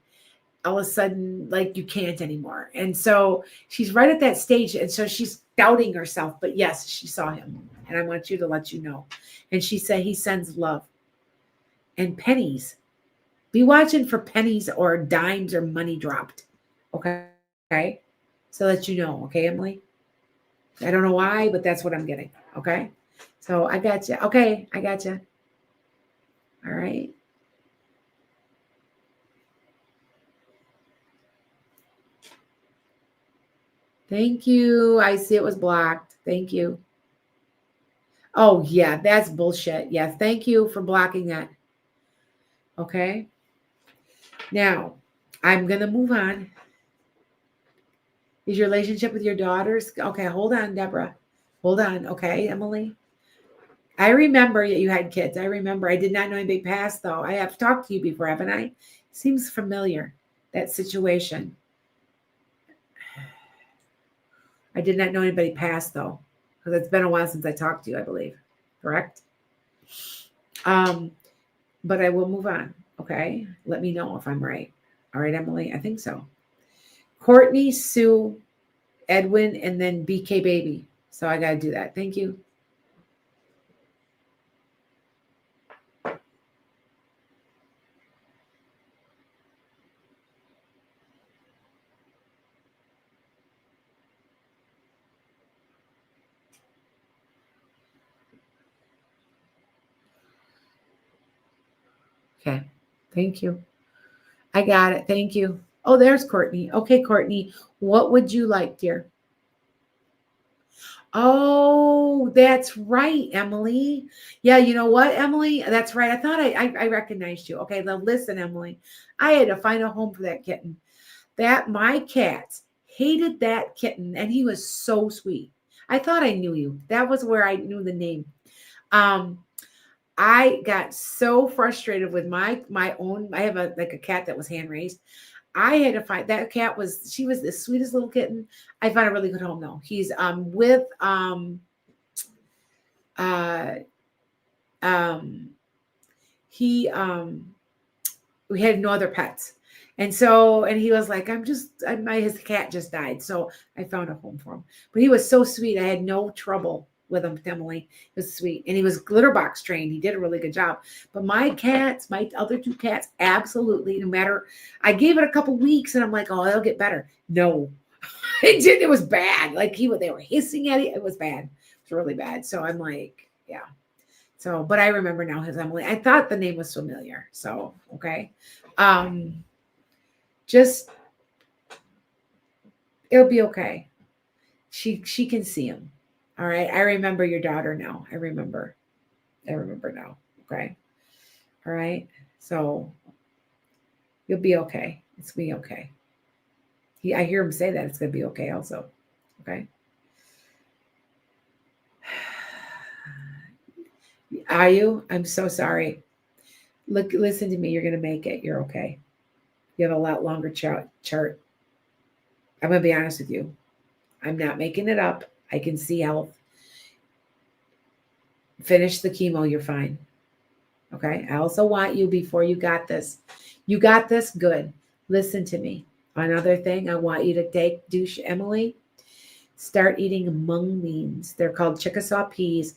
S1: all of a sudden, like, you can't anymore. And so she's right at that stage. And so she's doubting herself. But yes, she saw him. And I want you to let you know. And she said he sends love and pennies. Be watching for pennies or dimes or money dropped. Okay. So that you know. Okay, Emily? I don't know why, but that's what I'm getting. Okay. So I got you. Okay. I got you. All right. Thank you. I see it was blocked. Thank you. Oh, yeah, that's bullshit. Yeah, thank you for blocking that. Okay. Now, I'm going to move on. Is your relationship with your daughters? Okay, hold on, Deborah. Hold on. Okay, Emily. I remember that you had kids. I remember. I did not know anybody passed, though. I have talked to you before, haven't I? Seems familiar, that situation. I did not know anybody passed, though, because it's been a while since I talked to you, I believe. Correct? But I will move on. Okay. Let me know if I'm right. All right, Emily. I think so. Courtney, Sue, Edwin, and then BK Baby. So I got to do that. Thank you. Okay. Thank you. I got it. Thank you. Oh, there's Courtney. Okay, Courtney. What would you like, dear? Oh, that's right, Emily. Yeah, you know what, Emily? That's right. I thought I recognized you. Okay, now listen, Emily. I had to find a home for that kitten. My cats hated that kitten, and he was so sweet. I thought I knew you. That was where I knew the name. I got so frustrated with my own. I have a cat that was hand raised. I had to find that cat she was the sweetest little kitten. I found a really good home though. He's with uh he we had no other pets. And so, and he was like, his cat just died. So I found a home for him. But he was so sweet. I had no trouble with him, Emily. It was sweet. And he was litter box trained. He did a really good job. But my cats, my other two cats, absolutely, no matter, I gave it a couple weeks and I'm like, oh, it'll get better. No, it didn't. It was bad. Like they were hissing at it. It was bad. It was really bad. So I'm like, yeah. So, but I remember now his Emily. I thought the name was familiar. So, okay. Just, it'll be okay. She can see him. All right. I remember your daughter now. I remember now. Okay. All right. So you'll be okay. It's be okay. I hear him say that it's going to be okay also. Okay. Are you? I'm so sorry. Listen to me. You're going to make it. You're okay. You have a lot longer chart. I'm going to be honest with you. I'm not making it up. I can see health. Finish the chemo. You're fine. Okay. I also want you, before you got this, good. Listen to me. Another thing I want you to do, Emily, start eating mung beans. They're called Chickasaw peas.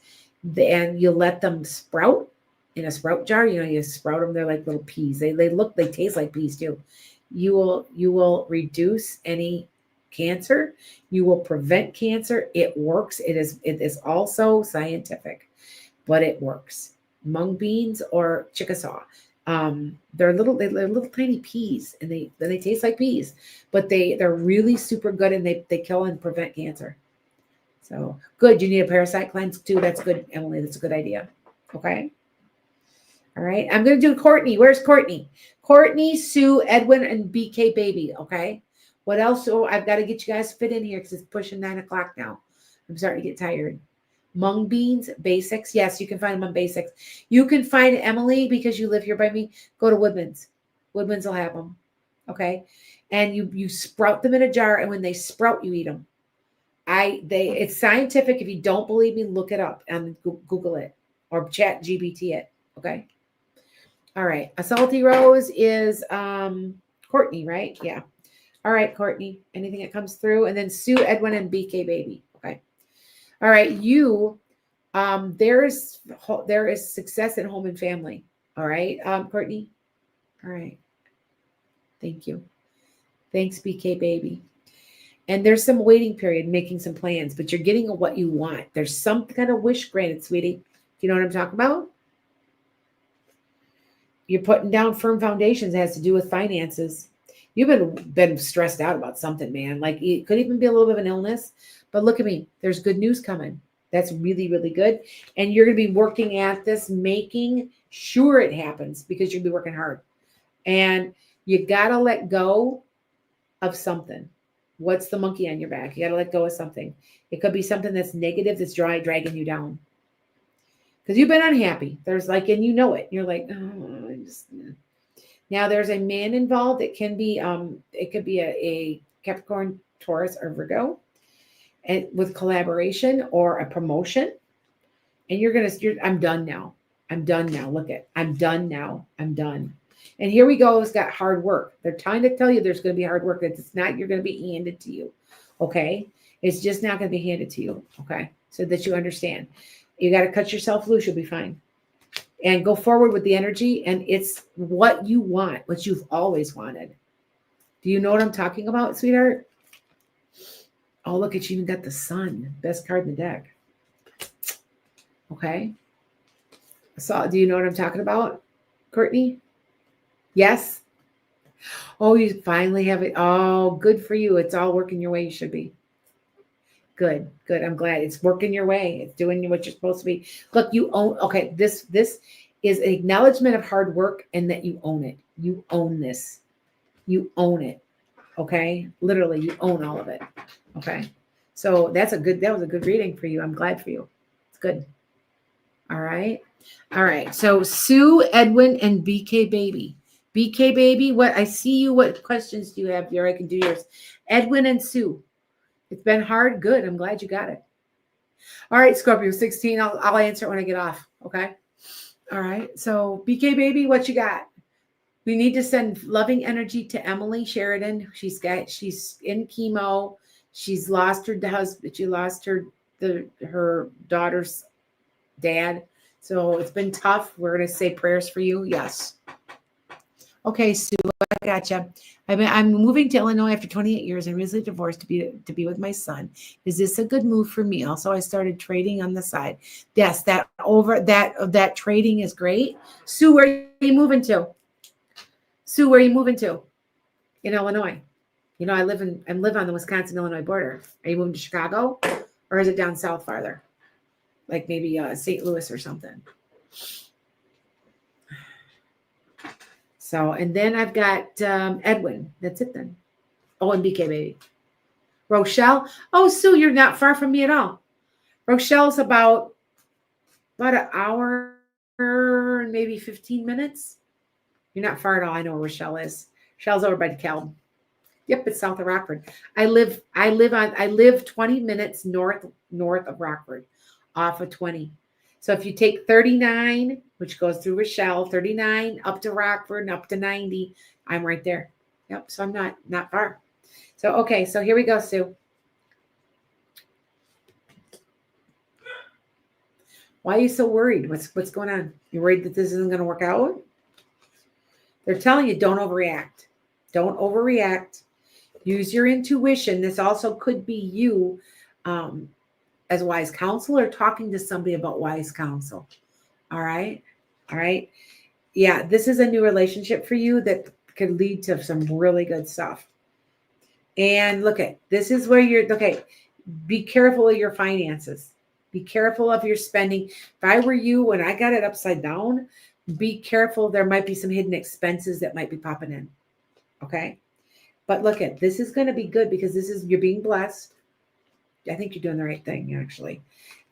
S1: And you let them sprout in a sprout jar. You know, you sprout them. They're like little peas. They taste like peas too. You will reduce any cancer. You will prevent cancer. It works. It is also scientific, but it works. Mung beans or Chickasaw. They're little tiny peas, and they taste like peas, but they're really super good, and they kill and prevent cancer. So good. You need a parasite cleanse too. That's good, Emily. That's a good idea. Okay. All right. I'm going to do Courtney. Where's Courtney? Courtney, Sue, Edwin, and BK Baby. Okay. What else? Oh, I've got to get you guys fit in here because it's pushing 9 o'clock now. I'm starting to get tired. Mung beans, basics. Yes, you can find them on basics. You can find Emily, because you live here by me. Go to Woodman's. Woodman's will have them. Okay. And you sprout them in a jar, and when they sprout, you eat them. It's scientific. If you don't believe me, look it up and Google it or chat GBT it. Okay. All right. A salty rose is Courtney, right? Yeah. All right, Courtney. Anything that comes through, and then Sue, Edwin, and BK Baby. Okay. All right. You, there is success in home and family. All right, Courtney. All right. Thank you. Thanks, BK Baby. And there's some waiting period, making some plans, but you're getting what you want. There's some kind of wish granted, sweetie. You know what I'm talking about? You're putting down firm foundations. It has to do with finances. You've been stressed out about something, man. Like it could even be a little bit of an illness. But look at me. There's good news coming. That's really, really good. And you're going to be working at this, making sure it happens, because you'll be working hard. And you got to let go of something. What's the monkey on your back? You got to let go of something. It could be something that's negative, that's dragging you down. Because you've been unhappy. There's like, and you know it. You're like, oh, Now there's a man involved. It can be, it could be a Capricorn, Taurus, or Virgo, and with collaboration or a promotion. And I'm done now. I'm done now. Look at, I'm done now. I'm done. And here we go. It's got hard work. They're trying to tell you there's going to be hard work. It's not, you're going to be handed to you. Okay. It's just not going to be handed to you. Okay. So that you understand, you got to cut yourself loose. You'll be fine. And go forward with the energy. And it's what you want, what you've always wanted. Do you know what I'm talking about, sweetheart? Oh, look at you. You got the sun. Best card in the deck. Okay. So do you know what I'm talking about, Courtney? Yes. Oh, you finally have it. Oh, good for you. It's all working your way. You should be. Good. Good. I'm glad it's working your way. It's doing what you're supposed to be. Look, you own. Okay. This is an acknowledgement of hard work, and that you own it. You own this. You own it. Okay. Literally, you own all of it. Okay. So that was a good reading for you. I'm glad for you. It's good. All right. All right. So Sue, Edwin, and BK Baby. BK Baby, what I see you. What questions do you have here? I can do yours. Edwin and Sue. It's been hard. Good. I'm glad you got it. All right, Scorpio 16. I'll answer it when I get off. Okay. All right. So BK Baby, what you got? We need to send loving energy to Emily Sheridan. She's in chemo. She's lost her husband. She lost her daughter's dad. So it's been tough. We're gonna say prayers for you. Yes. Okay, Sue, I gotcha. I'm moving to Illinois after 28 years. I'm recently divorced to be with my son. Is this a good move for me? Also, I started trading on the side. Yes, that trading is great. Sue, where are you moving to? Sue, where are you moving to? In Illinois. You know, I live on the Wisconsin-Illinois border. Are you moving to Chicago, or is it down south farther? Like maybe St. Louis or something. So, and then I've got Edwin. That's it then. Oh, and BK baby. Rochelle. Oh, Sue, you're not far from me at all. Rochelle's about an hour, maybe 15 minutes. You're not far at all. I know where Rochelle is. Rochelle's over by DeKalb. Yep, it's south of Rockford. I live 20 minutes north of Rockford, off of 20. So if you take 39, which goes through Rochelle, 39 up to Rockford and up to 90, I'm right there. Yep. So I'm not far. So okay, so here we go, Sue. Why are you so worried? What's going on? You worried that this isn't going to work out? They're telling you don't overreact. Don't overreact. Use your intuition. This also could be you as wise counsel or talking to somebody about wise counsel. All right. All right. Yeah, this is a new relationship for you that could lead to some really good stuff. And look at this is where be careful of your finances. Be careful of your spending. If I were you, when I got it upside down, be careful. There might be some hidden expenses that might be popping in. Okay. But look at this is going to be good because you're being blessed. I think you're doing the right thing, actually.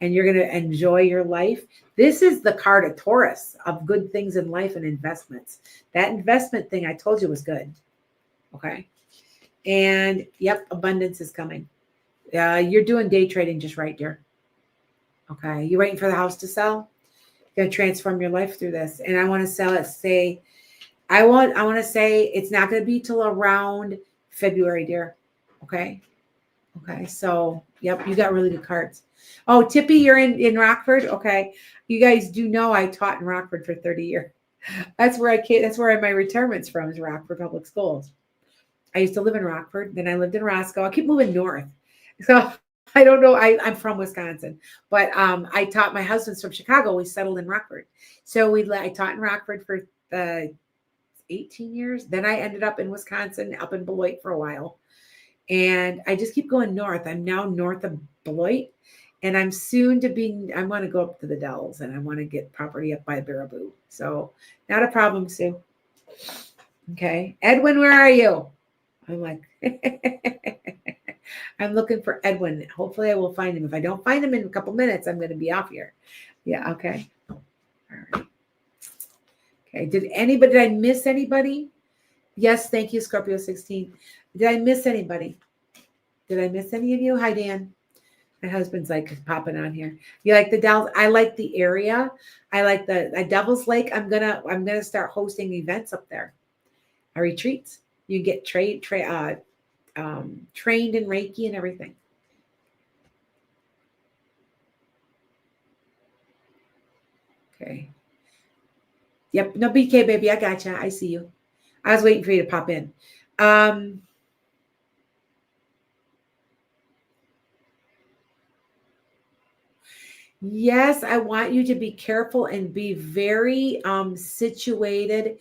S1: And you're going to enjoy your life. This is the card of Taurus of good things in life and investments. That investment thing I told you was good. Okay. And yep, abundance is coming. You're doing day trading just right, dear. Okay. You waiting for the house to sell? You're going to transform your life through this. And I want to sell it, I want to say it's not going to be till around February, dear. Okay. Okay. So, yep, you got really good cards. Oh, Tippy, you're in Rockford. Okay. You guys do know I taught in Rockford for 30 years. That's where my retirement's from, is Rockford Public Schools. I used to live in Rockford. Then I lived in Roscoe. I keep moving north. So I don't know. I'm from Wisconsin, but I taught. My husband's from Chicago. We settled in Rockford. So I taught in Rockford for 18 years. Then I ended up in Wisconsin, up in Beloit for a while. And I just keep going north. I'm now north of Beloit. And I'm I want to go up to the Dells and I want to get property up by Baraboo. So not a problem, Sue. Okay. Edwin, where are you? I'm like, I'm looking for Edwin. Hopefully I will find him. If I don't find him in a couple minutes, I'm going to be off here. Yeah. Okay. All right. Okay. Did I miss anybody? Yes. Thank you, Scorpio 16. Did I miss anybody? Did I miss any of you? Hi, Dan. My husband's like popping on here. You like the Dells? I like the area. I like the Devil's Lake. I'm gonna start hosting events up there. Retreats. You get trained in Reiki and everything. Okay. Yep. No, BK baby, I gotcha. I see you. I was waiting for you to pop in. Yes, I want you to be careful and be very situated,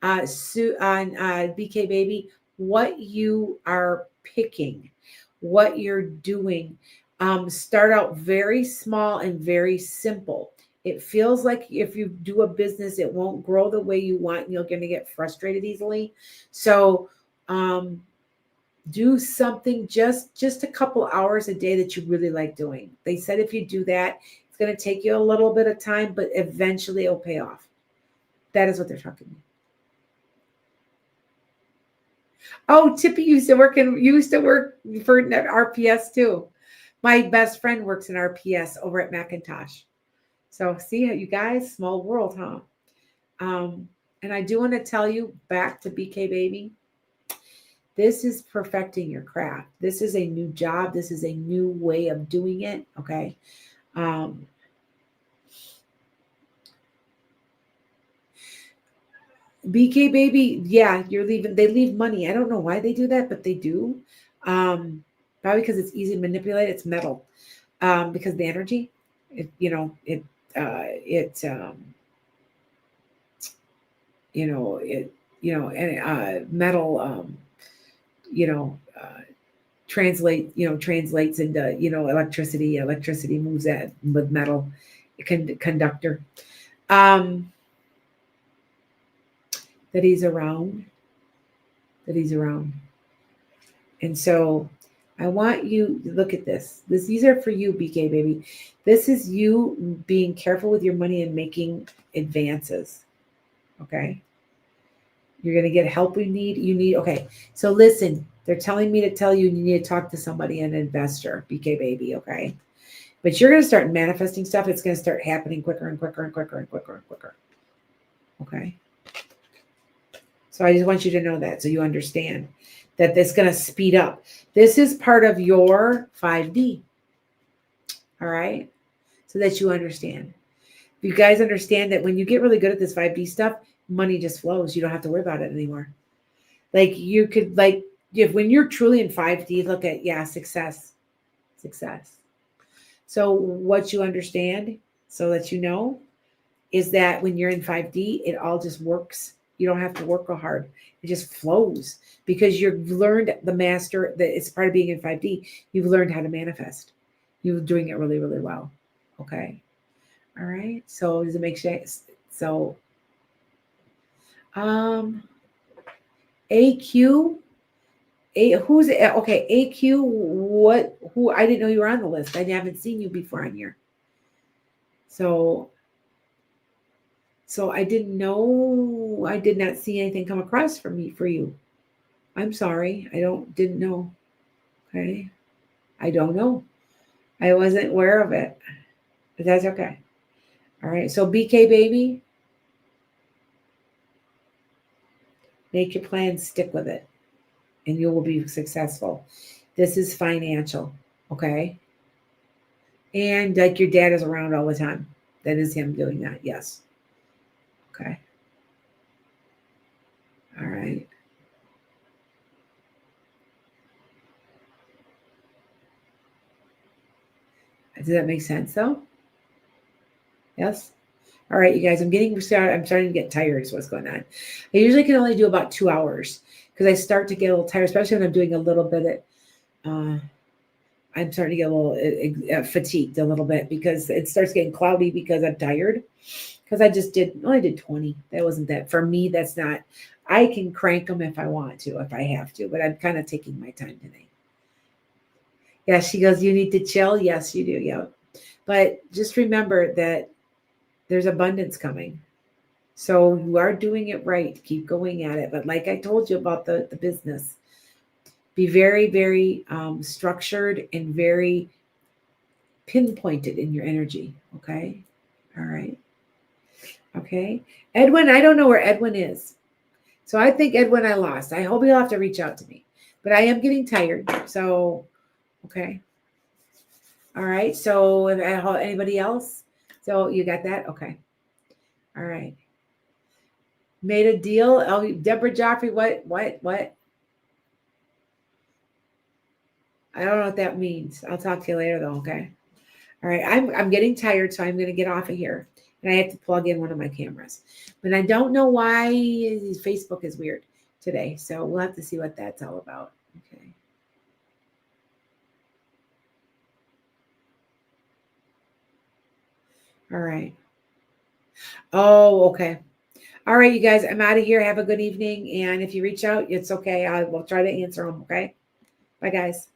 S1: BK baby, what you are picking, what you're doing. Start out very small and very simple. It feels like if you do a business, it won't grow the way you want, and you're going to get frustrated easily. So, do something just a couple hours a day that you really like doing. They said if you do that, it's going to take you a little bit of time, but eventually it'll pay off. That is what they're talking about. Oh, Tippy used to work for RPS too. My best friend works in RPS over at Macintosh. So see how you guys, small world, huh? And I do want to tell you, back to BK Baby, this is perfecting your craft. This is a new job. This is a new way of doing it. Okay. Um, BK Baby, yeah, you're leaving. They leave money. I don't know why they do that, but they do. Probably because it's easy to manipulate. It's metal. Because the energy, it, you know, it, and metal, you know, translates into, electricity. Electricity moves that with metal, conductor. Um, that he's around, that he's around. And so I want you to look at this. These are for you, BK Baby. This is you being careful with your money and making advances. Okay. You're going to get help you need. Okay. So listen, they're telling me to tell you need to talk to somebody, an investor, BK Baby. Okay. But you're going to start manifesting stuff. It's going to start happening quicker and quicker and quicker and quicker and quicker. Okay. So I just want you to know that so you understand that it's going to speed up. This is part of your 5D. All right. So that you understand. You guys understand that when you get really good at this 5D stuff, money just flows. You don't have to worry about it anymore. Like you could, if when you're truly in 5D, look at, success. So what you understand, so that you know, is that when you're in 5D, it all just works. You don't have to work so hard. It just flows because you've learned the master, that it's part of being in 5D. You've learned how to manifest. You're doing it really, really well. Okay. All right. So does it make sense? So, AQ, who's okay? AQ, who? I didn't know you were on the list. I haven't seen you before on here. So I didn't know. I did not see anything come across for you. I'm sorry. Didn't know. Okay. I don't know. I wasn't aware of it. But that's okay. All right. So BK Baby, make your plan, stick with it, and you will be successful. This is financial. Okay. And like your dad is around all the time. That is him doing that. Yes. Okay. All right. Does that make sense though? Yes. All right, you guys, I'm starting to get tired is what's going on. I usually can only do about 2 hours because I start to get a little tired, especially when I'm doing a little bit of, I'm starting to get a little fatigued a little bit because it starts getting cloudy because I'm tired. Because I only did 20. That wasn't that. For me, that's not, I can crank them if I want to, if I have to, but I'm kind of taking my time today. Yeah, she goes, you need to chill. Yes, you do. Yeah. But just remember that there's abundance coming. So you are doing it right. Keep going at it. But like I told you about the business, be very, very structured and very pinpointed in your energy. Okay. All right. Okay. Edwin, I don't know where Edwin is. So I think Edwin, I lost. I hope he'll have to reach out to me. But I am getting tired. So, okay. All right. So anybody else? So you got that? Okay. All right. Made a deal. Oh, Deborah Joffrey, what? I don't know what that means. I'll talk to you later though, okay? All right. I'm getting tired, so I'm gonna get off of here. And I have to plug in one of my cameras. But I don't know why Facebook is weird today. So we'll have to see what that's all about. Okay. All right. Oh, okay. All right, you guys, I'm out of here. Have a good evening. And if you reach out, it's okay. I will try to answer them. Okay. Bye, guys.